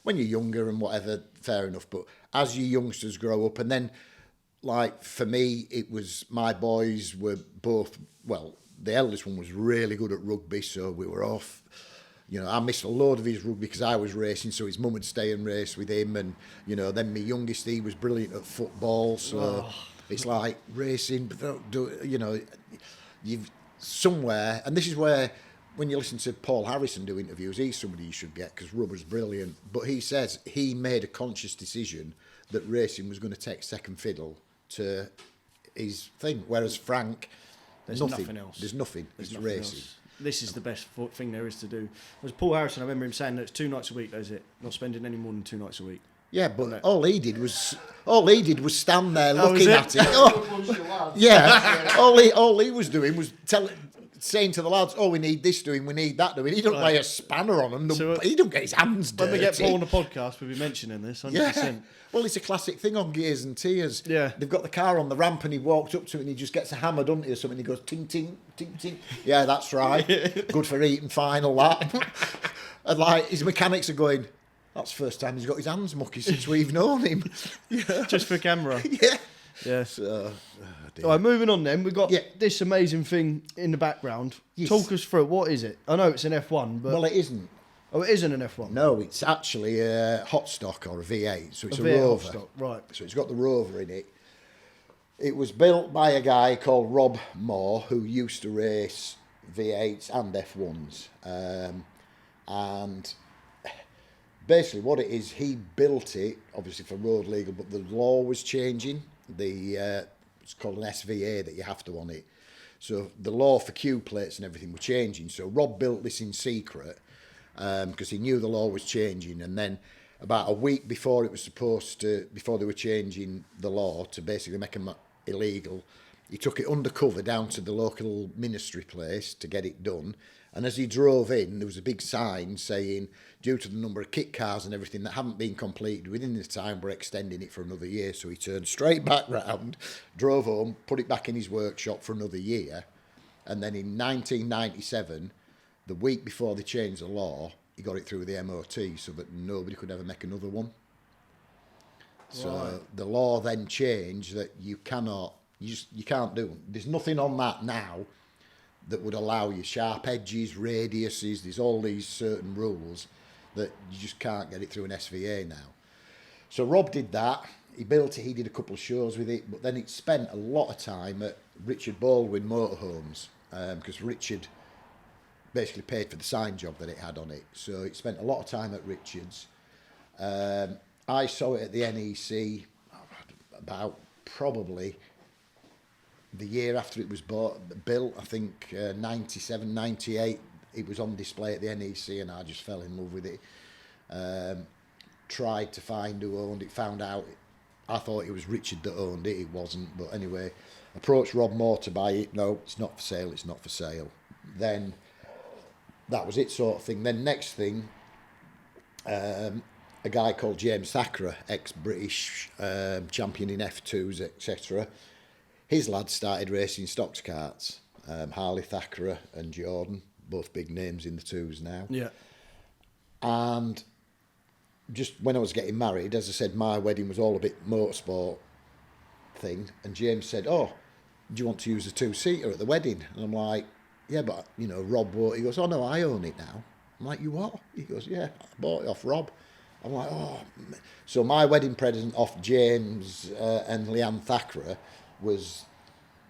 when you're younger and whatever, fair enough. But as you youngsters grow up, and then like for me, it was my boys were both, well, the eldest one was really good at rugby, so we were off. You know, I missed a load of his rugby because I was racing, so his mum would stay and race with him. And, you know, then my youngest, he was brilliant at football, so it's like racing, but don't do it, you know, you've somewhere, and this is where, when you listen to Paul Harrison do interviews, he's somebody you should get because rubber's brilliant. But he says he made a conscious decision that racing was going to take second fiddle to his thing, whereas Frank, there's nothing else. There's nothing. There's it's nothing racing. else. This is the best thing there is to do. There's Paul Harrison, I remember him saying that it's 2 nights a week, that's it. Not spending any more than 2 nights a week. Yeah, but all he did was stand there looking was at it. Oh, yeah, all he was doing was saying to the lads, "Oh, we need this doing, we need that doing." He don't lay a spanner on them. So, he don't get his hands dirty. When we get Paul on the podcast, we'll be mentioning this. 100%. Yeah. Well, it's a classic thing on Gears and Tears. Yeah. They've got the car on the ramp and he walked up to it and he just gets a hammer, doesn't he, or something, and he goes, ting, ting, ting, ting. Yeah, that's right. Good for eating final lap. And like, his mechanics are going, that's the first time he's got his hands mucky since we've known him. Yeah. Just for camera. Yeah. Yeah. So, all right, moving on then. We've got this amazing thing in the background. Yes. Talk us through it. What is it? I know it's an F1, but... Well, it isn't. Oh, it isn't an F1? No, it's actually a hot stock or a V8, so it's a V8 Rover. hot stock, right. So it's got the Rover in it. It was built by a guy called Rob Moore, who used to race V8s and F1s. And basically what it is, he built it, obviously for road legal, but the law was changing. It's called an SVA that you have to on it. So the law for Q plates and everything were changing. So Rob built this in secret because he knew the law was changing. And then about a week before it was supposed to, before they were changing the law to basically make them illegal, he took it undercover down to the local ministry place to get it done. And as he drove in, there was a big sign saying, due to the number of kit cars and everything that haven't been completed within this time, we're extending it for another year. So he turned straight back round, drove home, put it back in his workshop for another year. And then in 1997, the week before they changed the law, he got it through with the MOT so that nobody could ever make another one. So the law then changed that you can't do them. There's nothing on that now that would allow you sharp edges, radiuses, there's all these certain rules that you just can't get it through an SVA now. So Rob did that, he built it, he did a couple of shows with it, but then it spent a lot of time at Richard Baldwin Motorhomes, because Richard basically paid for the sign job that it had on it. So it spent a lot of time at Richard's. I saw it at the NEC about probably the year after it was built, I think 97, 98, it was on display at the NEC and I just fell in love with it. Tried to find who owned it, found out, I thought it was Richard that owned it, it wasn't, but anyway, approached Rob Moore to buy it, no, it's not for sale, it's not for sale. Then, that was it sort of thing. Then next thing, a guy called James Thackeray, ex-British champion in F2s, etc., his lads started racing Stoxkarts, Harley Thackeray and Jordan, both big names in the twos now. Yeah. And just when I was getting married, as I said, my wedding was all a bit motorsport thing. And James said, oh, do you want to use a two-seater at the wedding? And I'm like, yeah, but, you know, Rob bought it. He goes, oh, no, I own it now. I'm like, you what? He goes, yeah, I bought it off Rob. I'm like, oh. So my wedding present off James and Leanne Thackeray was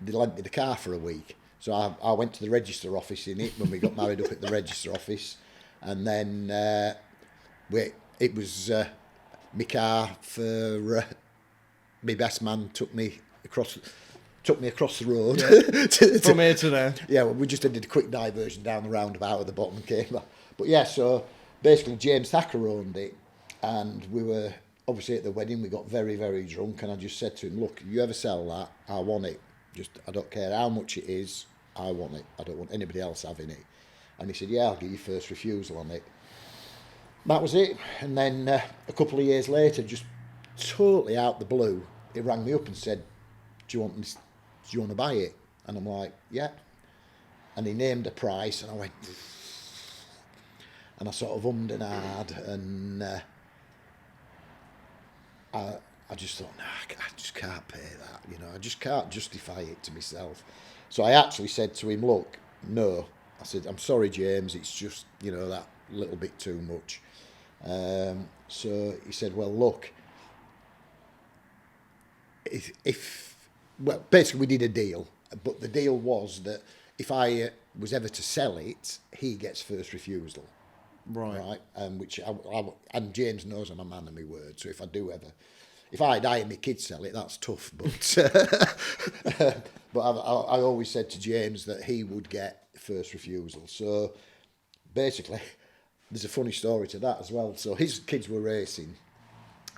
they lent me the car for a week. So I went to the register office in it when we got married up at the register office. And then it was my car for my best man took me across the road. Yeah. From here to there. Yeah, well, we just did a quick diversion down the roundabout at the bottom and came back. But yeah, so basically James Thacker owned it, and we were obviously at the wedding. We got very, very drunk, and I just said to him, "Look, if you ever sell that, I want it. I don't care how much it is. I want it. I don't want anybody else having it." And he said, "Yeah, I'll give you first refusal on it." That was it. And then a couple of years later, just totally out the blue, he rang me up and said, do you want to buy it? And I'm like, yeah. And he named a price, and I went, and I sort of ummed and ahed, and I just thought, nah, I just can't pay that. You know, I just can't justify it to myself. So I actually said to him, look, no. I said, I'm sorry, James, it's just, you know, that little bit too much. So he said, well, look, well, basically we did a deal, but the deal was that if I was ever to sell it, he gets first refusal. Right. Which and James knows I'm a man of my word. So if I die and my kids sell it, that's tough. But but I always said to James that he would get first refusal. So basically, there's a funny story to that as well. So his kids were racing,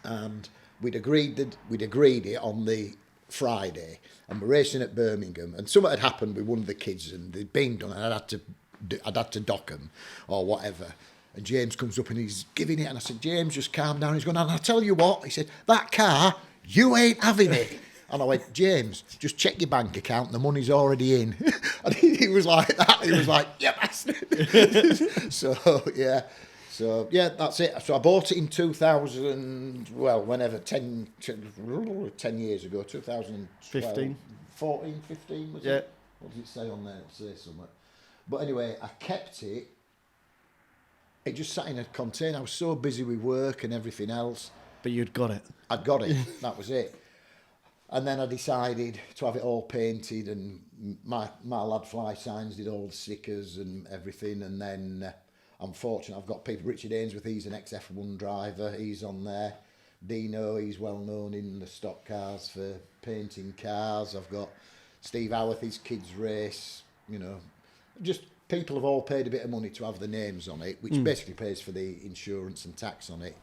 and we'd agreed it on the Friday, and we're racing at Birmingham, and something had happened with one of the kids, and they'd been done, and I'd had to dock them or whatever. And James comes up and he's giving it, and I said, James, just calm down. He's going, and I'll tell you what, he said, that car, you ain't having it. And I went, James, just check your bank account, the money's already in. And he was like that. He was like, yeah, bastard. So, yeah, that's it. So I bought it in 2000, well, whenever, 10 years ago, 2015. 14, 15, was it? What does it say on there? It'll say something. But anyway, I kept it. It just sat in a container. I was so busy with work and everything else. But you'd got it. I'd got it. That was it. And then I decided to have it all painted, and my lad Fly Signs did all the stickers and everything. And then I'm fortunate, I've got people. Richard Ainsworth, he's an ex-F1 driver. He's on there. Dino, he's well known in the Stockcars for painting cars. I've got Steve Howarth, his kids race. You know, just people have all paid a bit of money to have the names on it, which basically pays for the insurance and tax on it.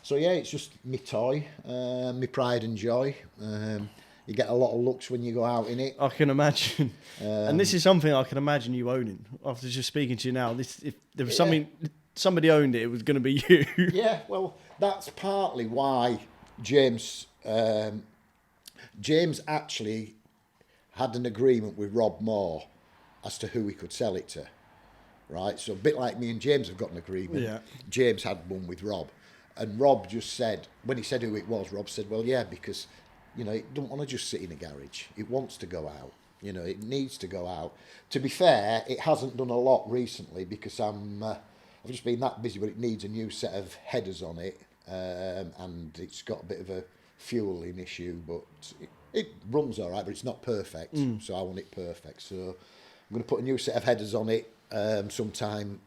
So yeah, it's just me toy, me pride and joy. You get a lot of looks when you go out in it. I can imagine. And this is something I can imagine you owning. After just speaking to you now, if there was somebody owned it, it was going to be you. Yeah, well, that's partly why James actually had an agreement with Rob Moore as to who he could sell it to, right? So a bit like me and James have got an agreement. Yeah. James had one with Rob. And Rob just said, when he said who it was, Rob said, well, yeah, because, you know, it don't want to just sit in a garage. It wants to go out. You know, it needs to go out. To be fair, it hasn't done a lot recently because I've just been that busy, but it needs a new set of headers on it. And it's got a bit of a fueling issue, but it runs all right, but it's not perfect. So I want it perfect. So I'm going to put a new set of headers on it sometime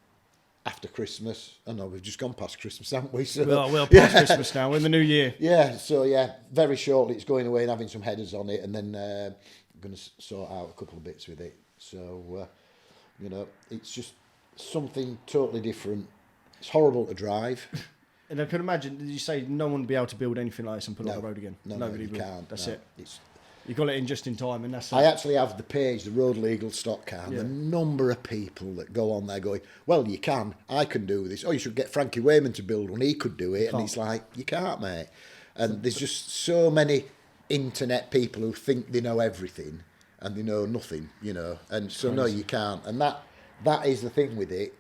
after Christmas. I know we've just gone past Christmas, haven't we? So, well, past Christmas now, we're in the new year. Yeah, so yeah, very shortly it's going away and having some headers on it, and then I'm going to sort out a couple of bits with it. So, you know, it's just something totally different. It's horrible to drive. And I can imagine, did you say no one would be able to build anything like this and put it on the road again? Nobody will. can't. That's no. it. You got it in just in time, and that's it. I actually have the page, the Road Legal Stock Car, and the number of people that go on there going, well, you can, I can do this. Oh, you should get Frankie Wayman to build one, he could do it. And it's like, you can't, mate. And there's just so many internet people who think they know everything and they know nothing, you know. And so, no, you can't. And that is the thing with it.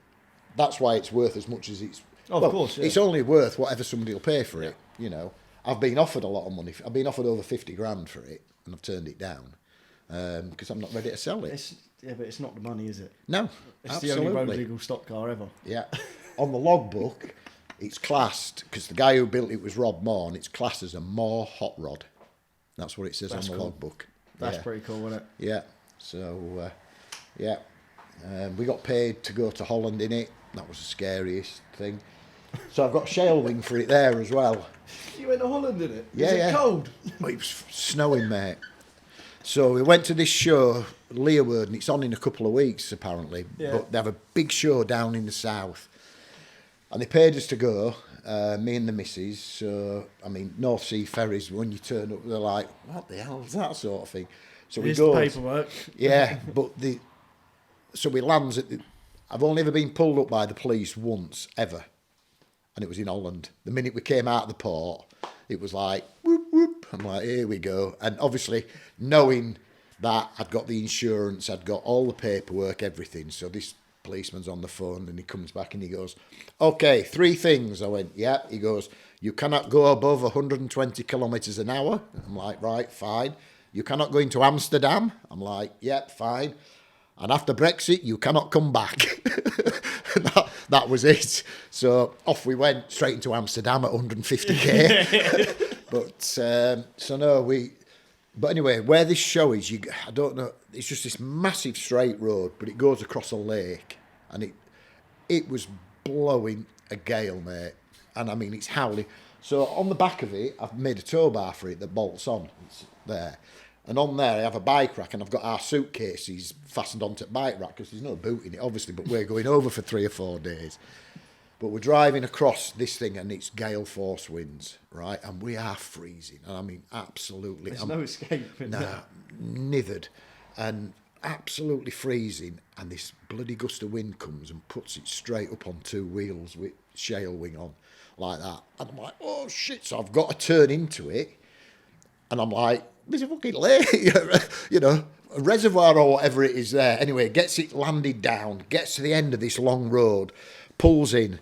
That's why it's worth as much as it's... Of course, yeah. It's only worth whatever somebody will pay for it, you know. I've been offered a lot of money. I've been offered over 50 grand for it. And I've turned it down because I'm not ready to sell it. But it's not the money, is it? No, it's absolutely. the only road legal stock car ever. Yeah. On the logbook, it's classed, because the guy who built it was Rob Moore, and it's classed as a Moore hot rod. That's what it says on the logbook. That's pretty cool, isn't it? Yeah. So, we got paid to go to Holland in it. That was the scariest thing. So I've got shale wing for it there as well. You went to Holland, did it? Yeah, was it cold? Well, it was snowing, mate. So we went to this show, Leeward, and it's on in a couple of weeks, apparently. Yeah. But they have a big show down in the south. And they paid us to go, me and the missus. So, I mean, North Sea ferries, when you turn up, they're like, what the hell is that sort of thing? So Here's we go. the paperwork. Yeah, but so we lands at I've only ever been pulled up by the police once, ever. And it was in Holland. The minute we came out of the port, it was like, whoop, whoop. I'm like, here we go. And obviously, knowing that I'd got the insurance, I'd got all the paperwork, everything. So this policeman's on the phone, and he comes back and he goes, "Okay, 3 things." I went, "Yeah." He goes, "You cannot go above 120 kilometres an hour." I'm like, "Right, fine." "You cannot go into Amsterdam." I'm like, "Yep, fine." "And after Brexit, you cannot come back." that was it. So off we went, straight into Amsterdam at 150k. But anyway, where this show is, I don't know, it's just this massive straight road, but it goes across a lake, and it was blowing a gale, mate. And I mean, it's howling. So on the back of it, I've made a tow bar for it that bolts on. It's there. And on there, I have a bike rack, and I've got our suitcases fastened onto the bike rack, because there's no boot in it, obviously, but we're going over for 3 or 4 days. But we're driving across this thing, and it's gale force winds, right? And we are freezing. And I mean, absolutely. There's no escape. Nithered. And absolutely freezing. And this bloody gust of wind comes and puts it straight up on 2 wheels with shale wing on, like that. And I'm like, oh, shit. So I've got to turn into it. And I'm like, there's a fucking lake, you know, a reservoir or whatever it is there. Anyway, gets it landed down, gets to the end of this long road, pulls in,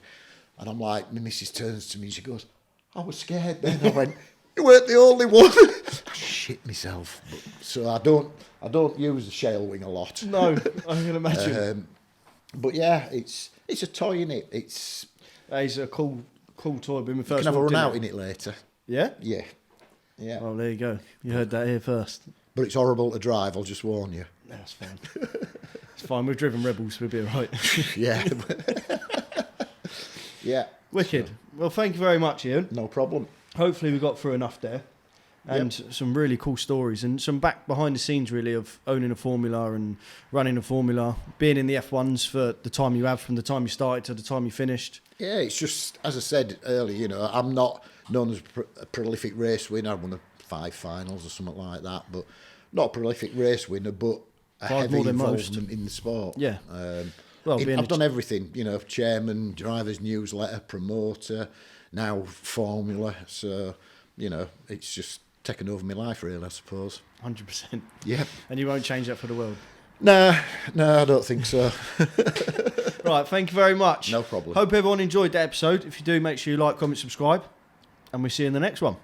and I'm like, my missus turns to me and she goes, "I was scared then." I went, "You weren't the only one." I shit myself. So I don't use the shale wing a lot. No, I can imagine. But yeah, it's a toy, innit? It's a cool toy. When we you first can have a walked run in out in it later. Yeah? Yeah. Yeah. Well, there you go. You heard that here first. But it's horrible to drive, I'll just warn you. That's fine. It's fine. We've driven Rebels. We'll be all right. Yeah. Yeah. Wicked. So. Well, thank you very much, Ian. No problem. Hopefully we got through enough there. And some really cool stories and some back behind the scenes, really, of owning a Formula and running a Formula, being in the F1s for the time you have, from the time you started to the time you finished. Yeah, it's just, as I said earlier, you know, I'm not known as a prolific race winner. I've won 5 finals or something like that, but not a prolific race winner, but a heavy involvement in the sport. Yeah. I've done everything, you know, chairman, driver's newsletter, promoter, now Formula. So, you know, it's just taken over my life, really, I suppose. 100%. Yeah. And you won't change that for the world? No, I don't think so. Right, thank you very much. No problem. Hope everyone enjoyed the episode. If you do, make sure you like, comment, subscribe, and we'll see you in the next one.